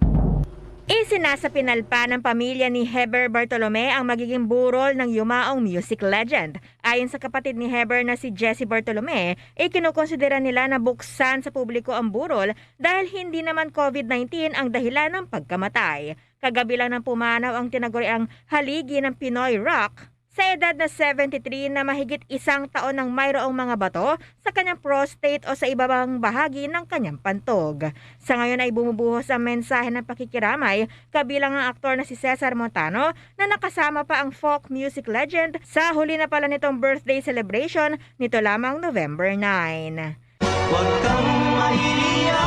C: Isinasapinal pa ng pamilya ni Heber Bartolome ang magiging burol ng yumaong music legend. Ayon sa kapatid ni Heber na si Jessie Bartolome, kinukonsidera nila na buksan sa publiko ang burol dahil hindi naman COVID-19 ang dahilan ng pagkamatay. Kagabi lang ng pumanaw ang tinaguriang haligi ng Pinoy rock sa edad na 73 na mahigit 1 taon nang mayroong mga bato sa kanyang prostate o sa ibabang bahagi ng kanyang pantog. Sa ngayon ay bumubuhos ang mensahe ng pakikiramay kabilang ang aktor na si Cesar Montano na nakasama pa ang folk music legend sa huli na pala nitong birthday celebration nito lamang November 9.
V: Huwag kang mahiya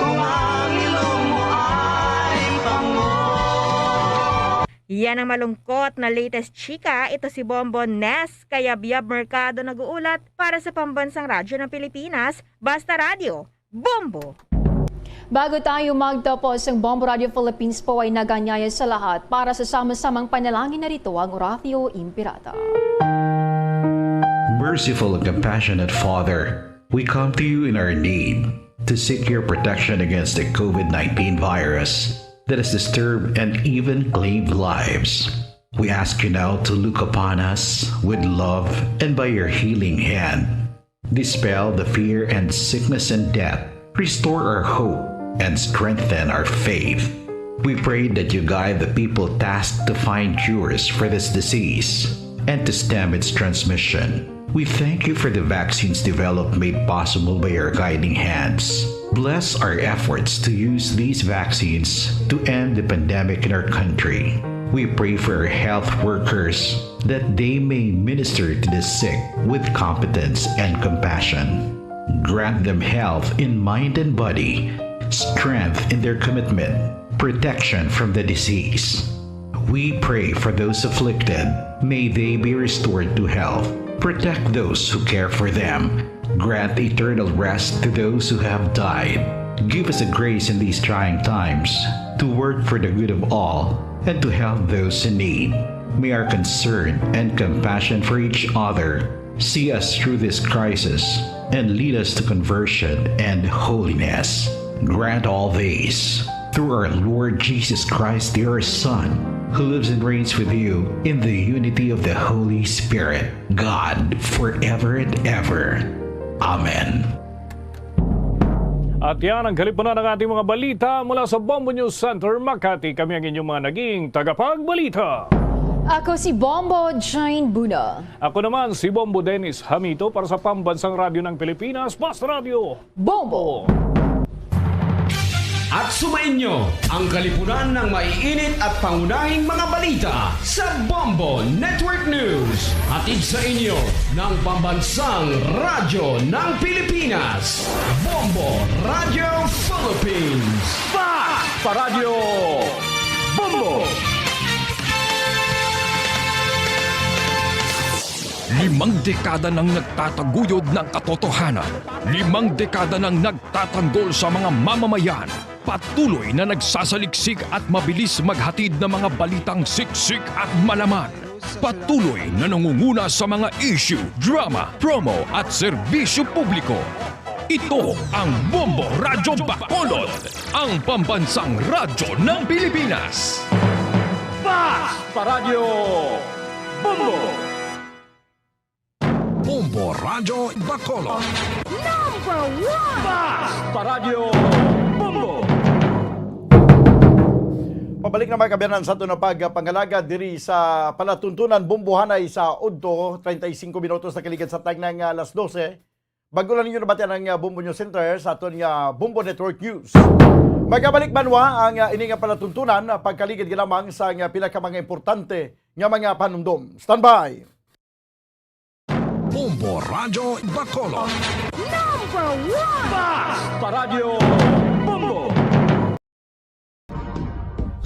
V: kung ang ilong mo ay pango.
C: Yan ang malungkot na latest chika. Ito si Bombones Kayabyab Mercado nag-uulat para sa Pambansang Radyo ng Pilipinas, Basta Radio, Bombo!
F: Bago tayo magtapos, ang Bombo Radio Philippines po ay naganyaya sa lahat para sa sama-samang panalangin na rito ang Oratio Impirata.
W: Merciful and compassionate Father, we come to you in our need to seek your protection against the COVID-19 virus that has disturbed and even claimed lives. We ask you now to look upon us with love and by your healing hand, dispel the fear and sickness and death, restore our hope and strengthen our faith. We pray that you guide the people tasked to find cures for this disease and to stem its transmission. We thank you for the vaccines developed made possible by your guiding hands. Bless our efforts to use these vaccines to end the pandemic in our country. We pray for our health workers that they may minister to the sick with competence and compassion. Grant them health in mind and body, strength in their commitment, protection from the disease. We pray for those afflicted. May they be restored to health. Protect those who care for them. Grant eternal rest to those who have died. Give us a grace in these trying times to work for the good of all and to help those in need. May our concern and compassion for each other see us through this crisis and lead us to conversion and holiness. Grant all these through our Lord Jesus Christ, your Son, who lives and reigns with you in the unity of the Holy Spirit, God, forever and ever. Amen.
E: At yan ang kalipunan ng ating mga balita mula sa Bombo News Center, Makati. Kami ang inyong mga naging tagapagbalita.
F: Ako si Bombo Jane Buna.
E: Ako naman si Bombo Dennis Hamito para sa Pambansang Radyo ng Pilipinas, Basta Radio
F: Bombo!
K: At sumainyo ang kalipunan ng maiinit at pangunahing mga balita sa Bombo Network News. Hatid sa inyo ng Pambansang Radyo ng Pilipinas, Bombo Radio Philippines.
E: Basta Radio Bombo!
A: 5 dekada nang nagtataguyod ng katotohanan. 5 dekada nang nagtatanggol sa mga mamamayan. Patuloy na nagsasaliksik at mabilis maghatid ng mga balitang siksik at malaman. Patuloy na nangunguna sa mga issue, drama, promo at serbisyo publiko. Ito ang Bombo Radyo Bacolod, ang pambansang radyo ng Pilipinas.
E: Basta Radio Bombo!
A: Bombo Radyo Bacolod.
V: Number 1!
E: Basta Radio Bombo!
B: Pabalik na mga kabiyanan sa ito na pagpangalaga diri sa palatuntunan Bumbuhanay sa Udto, 35 minutos na kaligid sa tag ng alas 12. Bago lang ninyo nabatian ang Bumbo News Center sa aton nga Bumbo Network News. Magkabalik banwa ang ining palatuntunan pagkaligid lamang sa pinaka mga importante nga mga panumdom. Standby!
A: Bombo Radyo Bacolod.
V: Number 1!
E: Basta Radio Bombo!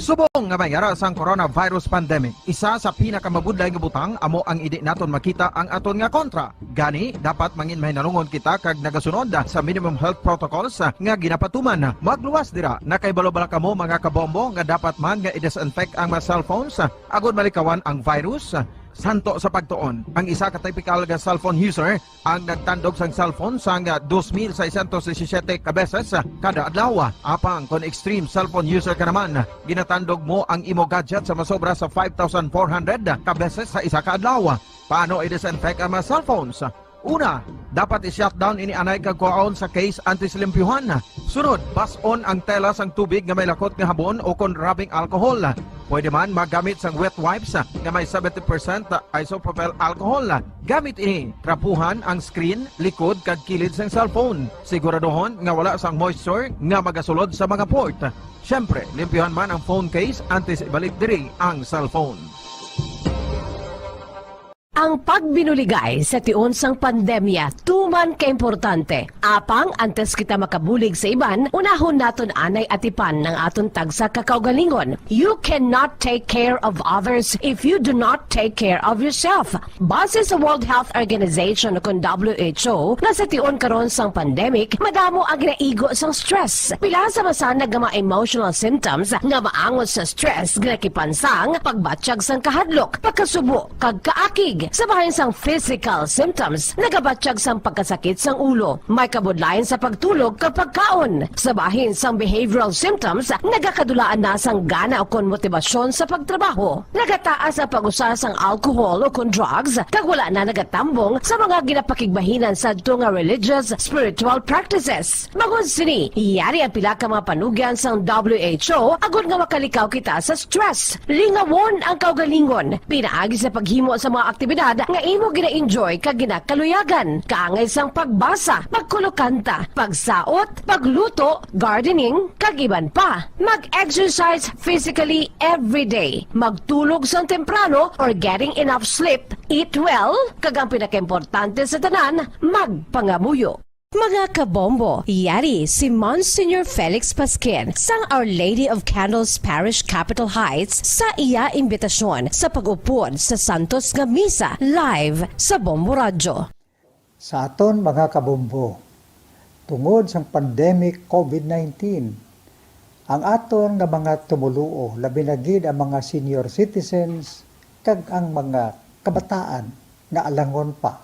D: Subong nga mayara sang coronavirus pandemic, isa sa pinakamabudlay nga butang amo ang idi naton makita ang aton nga kontra. Gani dapat mangin mahinalungon kita kag nagasunod sa minimum health protocols nga ginapatuman. Magluwas dira na kay balobala kamo mga kabombo nga dapat man nga i-disinfect ang mga cellphones agud malikawan ang virus. Santo sa pagtuon, ang isa ka typical nga cellphone user ang nagtandog sang cellphone sang 2,617 ka beses kada adlaw. Apang kon extreme cellphone user ka naman, ginatandog mo ang imo gadget sa masobra sa 5,400 ka beses sa isa ka adlaw. Paano i-disinfect ang mga cellphones? Una, dapat i-shutdown ini anay kagkuhaon sa case antislimpyuhan. Sunod, bason ang tela sang tubig nga may lakot nga habon o kon rubbing alcohol. Pwede man magamit sang wet wipes nga may 70% isopropyl alcohol. Gamit ini, trapuhan ang screen, likod kag kilid sang cellphone. Siguraduhon nga wala sang moisture nga magasulod sa mga port. Syempre, limpyuhan man ang phone case antes ibalik diri ang cellphone.
X: Ang pagbinuligay sa tiun sang pandemya, tuman ka importante. Apang antes kita makabulig sa iban, unahon naton anay atipan ng aton tagsa kakaugalingon. You cannot take care of others if you do not take care of yourself. Base sa World Health Organization o WHO, na sa tiun karon sang pandemic, madamo ang naigo sang stress. Pila sa masanag nga mga emotional symptoms nga maangot sa stress gnakipansang pagbatsyag sang kahadlok, pagkasubo, kag kaakig. Sa bahin sang physical symptoms, nagabatsyag sang pagkasakit sang ulo, may kabudlayan sa pagtulog kapag kaon. Sa bahin sang behavioral symptoms, nagakadulaan na sang gana o kon motibasyon sa pagtrabaho. Nagataas ang pag-usa sang alcohol o kon drugs, kag wala na nagatambong sa mga ginapakigbahinan sa nga religious, spiritual practices. Magun sini, iyari ang pila ka mga panugyan sang WHO agud nga makalikaw kita sa stress. Lingawon ang kaugalingon, pinaagi sa paghimo sa mga aktibidad nga imo gina-enjoy kag ginakaluyagan, kaangay sang pagbasa, pagkulokanta, pagsaot, pagluto, gardening, kag iban pa. Mag-exercise physically every day, magtulog sang temprano or getting enough sleep, eat well, kag ang pinakaimportante sa tanan, magpangamuyo. Mga kabombo, yari si Monsignor Felix Pasquin sang Our Lady of Candles Parish Capitol Heights sa iya imbitasyon sa pag-upod sa Santos nga Misa live sa Bombo Radyo.
Y: Sa aton mga kabombo, tungod sang pandemic COVID-19, ang aton nga mga tumuluo, labi na gid ang mga senior citizens kag ang mga kabataan nga alangon pa.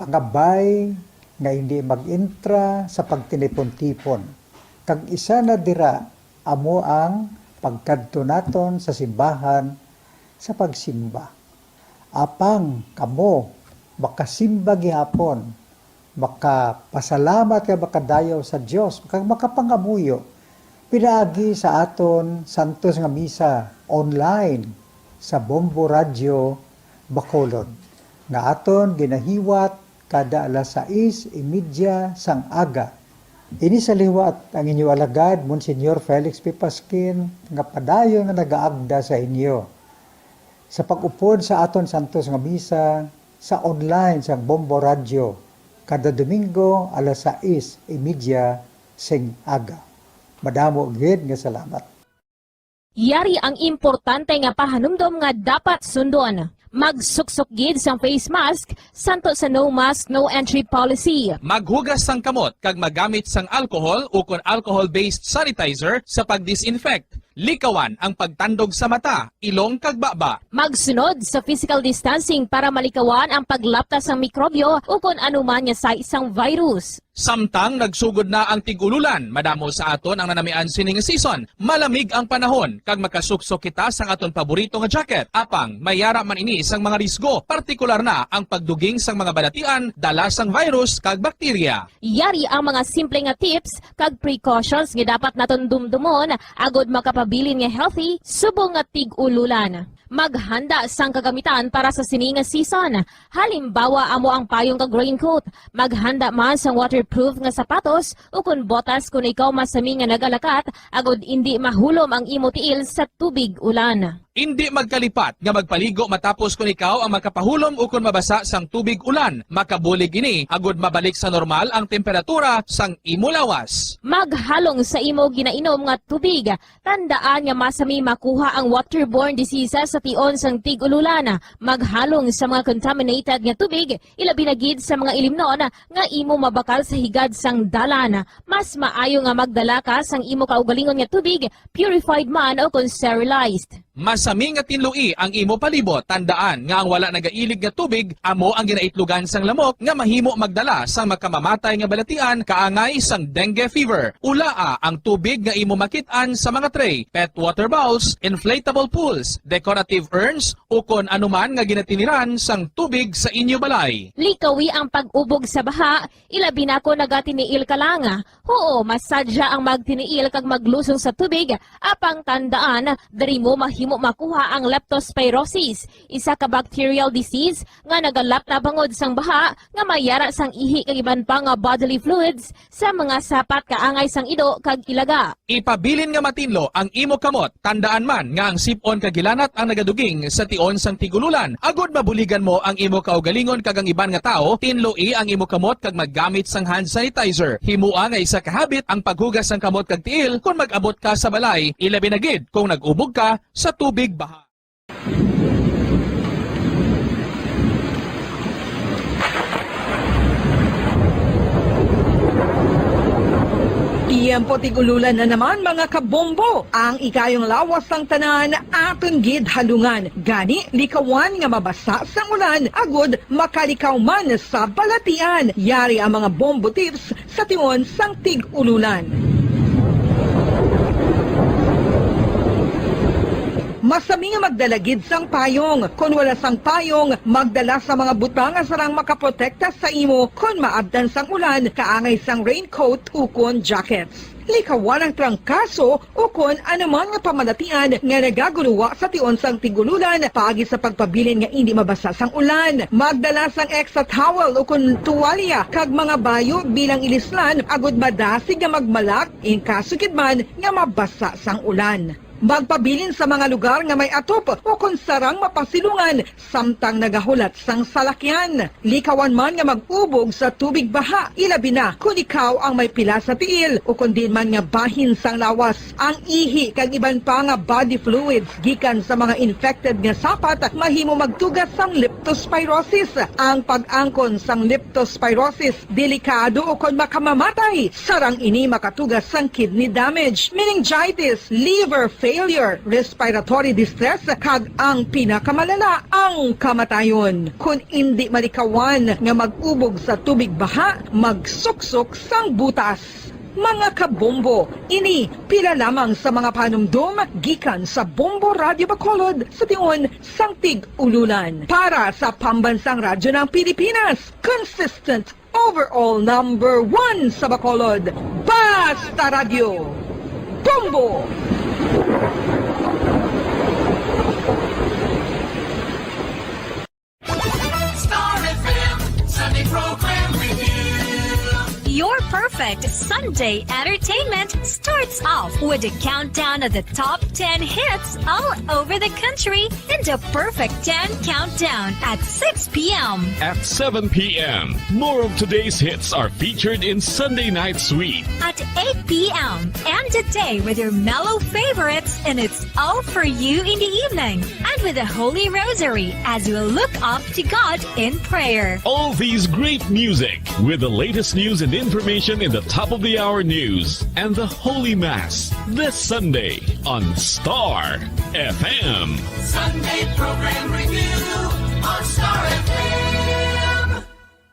Y: Pangabay nga hindi mag-intra sa pagtinipon-tipon Kag isa na dira amo ang pagkadto naton sa simbahan sa pagsimba. Apang kamo makasimba gihapon, makapasalamat ka makadayaw sa Dios, makapangamuyo. Pinaagi sa aton santos nga misa online sa Bombo Radio Bacolod. Nga aton ginahiwat kada alas 6:30 sang aga. Ini sa liwat ang inyo alagad, Monsignor Felix P. Pasquin, nga padayon nga nagaagda sa inyo. Sa pag-upod sa aton santos nga misa sa online sa Bombo Radio, kada Domingo alas 6:30 sing aga. Madamo gid nga salamat.
G: Yari ang importante nga pahanumdom nga dapat sundon. Magsuksok gid sang face mask santo sa no mask no entry policy.
H: Maghugas sang kamot kag magamit sang alcohol o kon alcohol-based sanitizer sa pag-disinfect. Likawan ang pagtandog sa mata, ilong kag baba.
G: Magsunod sa physical distancing para malikawan ang paglaptas ng mikrobyo o kung anuman nga sa isang virus.
H: Samtang nagsugod na ang tigululan, madamo sa aton ang nanamian sining season. Malamig ang panahon kag makasuksok kita sang aton paborito nga jacket. Apang mayara man ini sang mga risgo, partikular na ang pagduging sang mga balatian dala sang virus kag bakterya.
G: Yari ang mga simple nga tips kag precautions nga dapat naton dumdumon agod makapabilin nga healthy subong nga tig-ululan. Maghanda sang kagamitan para sa sining nga season. Halimbawa amo ang payong kag raincoat. Maghanda man sang waterproof nga sapatos o kun botas kung ikaw masami nga nagalakat agod hindi mahulom ang imo tiil sa tubig ulan.
H: Hindi magkalipat nga magpaligo matapos kung ikaw ang makapahulom o kung mabasa sang tubig ulan. Makabulig ini agod mabalik sa normal ang temperatura sang imo lawas.
G: Maghalong sa imo ginainom nga tubig. Tandaan nga masami makuha ang waterborne diseases sa tion sang tig-ululan. Maghalong sa mga contaminated nga tubig, ilabi na gid sa mga ilimnon nga imo mabakal sa higad sang dalan. Mas maayo nga magdala ka sang imo kaugalingon nga tubig, purified man o kung sterilized.
H: Masami nga tinlui ang imo palibot. Tandaan nga ang wala nagailig nga tubig amo ang ginaitlugan sang lamok nga mahimo magdala sang makamamatay nga balatian kaangay sang dengue fever. Ulaa ang tubig nga imo makit-an sa mga tray, pet water bowls, inflatable pools, decorative urns o kon anuman nga ginatiniran sang tubig sa inyo balay.
G: Likawi ang pag-ubog sa baha, ilabi na ko nagatiniil ka lang. Oo, masadya ang magtiniil kag maglusong sa tubig, apang tandaan, dari mo mahimo makuha ang leptospirosis, isa ka bacterial disease nga nagalap na bangod sang baha nga mayara sang ihi kag iban pa nga bodily fluids sa mga sapat kaangay sang ido kag ilaga.
H: Ipabilin nga matinlo ang imo kamot. Tandaan man nga ang sipon kag gilanat ang nagaduging sa tion sang tigululan. Agod mabuligan mo ang imo kaugalingon kag ang iban nga tao, tinloi ang imo kamot kag maggamit sang hand sanitizer. Himua nga isa ka habit ang paghugas sang kamot kag tiil kung mag-abot ka sa balay, ilabi na gid kung nag-ubog ka sa tubig baha.
I: Tiyempo tigululan na naman mga kabombo. Ang ikayong lawas ng tanan aton gid halungan. Gani likawan nga mabasa sa ulan agod makalikaw man sa balatian. Yari ang mga bombo tips sa tion sang tig-ululan. Masami nga magdalagid sang payong. Kung wala sang payong, magdala sa mga butang nga sarang makaprotekta sa imo kung maabdan sang ulan, kaangay sang raincoat o kon jackets. Likawan ang trangkaso o kung anuman nga pamalatian nga nagaguluwa sa tion sang tigululan paagi sa pagpabilin nga hindi mabasa sang ulan. Magdala sang extra towel o kung tuwalya kag mga bayo bilang ilislan agud madasig nga magmalak in kaso kidman nga mabasa sang ulan. Magpabilin sa mga lugar nga may atop o kung sarang mapasilungan samtang nagahulat sang salakyan. Likawan man nga mag-ubog sa tubig baha, ilabi na kung ikaw ang may pila sa tiil o kung din man nga bahin sang lawas. Ang ihi kag iban pa nga body fluids gikan sa mga infected nga sapat mahimo magtugas sang leptospirosis. Ang pag-angkon sang leptospirosis delikado o kung makamamatay. Sarang ini makatugas sang kidney damage, meningitis, liver failure, respiratory distress, kag ang pinakamalala, ang kamatayon. Kung hindi malikawan nga mag-ubog sa tubig baha, magsuksok sang butas. Mga kabombo, ini pila lamang sa mga panumdum gikan sa Bombo Radio Bacolod sa tiun Sangtig Ululan. Para sa Pambansang Radyo ng Pilipinas, consistent overall number 1 sa Bacolod, Basta Radio. Bombo!
V: Star FM Sunday Program Review.
J: Your perfect Sunday entertainment starts off with a countdown of the top 10 hits all over the country in the Perfect 10 Countdown at 6 p.m.
L: At 7 p.m., more of today's hits are featured in Sunday Night Sweet.
J: At 8 p.m. End the day with your mellow favorites and it's all for you in the evening. And with the Holy Rosary as we look up to God in prayer.
L: All these great music with the latest news and information in the top of the hour news and the Holy Mass this Sunday on Star FM.
V: Sunday Program Review on Star FM.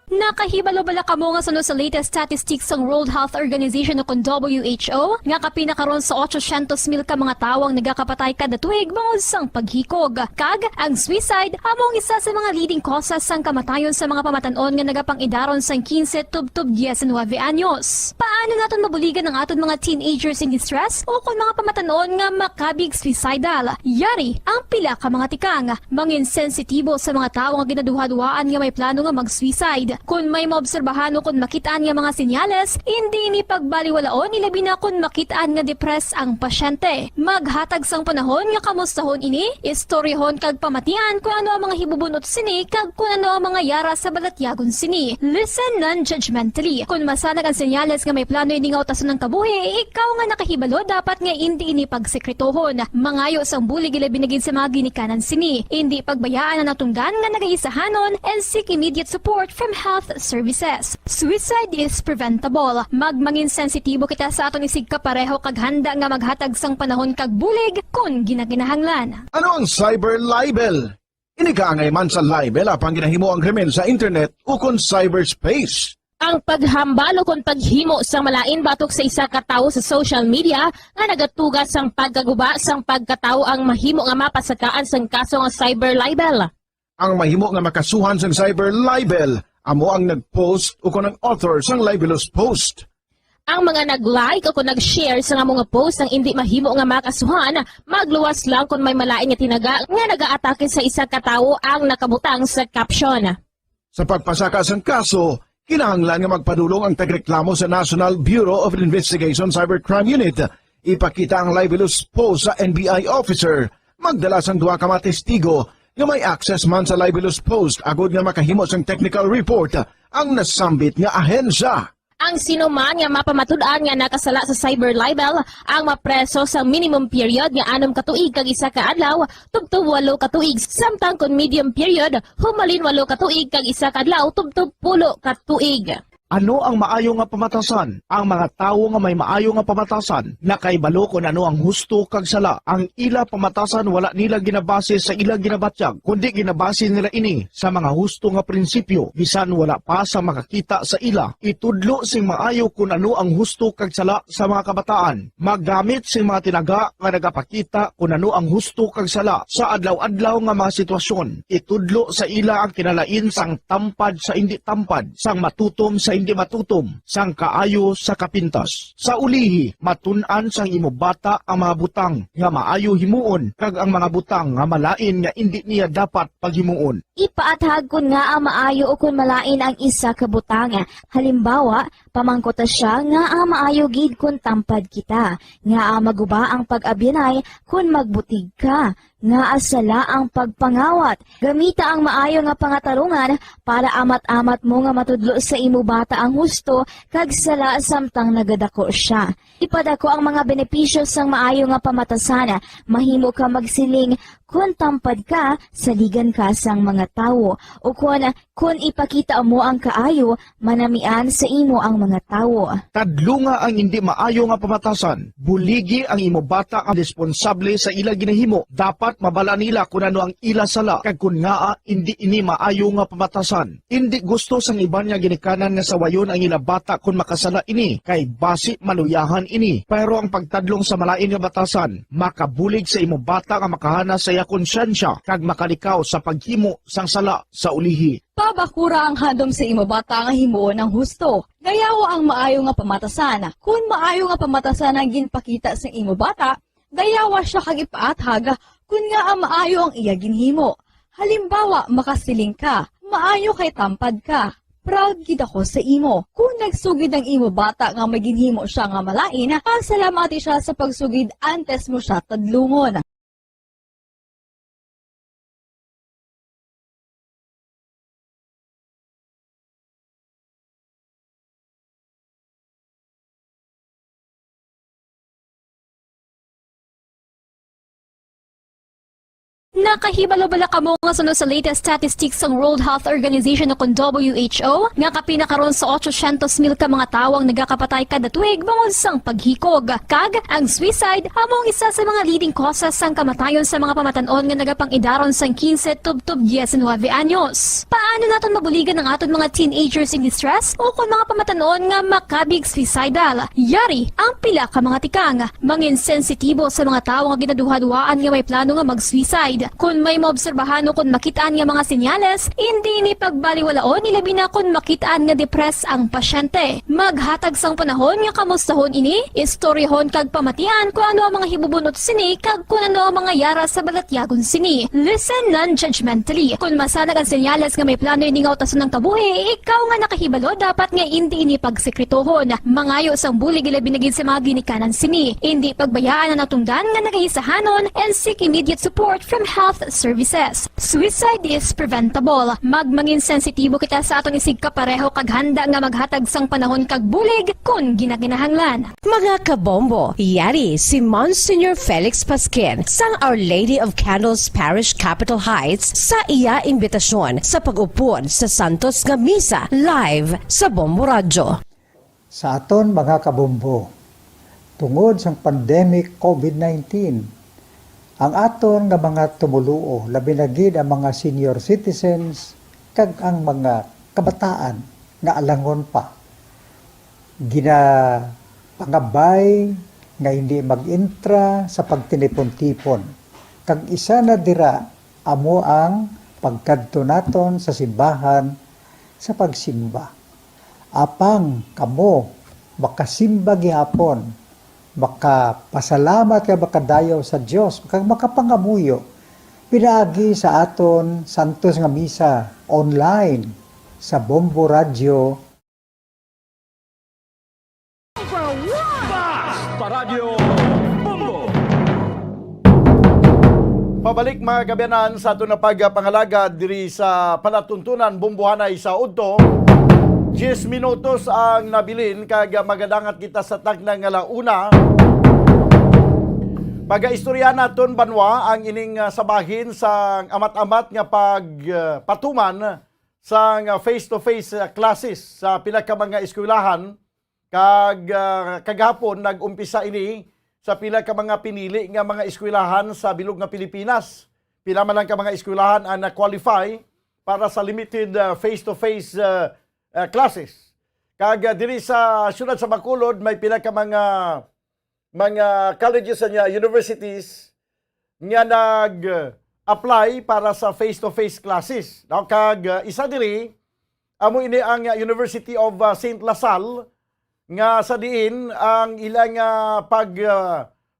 G: Nakahibalo-bala ka mo nga sunod sa latest statistics ng World Health Organization o kung WHO nga kapinakaroon sa 800,000 ka mga tawang nagakapatay kada tuig bangod sang paghikog. Kag ang suicide among isa sa mga leading causes sang kamatayon sa mga pamatanon nga nagapangidaron sang 15 tubtub 19 anyos. Paano naton mabuligan ang aton mga teenagers in distress o kung mga pamatanon nga makabig suicidal? Yari ang pila ka mga tikang mangin sensitibo sa mga tawo nga ginaduha-duhaan nga may plano nga mag-suicide. Kung may maobserbahan o kung makitaan nga mga senyales, hindi ni pagbaliwalaon ilabi na kung makitaan nga depress ang pasyente. Maghatag sang panahon nga kamustahon ini, istoryahon kag pamatian kung ano ang mga hibubunot sini kag kung ano ang mga yara sa balatyagon sini. Listen non-judgmentally. Kung masanag ang senyales nga may plano ini nga utason ng kabuhi, ikaw nga nakahibalo dapat nga hindi ini pagsekretohon. Mangayo sang bulig ilabi na gid sa mga ginikanan sini. Hindi pagbayaan na natunggan nga nagaisahanon and seek immediate support from health services. Suicide is preventable. Magmangin sensitibo kita sa aton isig kapareho kag handa nga maghatag sang panahon kag bulig kung ginaginahanglan.
M: Ano ang cyber libel? Inigaangay man sa libel apang ginahimo ang krimen sa internet o kon cyberspace.
G: Ang paghambalo kon paghimo sang malain batok sa isa ka tawo sa social media nga nagatugas sang pagkaguba sang pagkatawo ang mahimo nga mapasakaan sang kaso nga cyber libel.
M: Ang mahimo nga makasuhan sang cyber libel amo ang nag-post o kung ang author sang libelous post.
G: Ang mga nag-like o kung nag-share sa mga post ang hindi mahimo nga makasuhan, magluwas lang kung may malain nga tinaga nga nag-aatake sa isa ka tawo ang nakabutang sa caption.
M: Sa pagpasaka sang kaso, kinahanglan nga magpadulong ang tagreklamo sa National Bureau of Investigation Cybercrime Unit. Ipakita ang libelous post sa NBI officer, magdala sang duha ka mga testigo nga may access man sa libelous post agod nga makahimo sang technical report ang nasambit nga ahensya.
G: Ang sinuman nga mapamatud-an nga nakasala sa cyber libel ang mapreso sa minimum period nga 6 ka tuig kag 1 ka adlaw tubtub 8 ka tuig samtang kon medium period humalin 8 ka tuig kag 1 ka adlaw tubtub 10 ka tuig.
N: Ano ang maayo nga pamatasan? Ang mga tawo nga may maayo nga pamatasan nakaibalo kung ano ang husto kag sala. Ang ila pamatasan wala nila ginabase sa ila ginabatyag, kundi ginabase nila ini sa mga husto nga prinsipyo. Bisan wala pa sa makakita sa ila, itudlo sing maayo kung ano ang husto kag sala sa mga kabataan. Maggamit sing mga tinaga nga nagapakita kung ano ang husto kag sala sa adlaw-adlaw nga mga sitwasyon. Itudlo sa ila ang kinalain sang tampad sa hindi tampad, sang matutom sa hindi matutom, sang kaayo sa kapintas. Sa ulihi, matun-an sang imo bata ang mga butang nga maayo himuon kag ang mga butang nga malain nga hindi niya dapat paghimuon.
G: Ipaathag kun nga ang maayo o kun malain ang isa ka butang. Halimbawa, pamangkota siya nga ang maayo gid kun tampad kita, nga ang maguba ang pag-abyanay kun magbutig ka, nga asala ang pagpangawat. Gamita ang maayo nga pangatarungan para amat-amat mo nga matudlo sa imo bata ang husto kag sala samtang nagadako siya. Ipadako ang mga benepisyo sang maayo nga pamatasan. Mahimo ka magsiling
O: kung tampad ka, saligan ka sang mga tawo. O kung ipakita mo ang kaayo, manamian sa imo ang mga tawo.
N: Tadlunga ang hindi maayo nga pamatasan. Buligi ang imo bata ang responsable sa ila ginahimo. Dapat mabala nila kung ano ang ila sala. Kag kun nga hindi ini maayo nga pamatasan. Hindi gusto sang iban nga ginikanan nga sawayon ang ila bata kung makasala ini. Kay basi maluyahan ini. Pero ang pagtadlong sa malain nga batasan, makabulig sa imo bata nga makahana sa iya konsyensya kag makalikaw sa paghimo sang sala sa ulihi.
P: Pabakura ang handom sa imo bata nga himuon ng husto. Gayawa ang maayo nga pamatasan. Kung maayo nga pamatasan ang ginpakita sa imo bata, gayawa siya kag ipaathag kung nga ang maayo ang iya ginhimo. Halimbawa, makasiling ka, maayo kay tampad ka. Proud gid ako sa imo. Kung nagsugid ang imo bata nga maginhimo siya nga malain, pasalamati siya sa pagsugid antes mo siya tadlungon.
G: Nakahibalo bala ka mo nga sunod sa latest statistics ng World Health Organization o WHO nga kapinakaroon sa 800,000 ka mga tawang nagakapatay kada tuig bangod sang paghikog. Kag ang suicide among isa sa mga leading causes sang kamatayon sa mga pamatanon nga nagapangidaron sang 15 tubtob 19 anyos. Paano naton mabuligan ang aton mga teenagers in distress o kung mga pamatanon nga makabig suicidal? Yari ang pila ka mga tikang mangin sensitibo sa mga tawo nga ginaduha-duhaan nga may plano nga mag-suicide. Kung may maobserbahan o kung makitaan nga mga senyales, hindi ni pagbaliwalaon ilabi na kung makitaan nga depress ang pasyente. Maghatag sang panahon nga kamustahon ini, istoryahon kag pamatian kung ano ang mga hibubunot sini kag kung ano ang mga yara sa balatyagon sini. Listen non-judgmentally. Kung masanag ang senyales nga may plano ini nga utason ng kabuhi, ikaw nga nakahibalo dapat nga hindi ini pagsekretohon. Mangayo sang bulig ilabi na gid sa mga ginikanan sini. Hindi pagbayaan ang natungdan nga nagahisahanon and seek immediate support from health services. Suicide is preventable. Magmangin sensitibo kita sa atong isig kapareho kag handa nga maghatag sang panahon kag bulig kung ginaginahanglan.
X: Mga kabombo, yari si Monsignor Felix Pasquin sang Our Lady of Candles Parish Capitol Heights sa iya imbitasyon sa pag-upod sa Santos nga Misa live sa Bombo Radio.
Y: Sa aton mga kabombo, tungod sa pandemic COVID-19, ang aton nga mga tumuluo, labi na gid ang mga senior citizens kag ang mga kabataan nga alangon pa. Pangabay nga hindi mag-intra sa pagtinipon-tipon. Kag isa na dira amo ang pagkadto naton sa simbahan sa pagsimba. Apang kamo makasimba gihapon, makapasalamat ka makadayaw sa Dios, makapangamuyo pinaagi sa aton Santos nga Misa online sa Bombo Radio.
B: Paradyo Bombo! Pabalik mga kabyanan sa aton na pagpangalaga diri sa palatuntunan Bombohanay sa Udto. 10 minutos ang nabilin kag magadangat kita sa tagnang alauna. Pag-istorya naton banwa ang ining sabahin sa amat-amat nga pagpatuman sa face-to-face classes sa pila ka mga eskwelahan kag kagahapon nag-umpisa ini sa pila ka mga pinili nga mga eskwelahan sa bilog nga Pilipinas. Pila man lang ka mga eskwelahan ang na-qualify para sa limited face-to-face classes. Kag diri sa syudad sa Bacolod may pila ka mga colleges and universities nga nag-apply para sa face-to-face classes. Now, kag isa diri amo ini ang University of St. Lasal nga sa diin ang ilang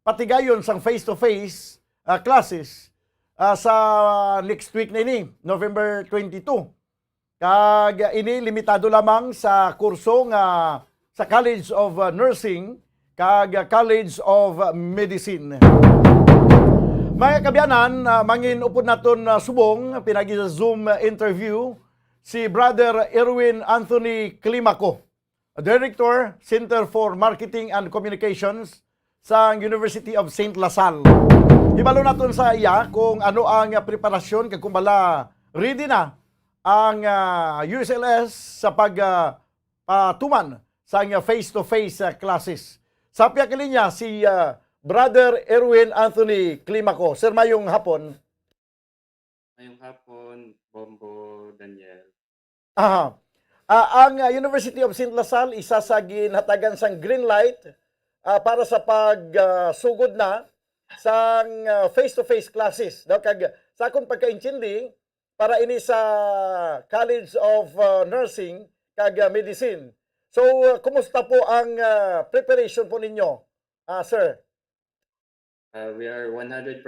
B: patigayon sang face-to-face classes sa next week na ini, November 22. Kag ini limitado lamang sa kurso nga sa College of Nursing kag College of Medicine. Mga kabyanan, mangin upod naton subong pinagi sa Zoom interview si Brother Erwin Anthony Climaco, Director, Center for Marketing and Communications sa University of St. Lasal. Ibalo naton sa iya kung ano ang preparasyon kag kumbala ready na ang USLS sa pagtuman sa face-to-face classes. Sa piya kalinya si Brother Erwin Anthony Climaco. Sir, mayong hapon.
Q: Ngayong hapon, Bombo Daniel.
B: Aha. Ang University of St. Lasal isa sa ginhatagan sang green light para sa pagsugod na sang face-to-face classes. No? Kag sa akong pagkaintindi, para ini sa College of Nursing kag Medicine. So, kumusta po ang preparation po ninyo, sir?
Q: We are 100%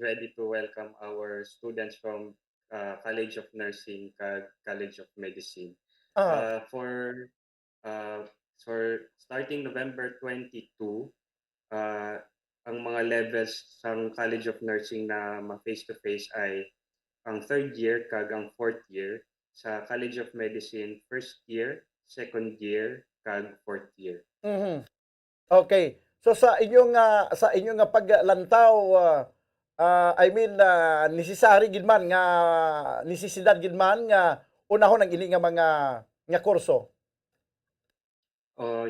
Q: ready to welcome our students from College of Nursing kag College of Medicine. For starting November 22, ang mga levels ng College of Nursing na ma-face-to-face ay ang third year kag ang fourth year. Sa College of Medicine, first year, second year, kag fourth year.
B: Mhm. Okay. So sa inyong paglantaw, I mean, necessary gid man nga nisisidad gid man nga unahon ang ini nga mga nga kurso.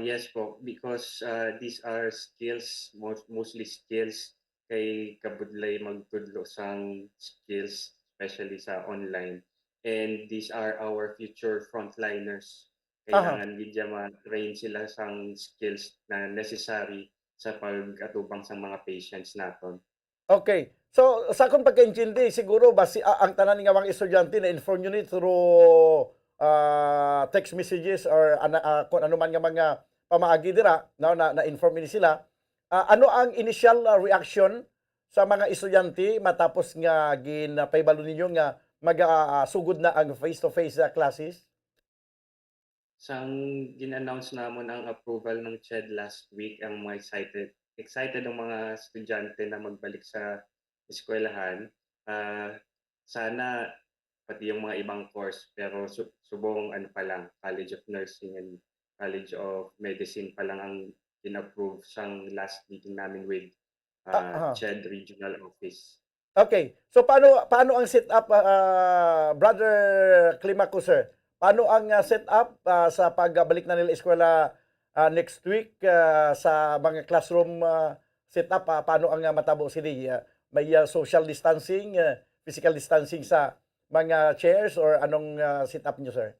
Q: Yes po, because these are skills, mostly skills kay kabudlay magtudlo sang skills, especially sa online. And these are our future frontliners. Kailangan gidya ma-train sila sang skills na necessary sa pag-atubang sa mga patients naton.
B: Okay. So sa akong pagkaintindi siguro ang tanan nga mga estudyante na inform nyo ni through text messages or kung ano man nga mga pamaagi dira na inform ni sila. Ano ang initial reaction sa mga estudyante matapos nga ginpaibalo ninyo nga magasugod na ang face-to-face classes?
Q: Sang gin-announce namon ang approval ng CHED last week, ang mga excited ang mga estudyante na magbalik sa eskwelahan. Sana pati yung mga ibang course, pero subong pa lang, College of Nursing and College of Medicine pa lang ang in-approve sang last meeting namin with CHED Regional Office.
B: Okay. So paano ang setup, Brother Climaco, sir? Paano ang setup sa pagbalik na nila eskwela next week sa mga classroom setup? Paano ang matabo sila? May social distancing, physical distancing sa mga chairs or anong setup niyo, sir?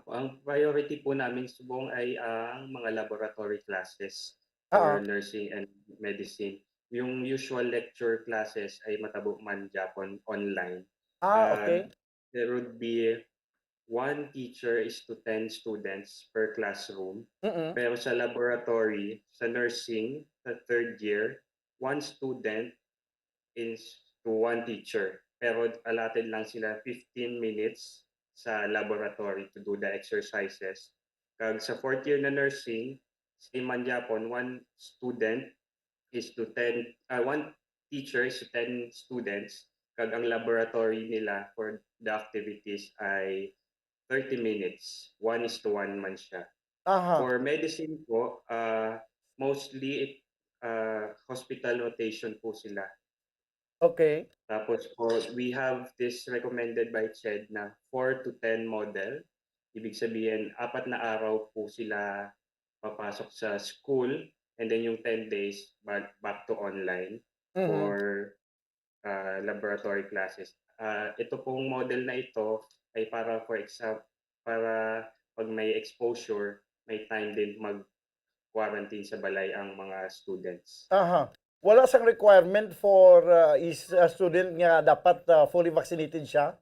Q: Ang priority po namin subong ay ang mga laboratory classes for nursing and medicine. Yung usual lecture classes ay matabo man Japon online.
B: Okay.
Q: There would be one teacher is to 10 students per classroom. Pero sa laboratory, sa nursing, sa third year, one student is to one teacher. Pero allotted lang sila 15 minutes sa laboratory to do the exercises. Kag sa fourth year na nursing, same man Japon, one teacher is to 10 students. Kag ang laboratory nila for the activities ay 30 minutes. 1:1 man siya. For medicine po, mostly hospital rotation po sila.
B: Okay.
Q: Tapos we have this recommended by CHED na 4 to 10 model. Ibig sabihin, 4 na araw po sila papasok sa school and then yung 10 days back to online for laboratory classes. Ito pong model na ito ay para para pag may exposure, may time din mag-quarantine sa balay ang mga students.
B: Wala sang requirement for student nga dapat fully vaccinated siya?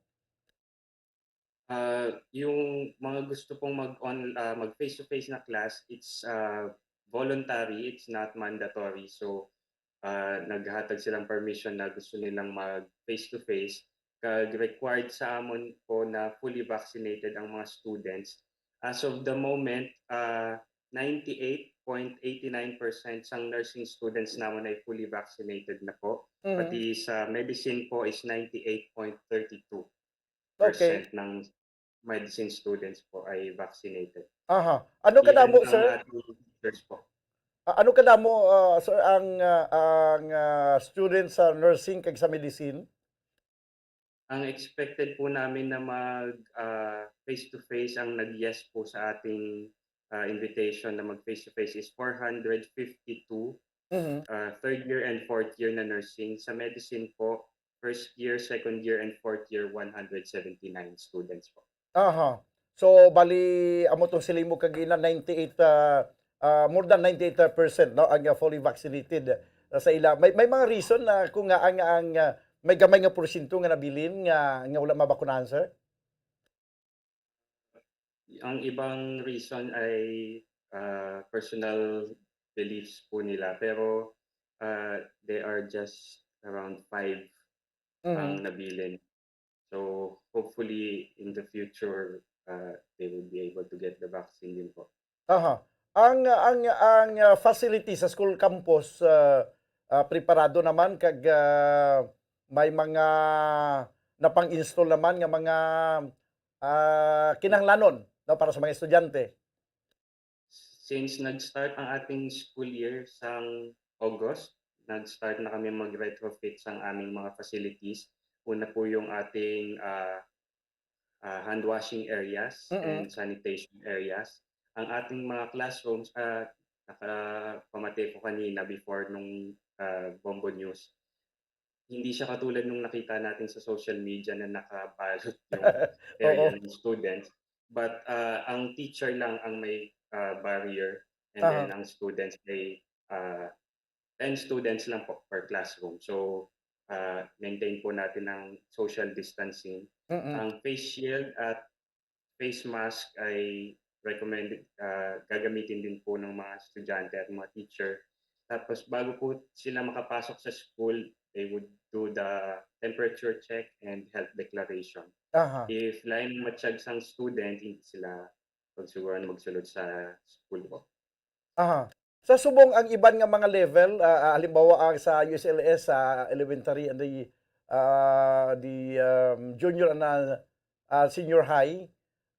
Q: Yung mga gusto pong mag face-to-face na class, it's voluntary, it's not mandatory. So, naghatag silang permission na gusto nilang mag face-to-face. Required sa amon po na fully vaccinated ang mga students. As of the moment, 98.89% sang nursing students naman ay fully vaccinated na po. Pati sa medicine po is 98.32% ng medicine students po ay vaccinated.
B: Ano kadamo, sir?
Q: Teachers po.
B: Ano kada mo sir ang students sa nursing kag sa medicine?
Q: Ang expected po namin na mag face-to-face ang nag-yes po sa ating invitation na mag face-to-face is 452 third year and fourth year na nursing. Sa medicine po, first year, second year, and fourth year, 179 students po.
B: Aha. So bali amo tong silimo kag ina 98 more than 98% no ang fully vaccinated sa ila. May mga reason na kung nga ang may gamay nga porsyento nga nabilin nga wala mabakunahan, sir?
Q: Ang ibang reason ay personal beliefs po nila, pero they are just around 5 ang nabilin. So hopefully in the future they will be able to get the vaccine din po.
B: Aha. Ang facility sa school campus preparado naman kag may mga napang-install naman nga mga kinahanglanon no, para sa mga estudyante.
Q: Since nag-start ang ating school year sang August, nag-start na kami mag-retrofit sang aming mga facilities. Una po yung ating hand washing areas and sanitation areas. Ang ating mga classrooms, nakapamatay ko kanina before nung Bombo News, hindi siya katulad nung nakita natin sa social media na nakabalot yung area ng students. But ang teacher lang ang may barrier, and then ang students ay 10 students lang po per classroom. So maintain po natin ang social distancing. Ang face shield at face mask ay recommended, gagamitin din po ng mga estudyante at mga teacher. Tapos bago po sila makapasok sa school, they would do the temperature check and health declaration. If lain matiyag sang student, hindi sila pagsiguran magsulod sa school po.
B: Sa subong ang iban nga mga level, halimbawa ang sa USLS sa elementary and the junior and senior high,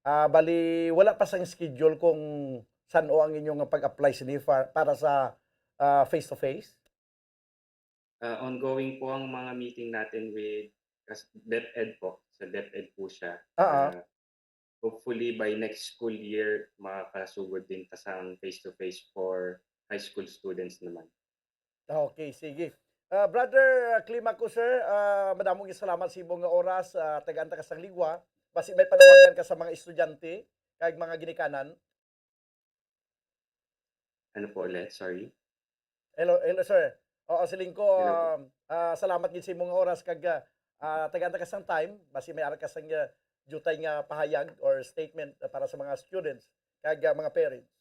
B: bali wala pa sang schedule kung saan o ang inyong pag-apply sini para sa face-to-face?
Q: Ongoing po ang mga meeting natin with DepEd po. Sa DepEd po siya. Hopefully by next school year, makakasugod din tasang face-to-face for high school students naman.
B: Okay, sige. Brother Climaco, sir, madamong salamat sa imong oras. Tagaan-ta ka sang ligwa. Basi may panawagan ka sa mga estudyante kag mga ginikanan.
Q: Ano po ulit? Sorry.
B: Hello sir. Oo, siling ko, salamat gid sa imong oras kag tagaan-ta ka sang time. Basi may ara ka sang jutay nga pahayag or statement para sa mga students kag mga parents.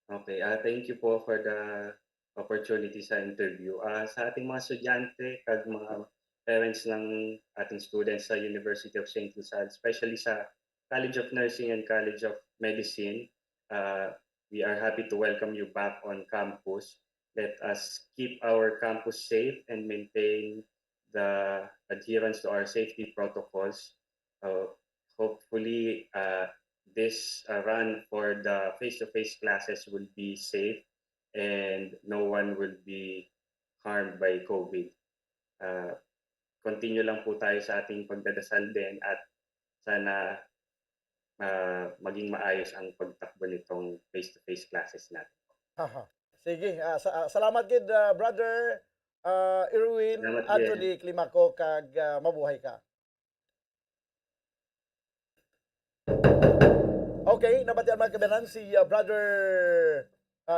Q: Okay, thank you po for the opportunity sa interview. Sa ating mga estudyante kag mga parents ng ating students sa University of St. Lucia, especially sa College of Nursing and College of Medicine, we are happy to welcome you back on campus. Let us keep our campus safe and maintain the adherence to our safety protocols. Hopefully, this run for the face-to-face classes will be safe and no one will be harmed by COVID. Continue lang po tayo sa ating pagdadasal din at sana maging maayos ang pagtakbo nitong face-to-face classes natin.
B: Sige, salamat gid brother Irwin Anthony Climaco kag mabuhay ka. Okay, nabatian mga kabanan si brother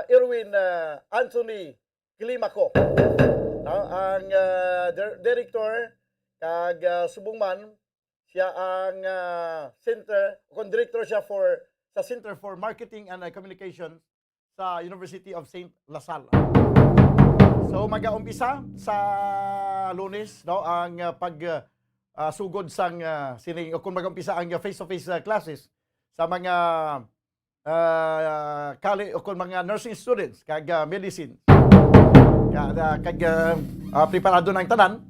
B: Irwin Anthony Climaco. Ang director kag subungman siya ang director siya sa Center for Marketing and Communication sa University of St. Lasal. So mag-umpisa sa Lunes no ang sugod sang sining kung mag-umpisa ang face-to-face classes sa mga kung mga nursing students kag medicine. Kag preparado ng tanan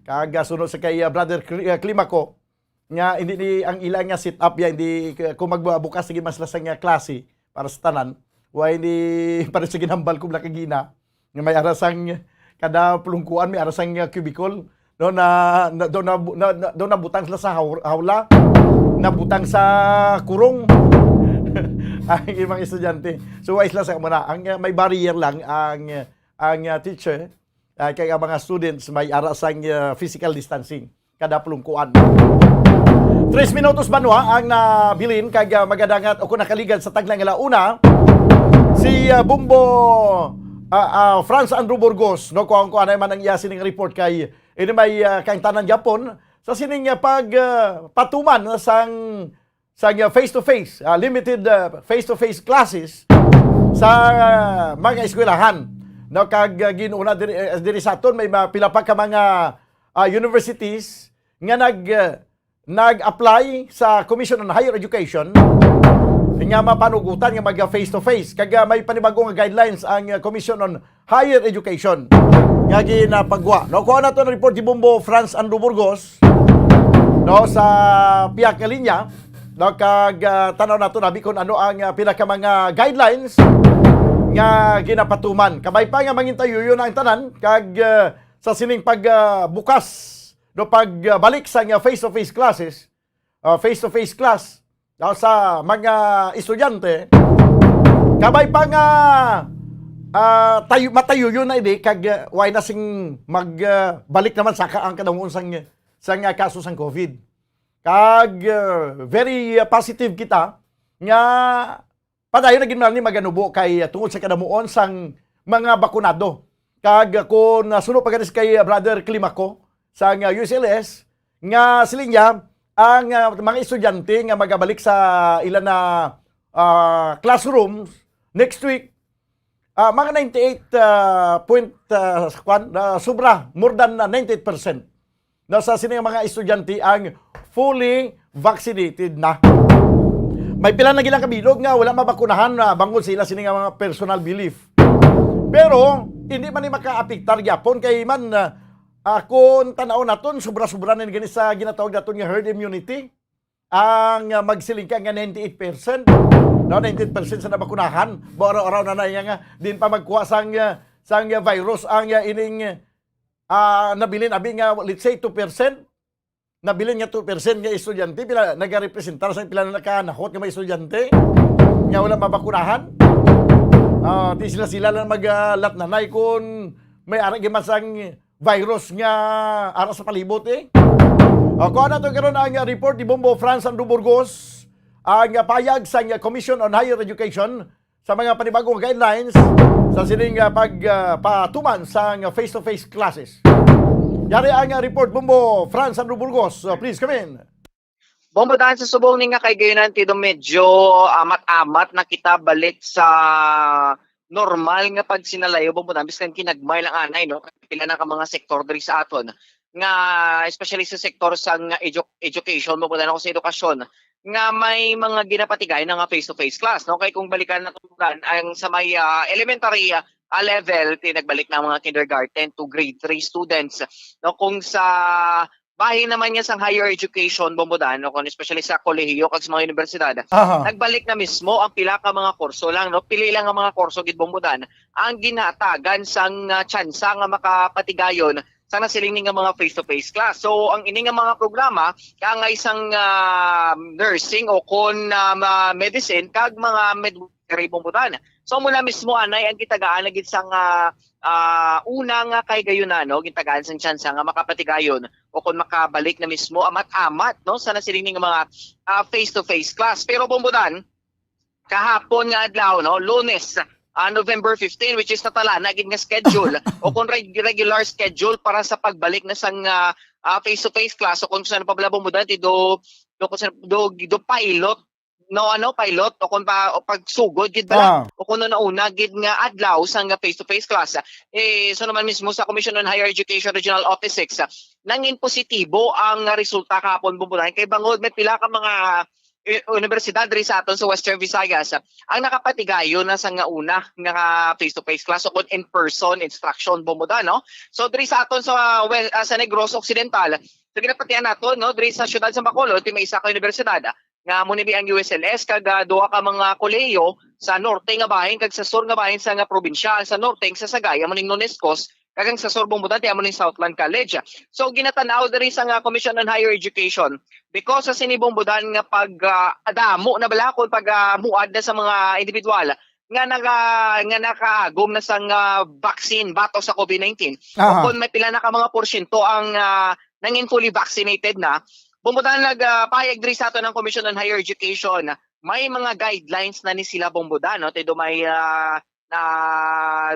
B: kag sunod sa kay brother Climaco nga hindi ang ilang nga sit up ya hindi kung magbukas sige mas lasang nga klase para sa tanan Way ni para sa ginambal ko nakagina nga may arasang kada pulungkuan may arasang cubicle no doon na butang sila sa hawla, nabutang sa kurong ang mga estudyante. So wise lang sa muna ang may barrier lang ang teacher kay ang mga students may arasang physical distancing kada pulungkuan. 3 minutos banwa ang nabilin kag magadangat o kung nakaligad sa taglang alauna si Bumbo Franz Andrew Burgos no kung ano man ang iya sining report kay ini may kang tanan Japon sa sining patuman sang face to face limited face to face classes sa mga eskwelahan no kag ginuuna diri sa aton may pila pa ka mga universities nga nag-apply sa Commission on Higher Education nga mapanugutan nga mag face to face kag may panibagong guidelines ang Commission on Higher Education nga ginapagwa no kuha nato ng report ni Bumbo Franz Andrew Burgos no sa piyak nga linya no kag tanaw nato nabi kung ano ang pinaka mga guidelines nga ginapatuman kabay pa nga mangintayo yun ang tanan kag sa sining pagbukas no pagbalik sa face to face classes face to face class sa mga estudyante kabay pa nga matayo yun na hindi kag why na sing magbalik naman sa ang kadamon sang kaso sang COVID kag very positive kita nga padayon na ginmal ni maganubo kay tungod sa kadamuon sang mga bakunado kag kung sunod pa kay Brother Climaco sa USLS nga siling niya ang mga estudyante nga magabalik sa ilan na classrooms next week mga 98 sobra more than 98% na sa sining mga estudyante ang fully vaccinated na. May pila na gilang kabilog nga wala mabakunahan na bangod sila sining mga personal belief. Pero hindi man ni makaapektar gyapon kay man kung tanaw naton sobra-sobra na gani sa ginatawag naton nga herd immunity ang magsiling ka nga 98% no 98% sa nabakunahan araw-araw na nga din pa magkuha sang virus ang ining nabilin abi nga let's say 2% nabilin nga 2% nga estudyante pila nagarepresentar sa pila na nakanahot nga mga estudyante nga wala mabakunahan di sila lang maglat nanay kung may ara gimasang virus nga ara sa palibot kung ano ito karoon ang report ni Bumbo Franz Andrew Burgos ang payag sa Commission on Higher Education sa mga panibagong guidelines sa sining pagpatuman sa face-to-face classes. Yari ang report Bumbo Franz Andrew Burgos. Please come in.
C: Bombo dahil sa subong ni nga kay gayonan tido medyo amat-amat na kita balik sa normal nga pag sinalayo bombo dahil biskan kinagmay lang anay no pila na ka mga sektor diri sa aton nga especially sa sektor sa education bombo dahil ako sa edukasyon nga may mga ginapatigay na nga face-to-face class no kay kung balikan na tutunan ang sa may elementary level tinagbalik na mga kindergarten to grade 3 students no kung sa bahin naman niya sa higher education bombodan no especially sa kolehiyo kag sa mga universidad nagbalik na mismo ang pila ka mga kurso lang no pili lang ang mga kurso gid bombodan ang ginatagan sang tsansa nga makapatigayon sa nasiling nga mga face-to-face class. So ang ini nga mga programa kang isang nursing o kon medicine kag mga midwifery bombodan. So mula mismo anay ang gitagaan na gid sang una nga kay gayuna no gitagaan sang tsansa nga makapatigayon o kung makabalik na mismo amat-amat no sa nasiling nga mga face-to-face class. Pero bombodan kahapon nga adlaw no Lunes November 15 which is natala na gid nga schedule o kung regular schedule para sa pagbalik na sang face-to-face class o kung saan pa bala bombodan do pilot no pilot o kung pagsugod gid bala o kung nauna gid nga adlaw sang face-to-face class so naman mismo sa Commission on Higher Education Regional Office 6 nangin positibo ang resulta kahapon bombodan kay bangod may pila ka mga universidad diri sa aton sa Western Visayas ang nakapatigayo na sa nga una nga face-to-face class o kung in-person instruction bombodan no so diri sa aton sa Negros Occidental so ginapatian naton no diri sa siyudad sa Bacolod may isa ka universidad nga mo ni ang USLS kag duha ka mga kolehiyo sa norte nga bahin kag sa sur nga bahin sa nga probinsya. Sa norte sa Sagay amo ning Nonescos kag sa sur Bombodan amo ning Southland College. So ginatanaw diri sa nga Commission on Higher Education because sa sinibombodan nga pag adamo na balakon pag muad na sa mga individual nga nakaagom na sang vaccine batok sa COVID-19. O kung may pila na ka mga porsyento ang nangin fully vaccinated na, Bombodan nagpahayag diri sa ato ng Commission on Higher Education. May mga guidelines na ni sila Bombodan, no? Tedo may na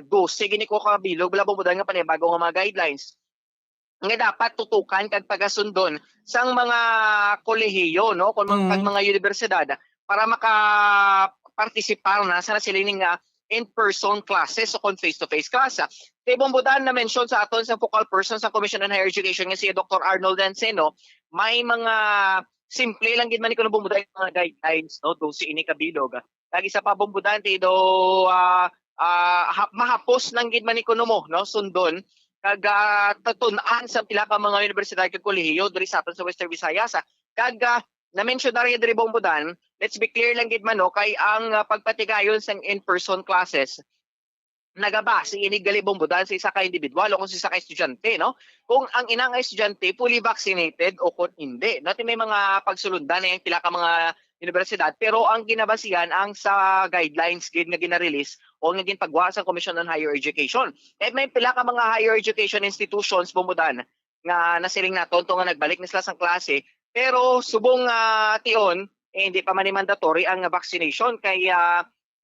C: dose gini ko kabilog bala Bombodan nga panibago nga mga guidelines nga dapat tutukan kag pagasundon sang mga kolehiyo, no, kung mga universidad para maka-participar na sa nasiling in-person classes o kung face-to-face class. Kay Bombodan na mention sa aton sa focal person sa Commission on Higher Education nga si Dr. Arnold Danceno, may mga simple lang gid man ko na Bombodan mga guidelines, no, do si ini kabilog. Kag isa pa Bombodan do mahapos lang gid man ko mo, no, sundon kag tatun-an sa pila ka mga universidad kag kolehiyo diri sa aton sa Western Visayas. Kag na-mention na rin diri Bombodan, let's be clear lang gid man, no, kay ang pagpatigayon sa in-person classes nagabase ini gali Bombodan sa isa ka individual o kung sa isa ka estudyante, no? Kung ang inang estudyante fully vaccinated o kung hindi. Natin may mga pagsulundan na yung pila ka mga universidad, pero ang ginabasihan ang sa guidelines gid nga gina-release o nga ginpagwa sa Commission on Higher Education. Eh may pila ka mga higher education institutions Bombodan nga nasiling naton to nga nagbalik na sila sa klase, pero subong tion hindi pa man mandatory ang vaccination kay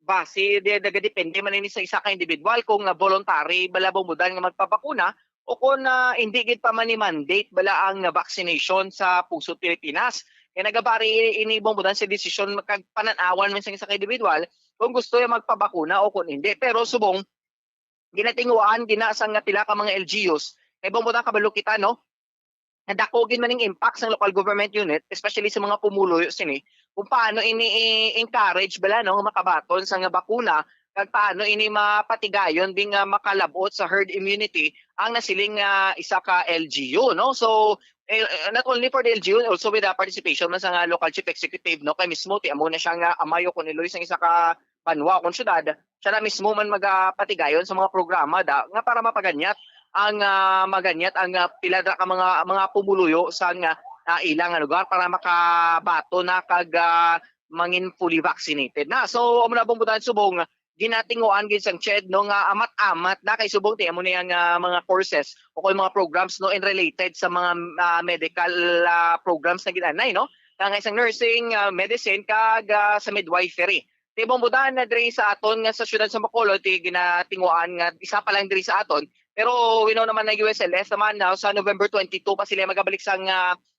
C: base depende man ini sa isa ka individual kung voluntary bala Bombodan nga magpabakuna o kung hindi gid pa man mandate bala ang vaccination sa pusod Pilipinas. Kaya nagabari ini Bombodan sa desisyon magpananawan man sa isa ka individual kung gusto yung magpabakuna o kung hindi. Pero subong ginatinguan ginasang nga pila ka mga LGUs kay Bombodan kabalo kita, no, nadakogin man ning impact sa local government unit, especially sa mga pumuloy sini, kung paano ini-encourage bala, no, makabaton sa nga bakuna, kag paano ini mapatigayon bing makalabot sa herd immunity ang nasiling isa ka LGU, no. So not only for the LGU, also with the participation man sa nga local chief executive, no, kay mismo ti amo na siya nga amayo kun iloy sa isa ka banwa kun syudad, siya na mismo man magapatigayon sa mga programa nga para mapaganyat ang maganyat ang pila ka mga pumuluyo sa ilang lugar para makabato na kag mangin fully vaccinated na. So amo na Bombodan subong ginatinguan gid sang CHED, no, nga amat-amat na kay subong ti amo na yang mga courses o kay mga programs, no, in related sa mga medical programs na ginanay, no, kang isang nursing, medicine kag sa midwifery. Ti Bombodan na diri sa aton nga sa syudad sa Bacolod ti ginatinguan nga isa pa lang diri sa aton. Pero we know naman na USLS naman now sa November 22 pa sila magabalik sang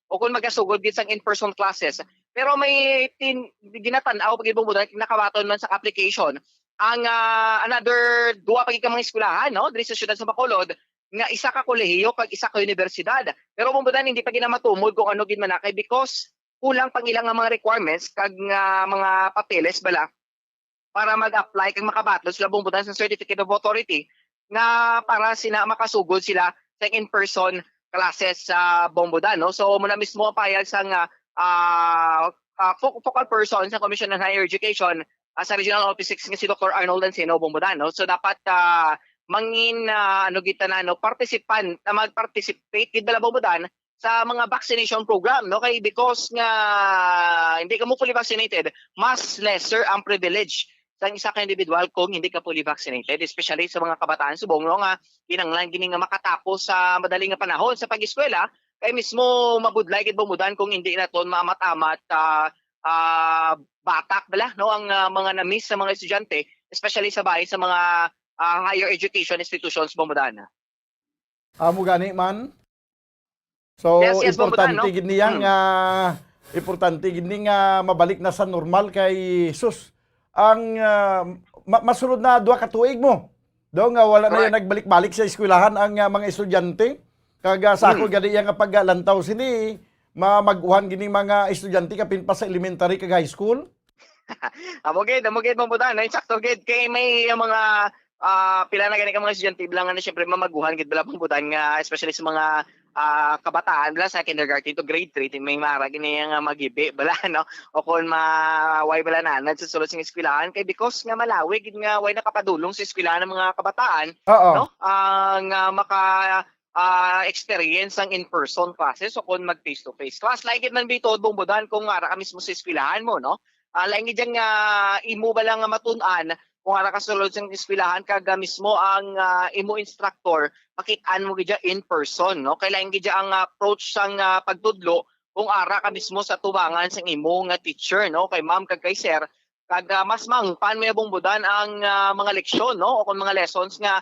C: o kung magasugod gid sang in-person classes. Pero may ginatan-aw pag Bombodan nakabaton man sa application ang another duwa pag mga eskwelahan, no, diri sa syudad sa Bacolod nga isa ka kolehiyo kag isa ka universidad. Pero Bombodan hindi pa ginamatumod kung ano gid man kay because kulang pang ilang mga requirements kag mga papeles bala para mag-apply kag makabaton sila Bombodan sa Certificate of Authority nga para makasugod sila sa in-person classes sa Bombodan, no. So muna mismo payag sang focal person sa Commission on Higher Education sa Regional Office 6 nga si Dr. Arnold Danceno Bombodan, no. So dapat mangin participant na mag-participate gid bala Bombodan sa mga vaccination program, no, kay because nga hindi ka mo fully vaccinated, mas lesser ang privilege sa isa ka individual kung hindi ka fully vaccinated, especially sa mga kabataan subong, no, nga kinanglan gini nga makatapos sa madaling nga panahon sa pag-eskwela kay mismo mabudlay gid Bombodan kung hindi naton maamat-amat batak bala, no, ang mga na-miss sa mga estudyante, especially sa bahay sa mga higher education institutions Bombodan.
B: Amo gani man. So
C: yes,
B: importante
C: Bombodan, no?
B: gid niyang importante gid nga mabalik na sa normal kay sus ang masunod na duha ka tuig mo. Do nga wala na yan nagbalik-balik sa eskwelahan ang mga estudyante. Kag sa ako gani nga paglantaw sini maguhan gini mga estudyante kapin pa sa elementary kag high school.
C: Amo gid Bombodan, insakto gid kay may mga pila na gani ka mga estudyante bilangan na syempre mamaguhan gid bala Bombodan nga especially sa mga kabataan bala sa kindergarten to grade 3 may marag ini nga magibi bala no o kun way bala nanad sa sulod sing eskwelahan kay because nga malawi gid nga way nakapadulong sa eskwelahan ng mga kabataan
B: Oo.
C: no nga maka experience ang in-person classes o kung mag face-to-face class. Like it man bito, bumbudan kung ara ka mismo sa eskwelahan mo, no? Laing dyan nga imo ba lang nga matunan kung ara ka sulod sa eskwelahan kaga mismo ang imo instructor, makitaan mo gidya in person, no? Kailangan gidya ang approach sang pagtudlo kung ara ka mismo sa tubangan sang imo nga teacher, no? Kay ma'am kag kay sir, kag mas mangpan mo bumbudan ang mga leksyon, no? O kung mga lessons nga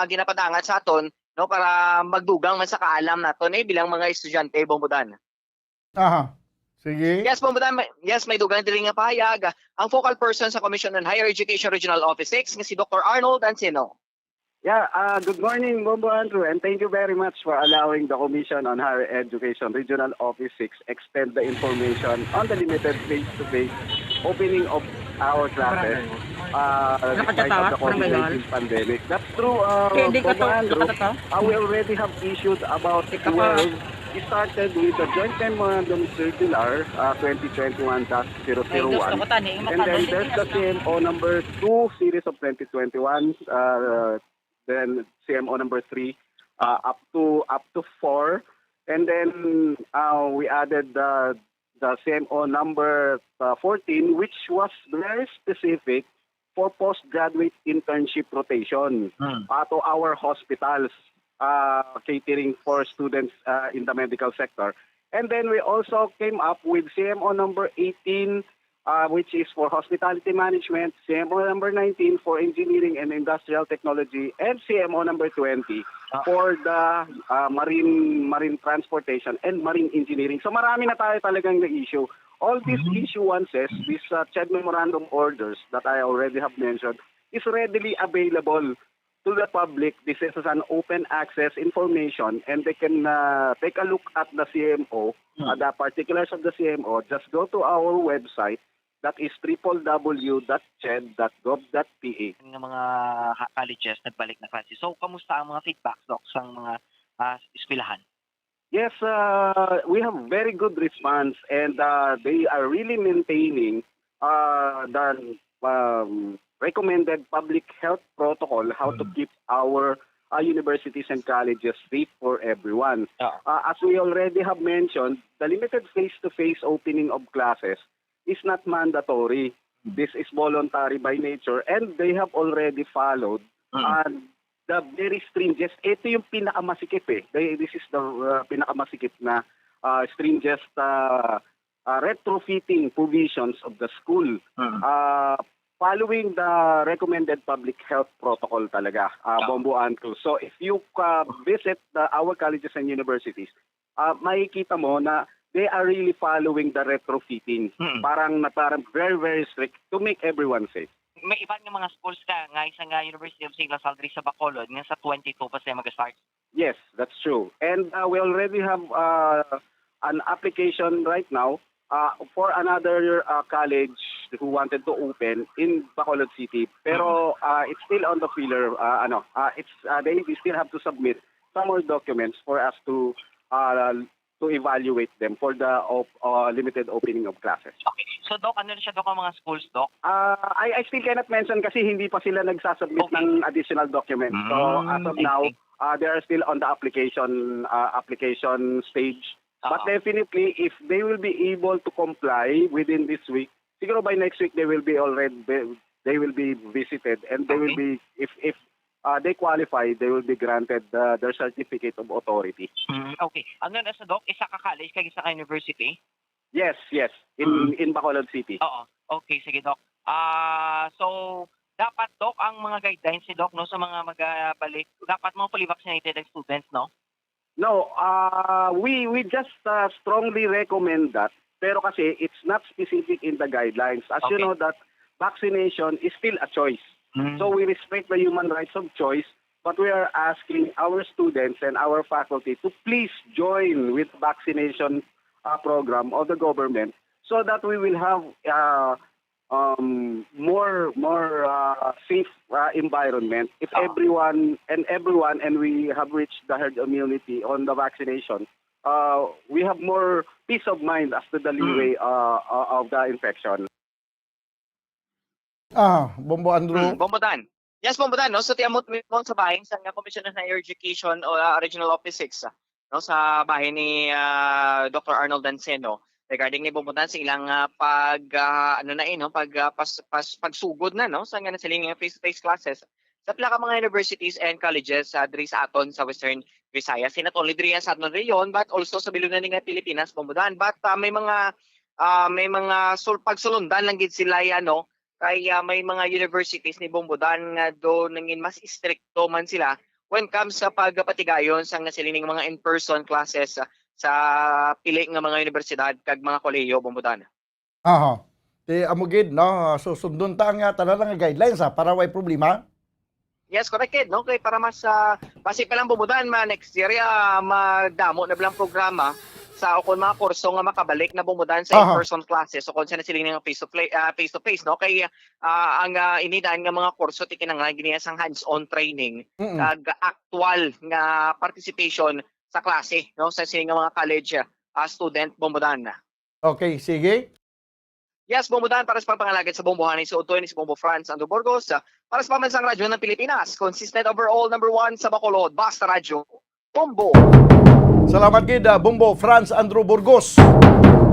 C: ginapadangat sa aton no para magdugang man sa kaalam naton bilang mga estudyante bumbudan.
B: Aha. Sige.
C: Yes, bumbudan. Yes, may dugang diri nga pahayag. Ang focal person sa Commission on Higher Education Regional Office 6 nga si Dr. Arnold Ancino.
R: Yeah, good morning, Bombo Andrew, and thank you very much for allowing the Commission on Higher Education Regional Office 6 extend the information on the limited face-to-face opening of our classes despite of the COVID-19 pandemic. That's true, Bombo Andrew. We already have issued about 12. We started with the Joint Memorandum Circular 2021-001, and then there's the CMO number 2 series of 2021. Then CMO number 3 up to 4, and then we added the CMO number 14, which was very specific for postgraduate internship rotation to our hospitals, catering for students in the medical sector. And then we also came up with CMO number 18, which is for hospitality management, CMO number 19 for engineering and industrial technology, and CMO number 20 for the marine transportation and marine engineering. So marami na tayo talagang na-issue. All these issuances, these CHED memorandum orders that I already have mentioned, is readily available to the public. This is an open access information, and they can take a look at the CMO, the particulars of the CMO. Just go to our website. That is www.ched.gov.ph.
S: Ng mga colleges nagbalik na klase. So, kamusta ang mga feedback, Doc, sa mga eskwelahan?
R: Yes, we have very good response, and they are really maintaining the recommended public health protocol, how to keep our universities and colleges safe for everyone. As we already have mentioned, the limited face-to-face opening of classes is not mandatory. This is voluntary by nature, and they have already followed the very stringent. Ito yung pinakamasikip This is the pinakamasikip na stringent retrofitting provisions of the school. Following the recommended public health protocol talaga, Bombo Andrew. So if you visit our colleges and universities, makikita mo na they are really following the retrofitting. Parang very, very strict to make everyone safe.
S: May iba nga mga schools ka, nga isang University of St. Lasal sa Bacolod, nga sa 22 pa siya mag-start.
R: Yes, that's true. And we already have an application right now for another college who wanted to open in Bacolod City. Pero it's still on the filler. They still have to submit some more documents for us to evaluate them for the limited opening of classes.
S: Okay. So, Doc, ano na siya, Doc, ang mga schools, Doc?
R: I still cannot mention kasi hindi pa sila nagsasubmit ng additional documents. So, as of now, they are still on the application stage. But definitely, if they will be able to comply within this week, siguro by next week they will be visited, and they will be, if they qualify, they will be granted their certificate of authority.
S: Okay. Ano na sa, Doc? Isa ka college, kag isa ka university?
R: Yes. In Bacolod City.
S: Oo. Okay, sige, Doc. So, dapat, Doc, ang mga guidelines ni Doc, no, sa mga magbalik, dapat mga fully vaccinated students, no?
R: No, we just strongly recommend that. Pero kasi it's not specific in the guidelines. As you know that vaccination is still a choice. So we respect the human rights of choice, but we are asking our students and our faculty to please join with vaccination program of the government so that we will have more safe environment if everyone and we have reached the herd immunity on the vaccination. We have more peace of mind as to the leeway of the infection.
B: Bombo Andrew.
C: Bombodan. Yes, Bombodan, no? So tiamot mo sa bahay sa Commission on Higher Education o Regional Office 6, no? Sa bahay ni Dr. Arnold Danceno regarding ni Bombodan sa ilang pagsugod na, no? Sa nga siling face-to-face classes sa pila ka mga universities and colleges diri sa aton sa Western Visayas. Not only diri sa aton reyon but also sa bilunan nga Pilipinas, Bombodan. But may mga pagsulundan lang gid sila no? Kaya may mga universities ni Bombodan nga do nangin mas stricto man sila when comes sa pagpatigayon sa nasiling mga in-person classes sa pili nga mga universidad kag mga kolehiyo, Bombodan.
B: Ti amugid no, susundon ta nga tanan nga guidelines para way problema.
C: Yes, correct, no? Kay para mas base pa lang Bombodan next year magdamo na bilang programa sa kung mga kurso nga makabalik na Bombodan sa in-person classes so kung saan sila nga face-to-face, no? Kaya ang inidaan nga mga kurso tikinanglan giniya sang hands-on training kag actual nga participation sa klase, no? Sa sila nga mga college student, Bombodan.
B: Okay, sige.
C: Yes, Bombodan, para sa pangpangalagat sa bombohan ni Utoy ni si Bombo Franz Andrew Burgos, para sa pamansang radyo ng Pilipinas, consistent overall number 1 sa Bacolod, Basta Radyo, Bombo.
B: Salamat gid Bombo Franz Andrew Burgos.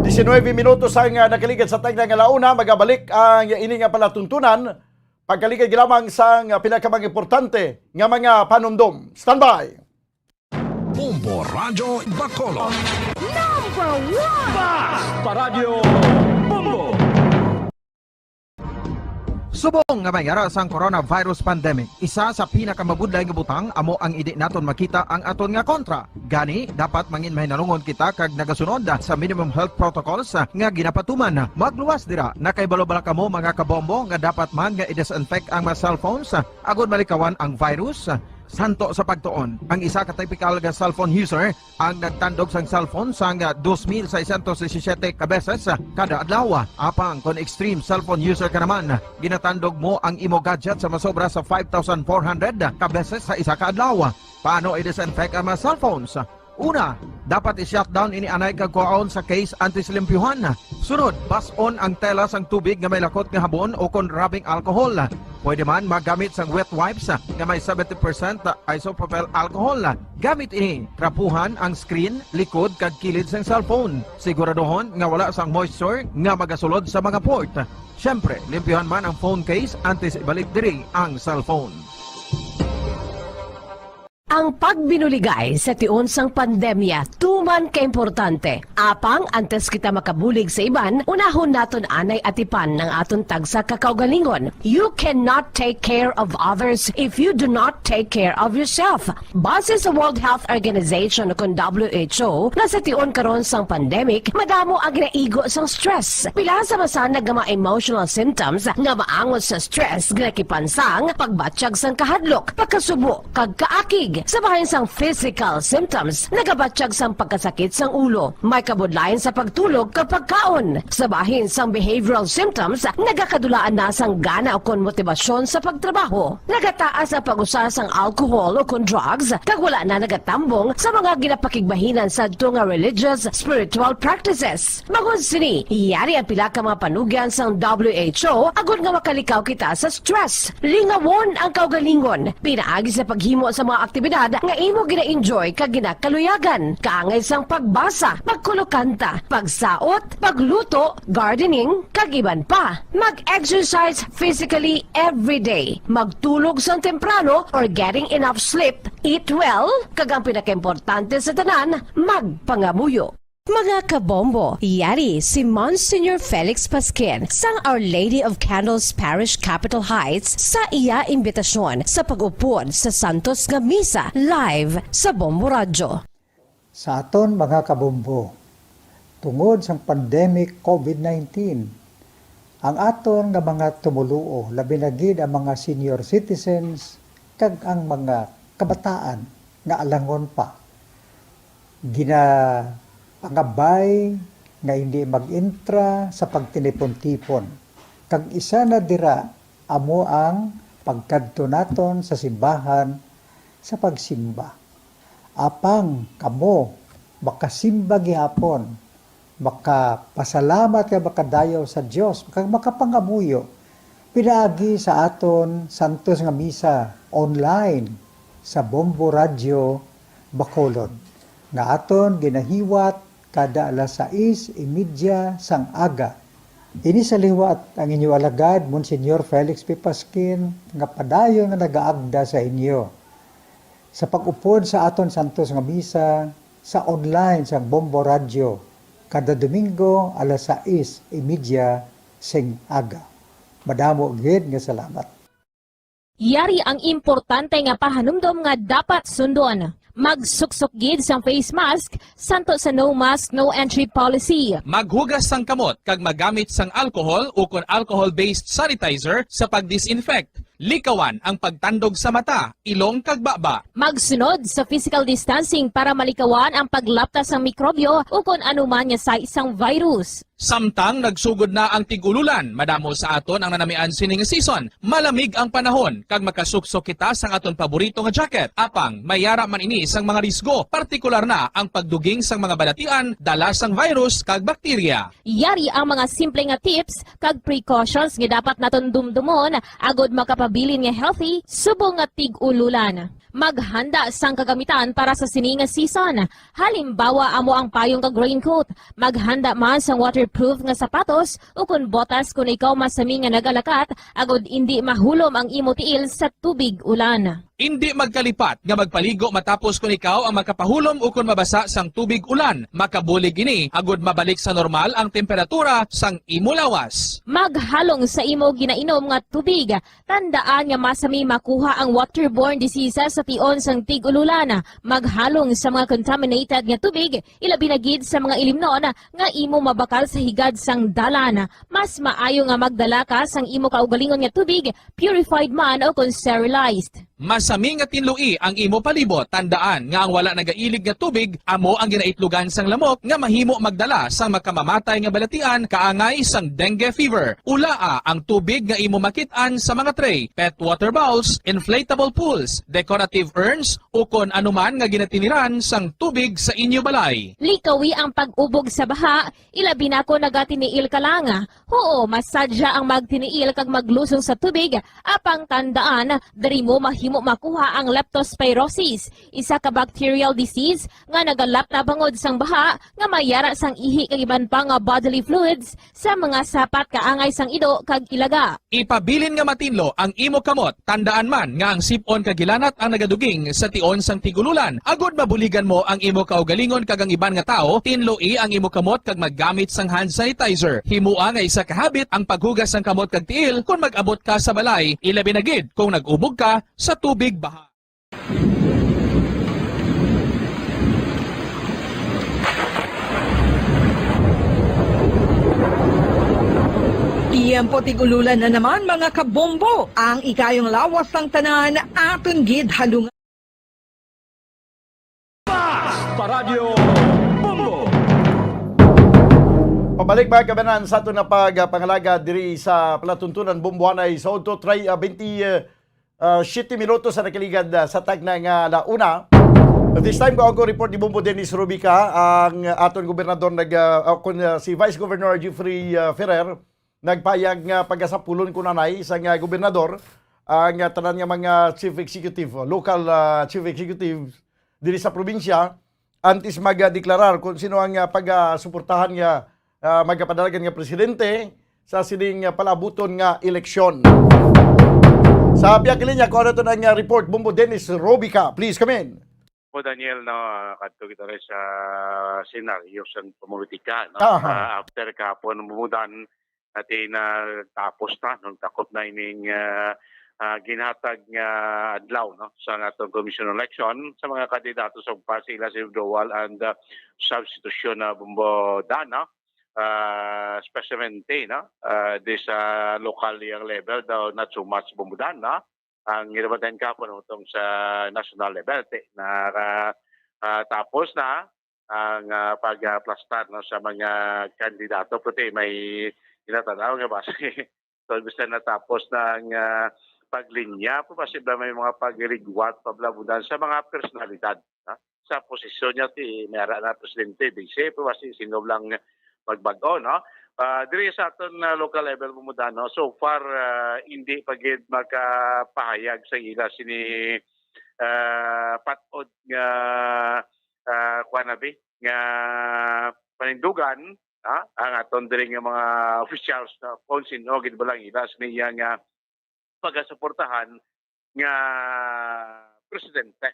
B: 19 minutos ang nakaligid sa tagna nga launa, magabalik ang ini nga palatuntunan pagkaligid lamang sa pinakamang importante nga mga panumdum. Standby.
A: Bombo Radyo Bacolod.
V: Number 1!
A: Basta Radyo Bombo.
D: Subong nga mayara sang coronavirus pandemic, isa sa pinakamabudlay nga butang amo ang idi naton makita ang aton nga kontra. Gani dapat mangin mahinalungon kita kag nagasunod sa minimum health protocols nga ginapatuman. Magluwas dira na kay balo-bala kamo mga kabombo nga dapat man nga i-disinfect ang mga cellphones agud malikawan ang virus. Santo sa pagtuon, ang isa ka typical nga cellphone user ang nagtandog sang cellphone sang 2,617 ka beses kada adlaw. Apang kon extreme cellphone user ka naman, ginatandog mo ang imo gadget sa masobra sa 5,400 ka beses sa isa ka adlaw. Paano i-disinfect ang mga cellphones? Una, dapat i-shutdown ini anay kagkuhaon sa case antisilimpyuhan. Sunod, pass-on ang tela sang tubig nga may lakot nga habon o kon rubbing alcohol. Pwede man magamit sang wet wipes nga may 70% isopropyl alcohol. Gamit ini, trapuhan ang screen, likod kag kilid sang cellphone. Siguraduhon nga wala sang moisture nga magasulod sa mga port. Syempre, limpyuhan man ang phone case antes ibalik diri ang cellphone.
X: Ang pagbinuligay sa tiun sang pandemya, tuman ka importante. Apang antes kita makabulig sa iban, unahon naton anay atipan ng aton tagsa kakaugalingon. You cannot take care of others if you do not take care of yourself. Base sa World Health Organization o WHO, na sa tiun karon sang pandemic, madamo ang ginaigo sang stress. Pila sa masanag nga mga emotional symptoms nga maangon sa stress, ginakipansang, pagbatsyag sang kahadlok, pagkasubo, kag kaakig. Sa bahin sang physical symptoms, nagabatsyag sang pagkasakit sang ulo, may kabudlayan sa pagtulog kapag kaon. Sa bahin sang behavioral symptoms, nagakadulaan na sang gana o kon motibasyon sa pagtrabaho. Nagataas ang pag-usa sang alcohol o kon drugs, kag wala na nagatambong sa mga ginapakigbahinan sa nga religious, spiritual practices. Magun sini, iyari ang pila ka mga panugyan sang WHO agud nga makalikaw kita sa stress. Lingawon ang kaugalingon, pinaagi sa paghimo sa mga aktibidad nga imo gina-enjoy kag ginakaluyagan, kaangay sang pagbasa, pagkulokanta, pagsaot, pagluto, gardening, kag iban pa. Mag-exercise physically every day, magtulog sang temprano or getting enough sleep, eat well, kag ang pinakaimportante sa tanan, magpangamuyo. Mga kabombo, yari si Monsignor Felix Pasquin sang Our Lady of Candles Parish Capitol Heights sa iya imbitasyon sa pag-upod sa Santos nga Misa live sa Bombo Radyo.
Y: Sa aton mga kabombo, tungod sang pandemic COVID-19, ang aton nga mga tumuluo, labi na gid ang mga senior citizens kag ang mga kabataan nga alangon pa. Pangabay nga hindi mag-intra sa pagtinipon-tipon Kag isa na dira amo ang pagkadto naton sa simbahan sa pagsimba. Apang kamo makasimba gihapon, makapasalamat ka makadayaw sa Dios, makapangamuyo. Pinaagi sa aton santos nga misa online sa Bombo Radio Bacolod. Nga aton ginahiwat kada alas 6:30 sang aga. Ini sa liwat ang inyo alagad, Monsignor Felix P. Pasquin, nga padayon nga nagaagda sa inyo. Sa pag-upod sa aton santos nga misa sa online sa Bombo Radio, kada Domingo alas 6:30 sing aga. Madamo gid nga salamat.
G: Yari ang importante nga pahanumdom nga dapat sundon. Magsuksok gid sang face mask, santo sa no mask, no entry policy.
H: Maghugas sang kamot kag magamit sang alcohol o kon alcohol-based sanitizer sa pag-disinfect. Likawan ang pagtandog sa mata, ilong kag baba.
G: Magsunod sa physical distancing para malikawan ang paglaptas ng mikrobyo o kung anuman niya sa isang virus.
H: Samtang nagsugod na ang tigululan, madamo sa aton ang nanamian sining season. Malamig ang panahon kag makasuksok kita sa aton paborito nga jacket. Apang mayara man ini sang mga risgo, partikular na ang pagduging sang mga balatian, dala sang virus kag bakterya.
G: Yari ang mga simple nga tips kag precautions nga dapat naton dumdumon agod makapabilin nga healthy subong nga tig-ululan. Maghanda sang kagamitan para sa sini nga season. Halimbawa amo ang payong kag raincoat. Maghanda man sang waterproof nga sapatos o kun botas kung ikaw masami nga nagalakat agod hindi mahulom ang imo tiil sa tubig ulan.
H: Hindi magkalipat nga magpaligo matapos kung ikaw ang makapahulom o kung mabasa sang tubig ulan. Makabulig ini agod mabalik sa normal ang temperatura sang imo lawas.
G: Maghalong sa imo ginainom nga tubig. Tandaan nga masami makuha ang waterborne diseases sa tion sang tig-ululan. Maghalong sa mga contaminated nga tubig, ilabi na gid sa mga ilimnon nga imo mabakal sa higad sang dalan. Mas maayo nga magdala ka sang imo kaugalingon nga tubig, purified man o kung sterilized.
H: Masami nga tinlui ang imo palibot. Tandaan nga ang wala nagailig nga tubig amo ang ginaitlugan sang lamok nga mahimo magdala sang makamamatay nga balatian kaangay sang dengue fever. Ulaa ang tubig nga imo makit-an sa mga tray, pet water bowls, inflatable pools, decorative urns o kon anuman nga ginatiniran sang tubig sa inyo balay.
G: Likawi ang pag-ubog sa baha, ilabi na ko nagatiniil ka lang. Oo, masadya ang magtiniil kag maglusong sa tubig, apang tandaan, dari mo mahimo makuha ang leptospirosis, isa ka bacterial disease nga nagalap na bangod sang baha nga mayara sang ihi kag iban pa nga bodily fluids sa mga sapat kaangay sang ido kag ilaga.
H: Ipabilin nga matinlo ang imo kamot. Tandaan man nga ang sipon kag gilanat ang nagaduging sa tion sang tigululan. Agod mabuligan mo ang imo kaugalingon kag ang iban nga tao, tinloi ang imo kamot kag maggamit sang hand sanitizer. Himua nga isa ka habit ang paghugas sang kamot kag tiil kung mag-abot ka sa balay, ilabi na gid kung nag-ubog ka sa tubig baha.
I: Tiempo tigululan na naman mga kabombo. Ang ikayong lawas ng tanan aton gid halungan.
B: Paradyo Bombo! Pabalik mga kabanan sa ato na pagpangalaga diri sa palatuntunan Bumbuanay sa Auto 20 7 minutos sa nakaligad sa tagnang launa. At this time ko ang report ni Bombo Dennis Rubica, ang aton gobernador si Vice Governor Jeffrey Ferrer nagpayag nga pagkasapulon ko nanay sa gobernador ang tanan nga mga chief executive, local chief executive diri sa probinsya antes magdeklarar kung sino ang pagsuportahan nga magpadalagan nga presidente sa sining palabuton nga eleksyon. Sa piyakilin niya, kung ano ito ng report, Bombo Dennis Rubica, please come in.
F: Po Daniel, no, kadto kita rin sa senaryo sa politika. No? After kapon, bumudan natin tapos na, nung takot na ining ginhatag nga adlaw no? Sa atong commission election sa mga kandidato sa pasila sa withdrawal and substitution na Bombo Dana. Specialmente di sa local yang level daw not so much bumudan na ang ginabatan ka po nung sa national level na tapos na ang pagplastar no, sa mga kandidato puti may tinatanaw nga base So, bisa natapos ng paglinya, posible may mga pag-rigwat, pablabudan sa mga personalidad. Sa posisyon niya, mayara na presidente, DC, kasi sino lang magbago, no? Diri sa aton local level bumuda, no? So far, hindi pagid makapahayag sa ila sini patod nga kwanabi nga panindugan ang aton diri nga mga officials na konsin o gid balang ila niya nga pagasuportahan nga presidente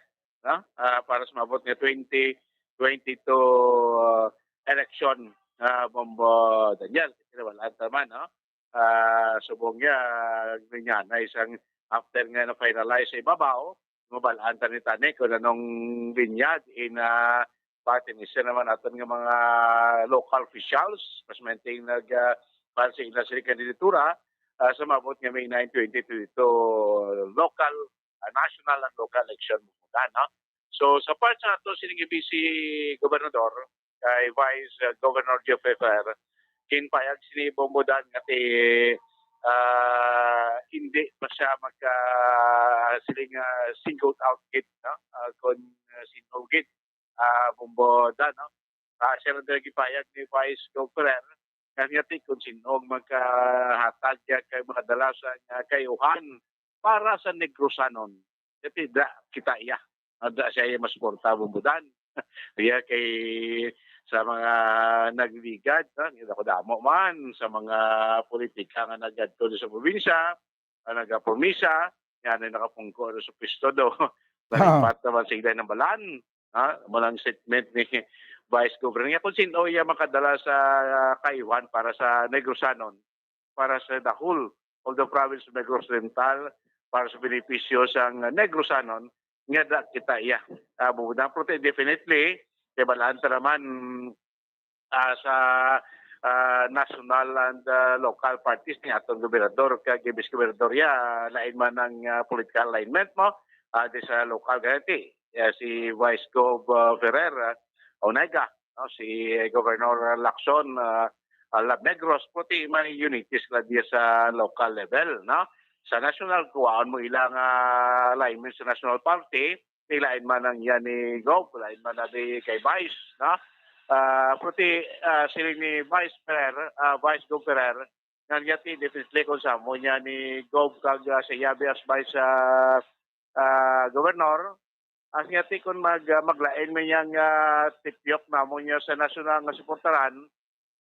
F: para sa mabot nga 2022 election Bombo Daniel kasi wala taman subong niya na isang after nga na finalize sa ibabaw mabalaan ni tani kung anong linya in patinisa naman natin ng mga local officials mas maintain para sa ila sila kandidatura sa mabot nga May 9, 2022 local, national and local election muna, no? So sa part sa ito sining si Gobernador kay Vice Governor Jeffrey Ferrer kinpayag sini Bombodan nga hindi pa siya siling singled out git, no? Kung singled git Bombodan, no? Siya rin nagipayag ni Vice Governor kanya kung sinong magkahatag kay mga dalasan kayuhan para sa Negrosanon. Kasi kita iya. Ada siya masuporta Bombodan. Kaya kay sa mga nagligad, ako damo man sa mga politika nga nagadto sa probinsya, nagapurmisa, yan ay nakapungko sa pisto do. Nalipat naman sa igday ng balan. Malang statement ni Vice Governor nga kung sino iya makadala sa kayuhan para sa Negrosanon, para sa the whole of the province of Negros Oriental, para sa benepisyo sa Negrosanon, nga da kita iya. Bubudang prote definitely, kaya balaan ta naman sa national and local parties ni atong gobernador, kaya Vice Gobernador ya, lain man ang political alignment mo, di sa local ganiti. Si Vice Gov Ferrer, Onega, si Governor Lacson, Lab Negros, puti man unities na diya sa local level. No? Sa national, kuhaan mo ilang alignment sa national party, ilain man ang yan ni Gov, ilain man na di kay Vice. No? Puti sila ni Vice Gov Ferrer, nangyati definitely kung sa mo niya ni Gov kag sa Yabi as Vice Governor, ang yati kung maglain mo niyang tipyok na mo niya sa nasyonal nga suportaran,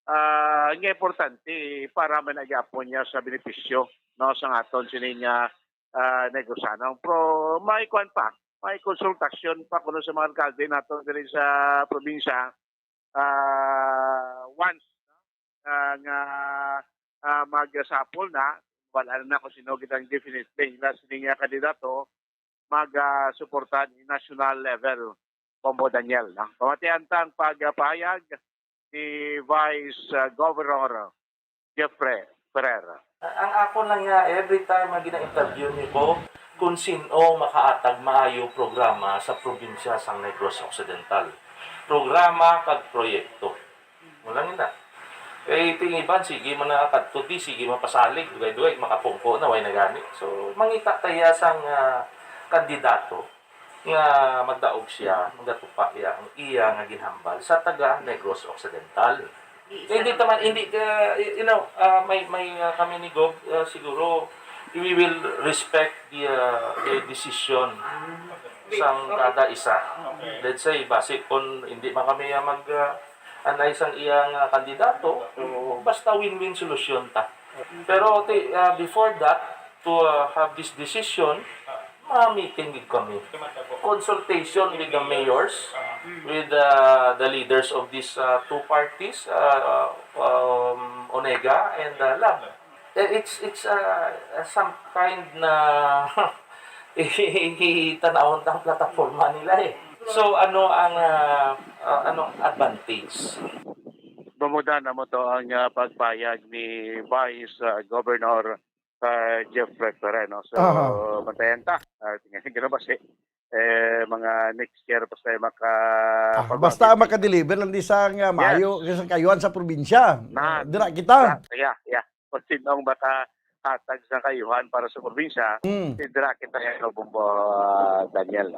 F: nga importante para managapon niya sa benepisyo no, sa aton sininya Negrosanon. Pero may kuan pa, may konsultasyon pa kuno sa mga alkalde nato diri sa probinsya once nga magsapol na, wala na kung sino kitang definitely na sininya kandidato, mag-suportan in national level Bombo Daniel. Pamatian tang pagpahayag ni Vice Governor Jeffrey Ferrer.
E: Ang ako lang nga, every time na gina-interview niyo ko, kung sino makaatag maayo programa sa probinsya sa Negros Occidental. Programa kag proyekto. Wala nila. Eh, tingiban, sige man nakakatuti, sige mapasalig, duway-duway, makapungko na, way nagani. So, mangita tayo sang kandidato nga magdaog siya, magdatupa iya ang iya nga ginhambal sa taga Negros Occidental. Hindi naman may kami ni Gov siguro we will respect the decision sang kada isa. Let's say base kung hindi man kami anay sang iyang kandidato, basta win-win solution ta. Pero before that, to have this decision, meeting with kami. Consultation with the mayors, with the leaders of these two parties, Onega and Lab. It's some kind na itanawon ng plataforma nila eh. So ano ang advantage?
F: Bumuda na mo to ang pagpayag ni Vice Governor Jeffrey Ferrer, no? So, bantayan ta. Tingnan gano'n ba mga next year pa tayo
B: basta makadeliver lang di sa Mayo, sa kayuan sa probinsya. Dira kita.
F: Yeah. Kung sinong hatag sa kayuhan para sa probinsya. Sidra kita yung Bumbo Daniel.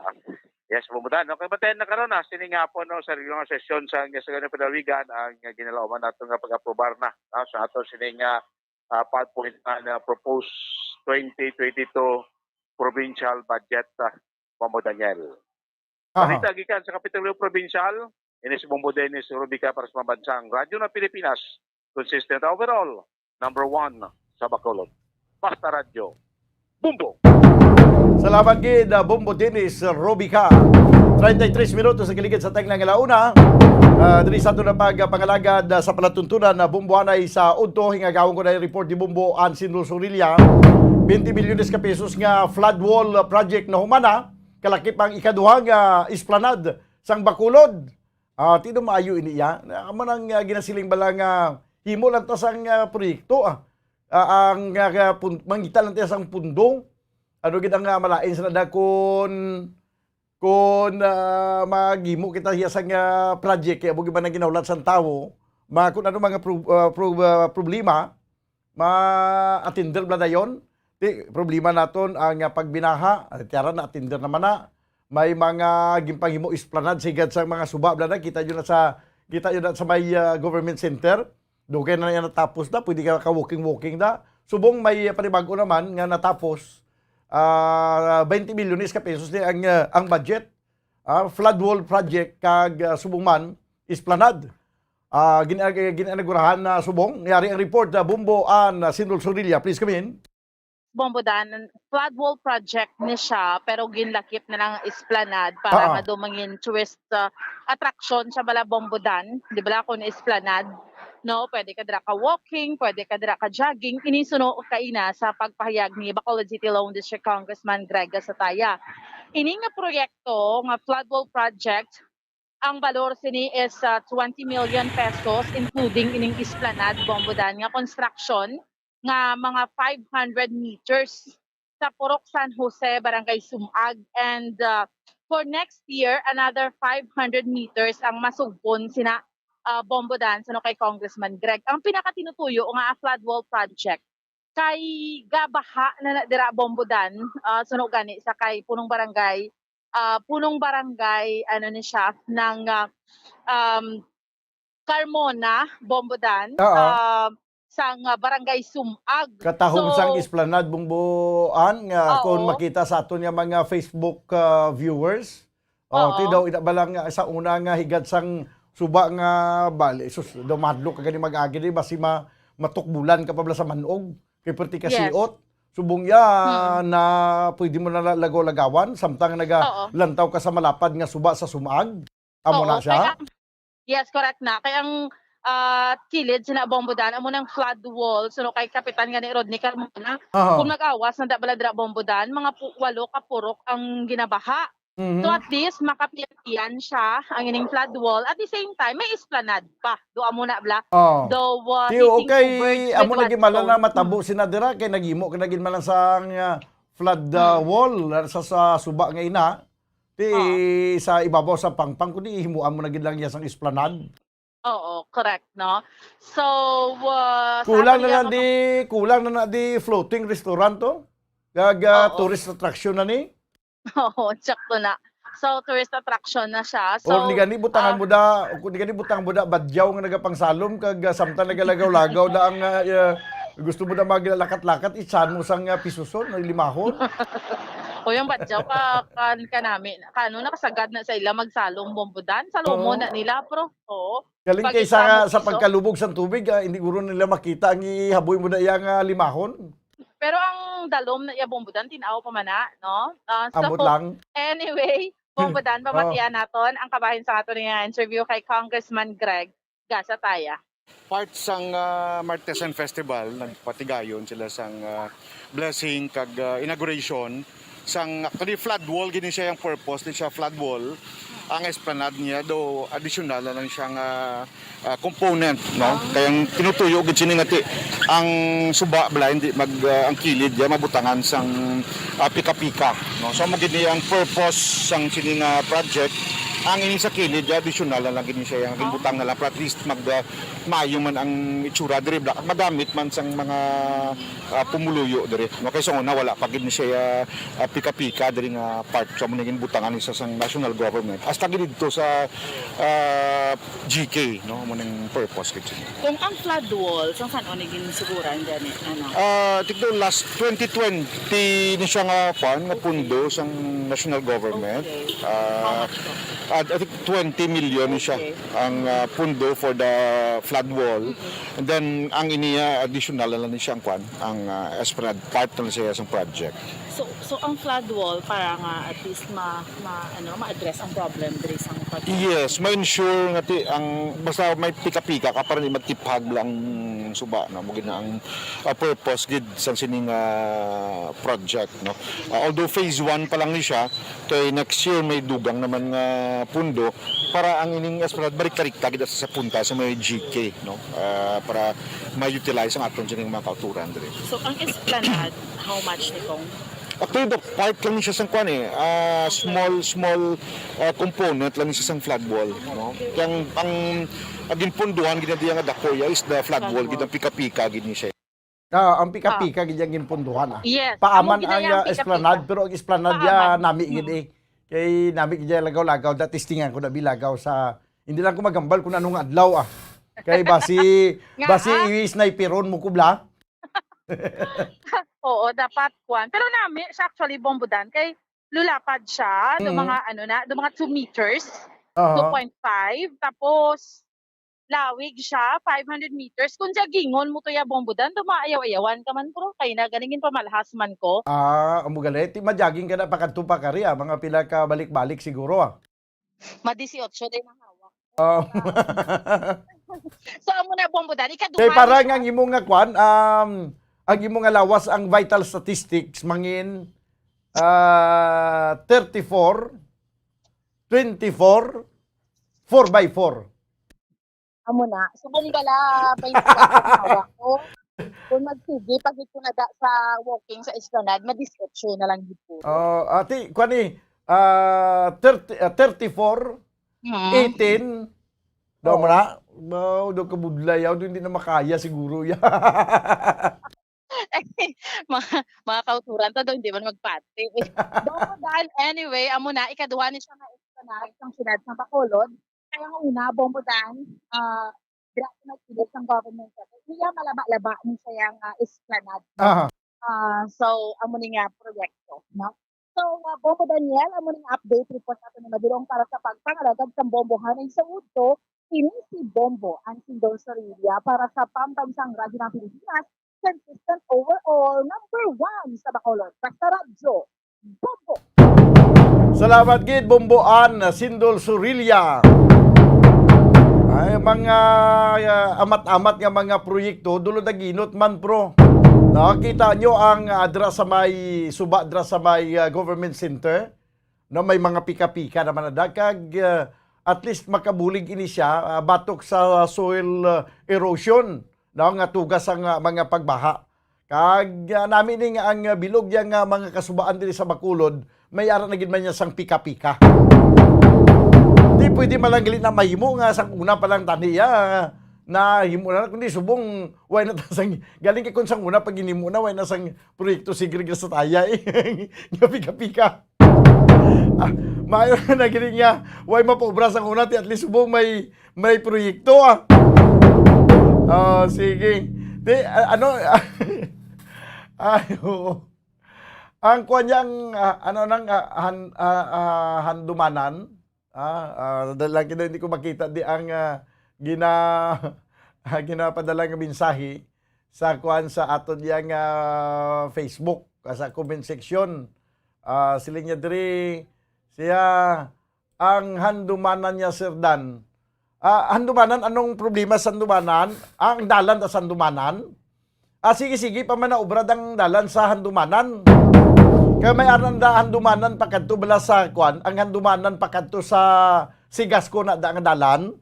F: Yes, bumudan. Okay, batayan na karon na sininga po no sa regular sesyon sa ganang padawigan ang ginalauman nato nga pag-aprobar na sa ato sininga 5.9 na proposed 2022 provincial budget Bumbo Daniel. Balita gikan sa Kapitulo Provincial, ini si Bumbo Dennis Rubica para sa Mabansang Radyo ng Pilipinas, consistent overall, number 1 sa Bacolod. Basta Radyo, Bumbo!
B: Salamat gid Bumbo Dennis Rubica. 33 minutos sa kiligid sa taglang alauna. Diri sa ato na pagpangalagad sa palatuntunan na bumbuanay sa Udto, hingagawon ko na yung report ni Bumbo Ansin Sorilla. 20 milyones ka pesos nga flood wall project na humana, kalakip ang ikaduhang esplanade sang Bacolod. Tino maayo iniya. Amo nang ginasiling bala nga himo lang ta sang proyekto. Ang mangita lang ta sang pundong. Ano gid ang malain sa nada kung maghimo kita hiya sang project kaya bugi ba nang ginaulat sang tawo kung ano mga problema ma-attender bla dayon. Problema naton ang pagbinaha, tiyara na attender naman na. May mga ginpanghimo esplanade sigad sa mga suba bla na kita yun na sa may government center. Dugay na yan natapos na, pwede ka walking da. Subong may panibago naman nga natapos 20 milyones ka pesos ni ang budget. Flood wall project kag subong man esplanade. Ginanagurahan na subong. Yari ang report na Bumbo Ansin Sorilla. Please come in.
J: Bombodan, flood wall project ni siya pero ginlakip na lang esplanade para nga dumangin tourist attraction sa bala Bombodan, di ba kung esplanade, no, pwede ka dira ka walking, pwede ka dira ka jogging, inisuno kaina sa pagpahayag ni Bacolod City Lone District Congressman Greg Gasataya. Ini nga proyekto nga flood wall project, ang valor sini is 20 million pesos including ining esplanade Bombodan nga construction nga mga 500 meters sa Purok San Jose, Barangay Sumag. And for next year, another 500 meters ang masugbon sina Bombodan sa kay Congressman Greg. Ang pinakatinutuyo nga flood wall project kay gabaha na dira Bombodan, suno gani sa kay punong barangay ano ni siya ng Carmona, Bombodan. Sang barangay Sumag.
B: Katahom sang esplanade Bumbuan nga kung makita sa aton nga mga Facebook viewers. Ti daw ina balang sa una nga higad sang suba nga bali. Sus, daw madlo ka gani mag-agi di basi matukbulan ka pa bala sa manog. Kay perti ka siot. Subong ya na pwede mo na lagaw-lagawan samtang lantaw ka sa malapad nga suba sa Sumag. Amo na siya.
J: Yes, correct na. Kaya ang kilid sina Bombodan amo nang flood wall suno kay kapitan nga ni Rodney Carmona. Kung nag-awas na dabala dira Bombodan, mga 8 ka purok ang ginabaha. So at least makapiyan siya ang ining flood wall at the same time may esplanade pa. Do amo na bla. Do
B: okay amo lagi malan na matabo sina dira kay naghimo ka nagin malan sang flood wall sa suba nga ina. Sa ibabaw sa pangpang kundi himuan mo nagin lang ya sang esplanade.
J: Oo, correct, no? So,
B: kulang na di floating restaurant to? Tourist attraction na ni?
J: Oo, sakto na. So, tourist attraction na siya. So,
B: or ni gani butangan mo da badyaw nga nagapangsalom kag samtang nagalagaw-lagaw da ang gusto mo da maglalakat-lakat itsan mo sang pisuson limahon.
J: O yung badyaw ka namin, nakasagad na sa ila magsalong Bombodan, salomo na nila, pro. Oo.
B: Galing kay sa pagkalubog sa tubig, hindi guro nila makita ang ihaboy mo na iyang limahon.
J: Pero ang dalom na iya Bombodan, tinaw pa man na, no?
B: Ambot lang.
J: Anyway, Bombodan, pamatian naton ang kabahin sa ato niya interview kay Congressman Greg Gasataya.
K: Part sang Martesan Festival, nagpatigayon sila sang blessing kag inauguration sang actually flood wall gini siya yung purpose ni siya flood wall. Ang esplanade niya do additional na lang siyang component, no? Kaya tinutuyo gid sini ngati ang suba bala hindi ang kilid ya mabutangan sang pika-pika, no? So mo gid ang purpose sang sini nga project Ang ini sa kilid, additional na lang gini siya yung butang na lang para at least maayo man ang itsura diri bla madamit man sang mga pumuluyo diri. No kay so una wala pa gid ni siya pika-pika diri nga part sa maningin butangan isa sang national government. Hasta gid dito sa GK no mo ning purpose kit.
L: Kung ang flood wall, saan onigin siguran dyan ano?
K: Tigdo last 2020 ni siya nga pundo sang national government. I think 20 million siya ang pundo for the flood wall. And then ang iniya additional na lang siya ang Esplanade part na siya sa project.
L: So ang flood wall para nga at least ma-address ang problem diri sa project.
K: Yes, ma-ensure nga ang basta may pika-pika ka para di magtiphag lang suba na mo gina ang purpose gid sa sining project no. Although phase 1 pa lang ni siya, kay next year may dugang naman nga pundo para ang ining Esplanade balik-karikta gid sa punta sa may GK no. Para ma-utilize ang aton sining mga kauturan diri.
L: So ang Esplanade, how much ni kong?
K: Actually, the part lang siya sang kwan small component lang siya sang flood wall. No? Kaya ang aging punduhan, ginadiya nga dakoya is the flood wall, ginang pika-pika, gini siya.
B: Ang pika-pika, ginang ginpunduhan.
L: Yes.
B: Paaman ang Esplanade, pero ang Esplanade ya nami gini. Kay nami gini lagaw-lagaw, testingan ko na bilagaw sa, hindi lang ko magambal kung anong adlaw Kay basi sniperon mo kubla.
J: Oo, dapat kwan. Pero namin, siya actually bombodan kay lulapad siya do mga do mga 2 meters, 2.5 tapos lawig siya 500 meters. Kung siya gingon mo to ya bombodan, dumaayaw-ayawan ka man bro. Kay na ganingin pa malahas man ko.
B: Amo galit, majaging ka na pakadto pa kari mga pila ka balik-balik siguro
J: Ma 18 din ang hawak. So amo na bombodan, ikaduha.
B: Kay parang ang imong nga kwan ang imong nga lawas ang vital statistics mangin 34 24 4x4.
J: Amo na. Subong gala 20 hawak ko. Kung magsige pag ito na sa walking sa Esplanade, ma-description na lang dito.
B: Ati kwani 34 18 daw mo na. Do kabudlay hindi na makaya siguro ya.
J: mga kauturan to doon, hindi man magpati. Dahil anyway, amo na, ikaduha ni siya nga Esplanade ng siyudad ng Bacolod. Kaya nga una, bombodan, grabe nagpilit ng government. Iya malaba-laba ni siya yung Esplanade. So, amo ni nga proyekto. No? So, Bombo Daniel, amo ni update report natin ni Madurong para sa pagpangalagad sa bombohan sa Udto, ini si Bombo ang Sindol Sorilla para sa pambansang radyo ng Pilipinas, consistent overall number 1 sa Bacolod. Basta radyo, Bombo!
B: Salamat gid Bomboan Sindol Sorilla. Ay mga amat-amat nga mga proyekto dulo naginot man pro. Nakita nyo ang adra sa may suba adra sa may government center na may mga pika-pika naman na kag at least makabulig ini siya batok sa soil erosion nga tugas ang mga pagbaha. Kag namin ni nga ang bilog yang mga kasubaan diri sa Bacolod may ara na gid man niya sang pika-pika. Di pwede malanggilit na mahimo nga sang una pa lang taniya na himo na kundi subong way na sang galing kay kun sang una pag hinimo na way na sang proyekto sigrig sa taya nga pika-pika. Maayo na gid nga way mapaobra sang una at least subong may proyekto sige. Di ang kuanyang handumanan dahil hindi ko makita di ang ginapadala nga mensahe sa kuan sa aton yang Facebook sa comment section. Siling niya diri siya ang handumanan niya Sir Dan. Handumanan anong problema sa handumanan? Ang dalan sa handumanan? Sige pa man na obrad ang dalan sa handumanan. Kaya may aranda handumanan pakadto bala sa kuan, ang handumanan pakadto sa Sigasco na ang dalan.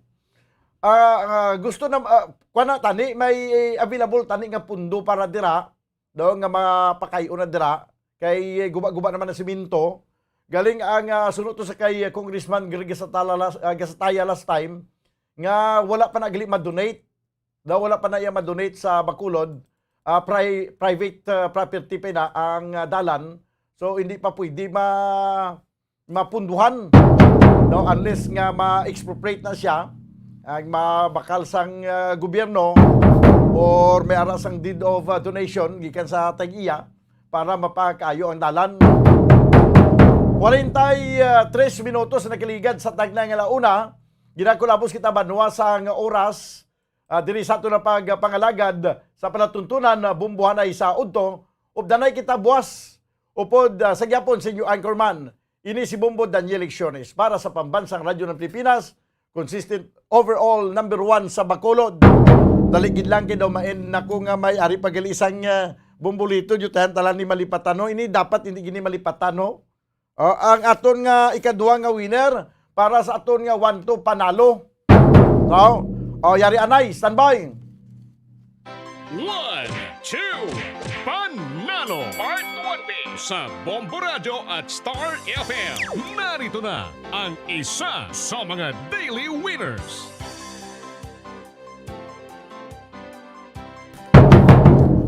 B: Gusto na kuan na tani may available tani nga pundo para dira do nga mga pakayo na dira kay guba-guba naman na semento galing ang sunod to sa kay Congressman Greg Gasataya last time nga wala pa na gali ma-donate. Daw wala pa na iya ma-donate sa Bacolod. Private property pa na ang dalan. So hindi pa pwede mapunduhan. No, unless nga ma-expropriate na siya ang mabakal sang gobyerno or may arasang deed of donation gikan sa tag-iya para mapakayo ang dalan. 43 minutos na nakaligad sa tagnang alauna. Ginakulabos kita banwa sang oras diri sa ato na pagpangalagad sa palatuntunan bumbuhanay sa udto. Ubdanay kita buwas upod sa gyapon sa inyo anchorman. Ini si Bombo Daniel Lecciones para sa Pambansang Radyo ng Pilipinas, consistent overall number 1 sa Bacolod. Daligid lang daw main nako nga may ari pagalisang bumbulito jutahan talan ni malipatano. Ini dapat hindi gini malipatano. Ang aton nga ikaduha nga winner para sa aton nga 1-2 panalo. So, yari anay, standby.
A: 1, 2, Panalo Part 1B sa Bombo Radio at Star FM. Narito na ang isa sa mga daily winners.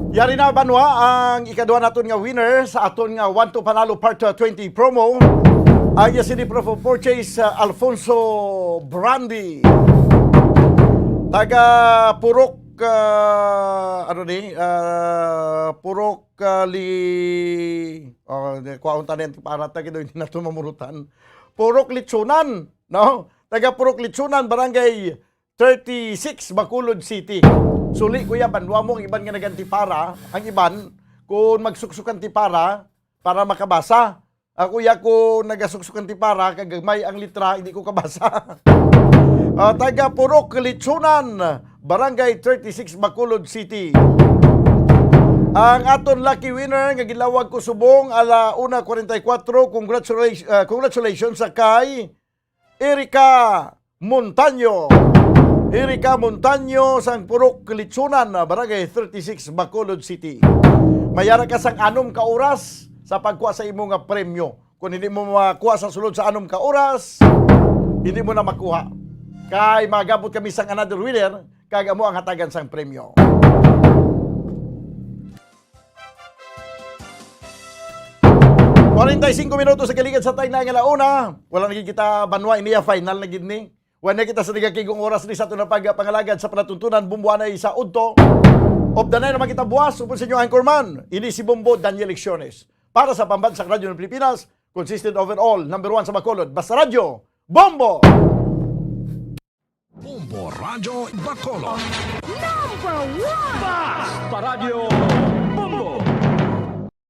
B: Yari na banwa ang ikaduha naton nga winner sa aton nga 1-2 Panalo Part 20 promo. Ang Yasini Proof of Purchase Alfonso Brandy. Taga Purok Purok para tayo hindi na ito mamurutan. Purok Litsunan, no? Taga Purok Litsunan, Barangay 36, Bacolod City. Suli, kuya, banwa mo ang iban nga nagantipara. Ang iban, kung magsuksukan tipara, para makabasa. Kuya, kung nagasuksukan tipara, kagagmay ang litra, hindi ko kabasa. Taga Purok Litsunan, Barangay 36, Bacolod City. Ang aton lucky winner nga gilawag ko subong ala 1:44. Congratulations sa kay Erika Montaño. Erika Montaño sang Purok Litsunan, Barangay 36, Bacolod City. Mayara ka sang 6 ka oras sa pagkuha sa imo nga premyo. Kung hindi mo makuha sa sulod sa 6 ka oras, hindi mo na makuha. Kay magabot kami sang another winner, kag amo ang hatagan sang premyo. Kung 45 minutos sa kaligid sa tayo na nga launa, wala na kita banwa iniya final na gid ni. Wala kita sa nagakigong oras ni sa ito na pagpangalagad sa palatuntunan bumbuanay sa udto. Of the night naman kita buwas, upon sa inyo anchorman, ini si Bombo Daniel Lecciones. Para sa Pambansang Radyo ng Pilipinas, consistent overall, number 1 sa Bacolod. Basta Radyo, Bombo!
A: Bombo Radio Bacolod.
V: Number 1!
A: Basta Radio Bombo!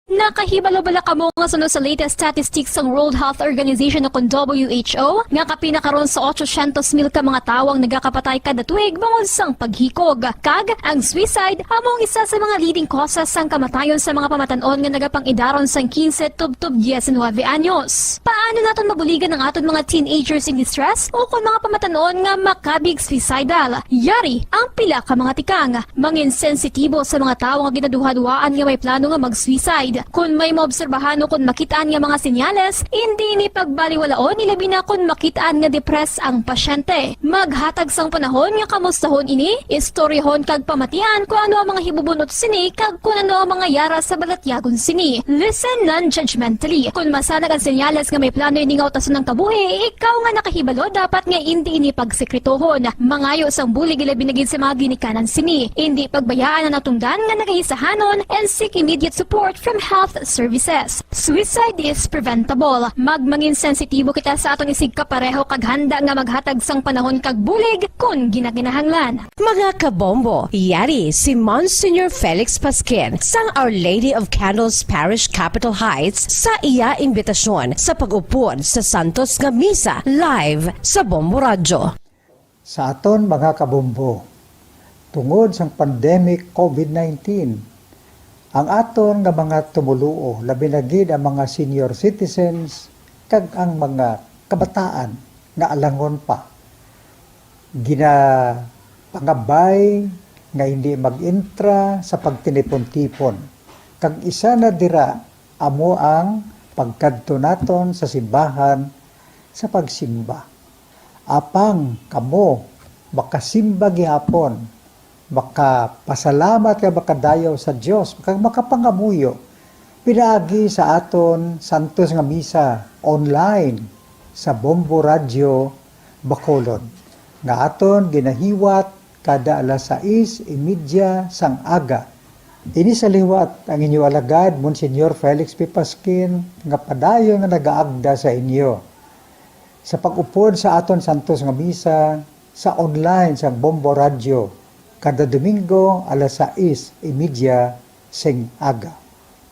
G: Nakahibalo-bala ka mo nga sunod sa latest statistics ng World Health Organization o kung WHO nga kapinakaroon sa 800,000 ka mga tawang nagakapatay kada tuig bangod sang paghikog. Kag, ang suicide among isa sa mga leading causes sang kamatayon sa mga pamatanon nga nagapangidaron sang 15 tub 19 anyos. Paano naton mabuligan ang aton mga teenagers in distress o kung mga pamatanon nga makabig suicidal? Yari ang pila ka mga tikang. Mangin sensitibo sa mga tawo nga ginaduhadwaan nga may plano nga mag-suicide. Kung may maobserbahan o kung makitaan nga mga senyales, hindi ni pagbaliwalaon nilabi na kung makitaan nga depress ang pasyente. Maghatag sang panahon nga kamustahon ini, istoryahon kag pamatian kung ano ang mga hibubunot sini kag kung ano ang mga yara sa balatyagon sini. Listen non-judgmentally. Kung masanag ang senyales nga may plano ini nga utason ng kabuhi, ikaw nga nakahibalo dapat nga hindi ini pagsekretohon. Mangayo sang bulig ilabi na gid sa mga ginikanan sini. Hindi pagbayaan ang natungdan nga nagahisahanon and seek immediate support from health services. Suicide is preventable. Magmangin sensitibo kita sa atong isig kapareho kag handa nga maghatag sang panahon kag bulig kung ginaginahanglan.
X: Mga kabombo, yari si Monsignor Felix Pasquin sang Our Lady of Candles Parish Capitol Heights sa iya imbitasyon sa pag-upod sa Santos nga Misa live sa Bombo Radio.
Y: Sa aton mga kabombo, tungod sang pandemic COVID-19, ang aton nga mga tumuluo, labi na gid ang mga senior citizens kag ang mga kabataan nga alangon pa. Pangabay nga hindi mag-intra sa pagtinipon-tipon. Kag isa na dira amo ang pagkadto naton sa simbahan sa pagsimba. Apang kamo makasimba gihapon, makapasalamat ka makadayaw sa Dios, makapangamuyo. Pinaagi sa aton Santos nga misa online sa Bombo Radio Bacolod. Nga aton ginahiwat kada alas 6:30 sang aga. Ini sa liwat ang inyo alagad, Monsignor Felix P. Pasquin, nga padayon nga nagaagda sa inyo. Sa pag-upod sa aton Santos nga misa sa online sa Bombo Radio, kada Domingo alas 6:30 sing aga.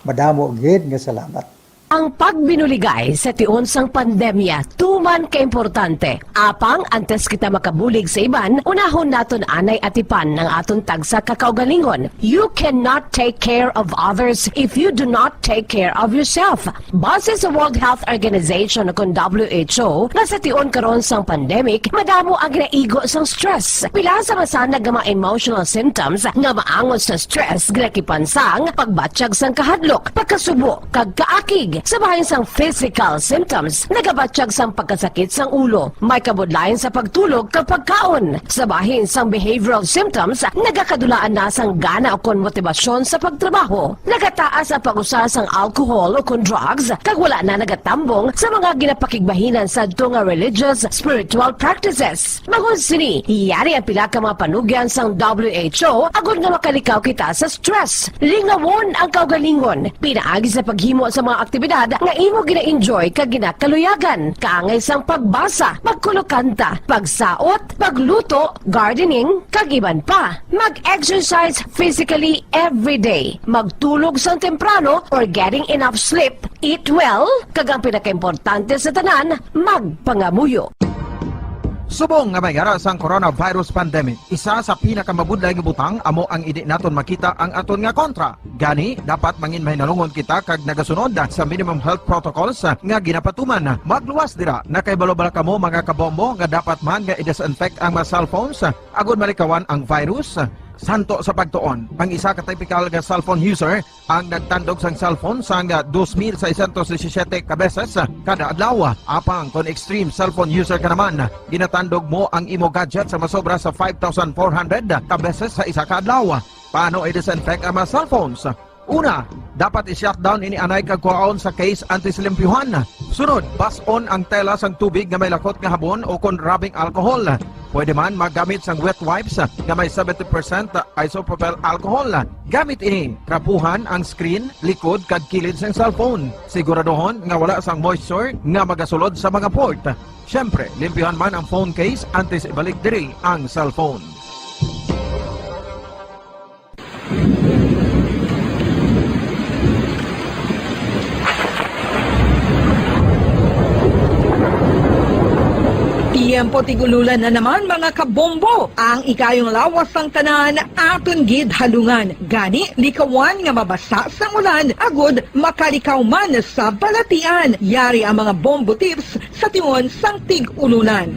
Y: Madamo gid nga salamat.
X: Ang pagbinuligay sa tiun sang pandemya, tuman kaimportante. Apang antes kita makabulig sa iban, unahon naton anay atipan ng aton tagsa kakaugalingon. You cannot take care of others if you do not take care of yourself. Base sa World Health Organization kung WHO, na sa tiun karon sang pandemic, madamo ang ginaigo sang stress. Pila sa masanag nga mga emotional symptoms nga maangon sa stress, ginakipan sang pagbatsyag sang kahadlok, pagkasubo, kag kaakig. Sa bahin sang physical symptoms, nagabatsyag sang pagkasakit sang ulo, may kabudlayan sa pagtulog kapag kaon. Sa bahin sang behavioral symptoms, nagakadulaan na sang gana o kon motibasyon sa pagtrabaho. Nagataas ang pag-usa sang alcohol o kon drugs, kag wala na nagatambong sa mga ginapakigbahinan sa nga religious, spiritual practices. Magun sini, iyari ang pila ka mga panugyan sang WHO agod nga makalikaw kita sa stress. Lingawon ang kaugalingon, pinaagi sa paghimo sa mga aktibidad nga imo gina-enjoy kag ginakaluyagan, kaangay sang pagbasa, pagkulokanta, pagsaot, pagluto, gardening, kag iban pa. Mag-exercise physically every day, magtulog sang temprano or getting enough sleep, eat well, kag ang pinakaimportante sa tanan, magpangamuyo.
D: Subong nga mayara sang coronavirus pandemic, isa sa pinakamabudlay nga butang amo ang idi naton makita ang aton nga kontra. Gani, dapat mangin mahinalungon kita kag nagasunod sa minimum health protocols nga ginapatuman. Magluwas dira na kay balobala kamo mga kabombo nga dapat man nga i-disinfect ang mga cellphones agud malikawan ang virus. Santo sa pagtuon, ang isa ka typical nga cellphone user ang nagtandog sang cellphone sang 2,617 ka beses kada adlaw. Apang kon extreme cellphone user ka naman, ginatandog mo ang imo gadget sa masobra sa 5,400 ka beses sa isa ka adlaw. Paano i-disinfect ang mga cellphones? Una, dapat i-shutdown ini anay kag kuhaon sa case anti-silimpyuhan. Sunod, bas-on ang tela sang tubig nga may lakot nga habon o kon rubbing alcohol. Pwede man magamit sang wet wipes nga may 70% isopropyl alcohol. Gamit ini, trapuhan ang screen, likod kag kilid sang cellphone. Siguraduhon nga wala sang moisture nga magasulod sa mga port. Syempre, limpyuhan man ang phone case antes ibalik diri ang cellphone.
I: Tiempo tigululan na naman mga kabombo. Ang ikayong lawas ng tanan aton gid halungan. Gani likawan nga mabasa sa ulan agud makalikaw man sa balatian. Yari ang mga bombo tips sa tiyon sang tig-ululan.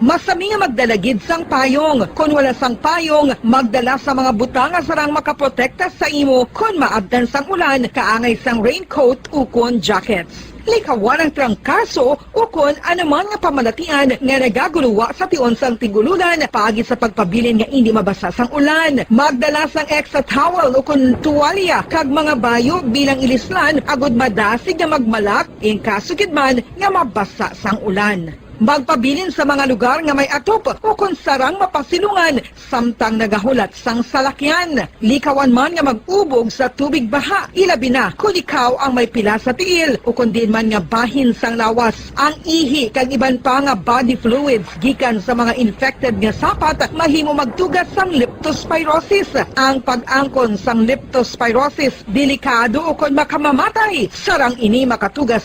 I: Masami nga magdalagid sang payong. Kung wala sang payong, magdala sa mga butang nga sarang makaprotekta sa imo kung maabdan sang ulan, kaangay sang raincoat ukon jackets. Likawan ang trangkaso ukon anuman nga pamalatian nga nagaguluwa sa tion sang tigululan paagi sa pagpabilin nga hindi mabasa sang ulan. Magdala sang extra towel ukon tuwalya kag mga bayo bilang ilislan agud madasig nga magmalak in kaso gid man nga mabasa sang ulan. Magpabilin sa mga lugar nga may atop o kung sarang mapasilungan samtang nagahulat sang salakyan. Likawan man nga mag-ubog sa tubig baha, ilabi na kung ikaw ang may pila sa tiil o kung din man nga bahin sang lawas. Ang ihi kag iban pa nga body fluids gikan sa mga infected nga sapat mahimo magtugas sang leptospirosis. Ang pag-angkon sang leptospirosis delikado o kung makamamatay. Sarang ini makatugas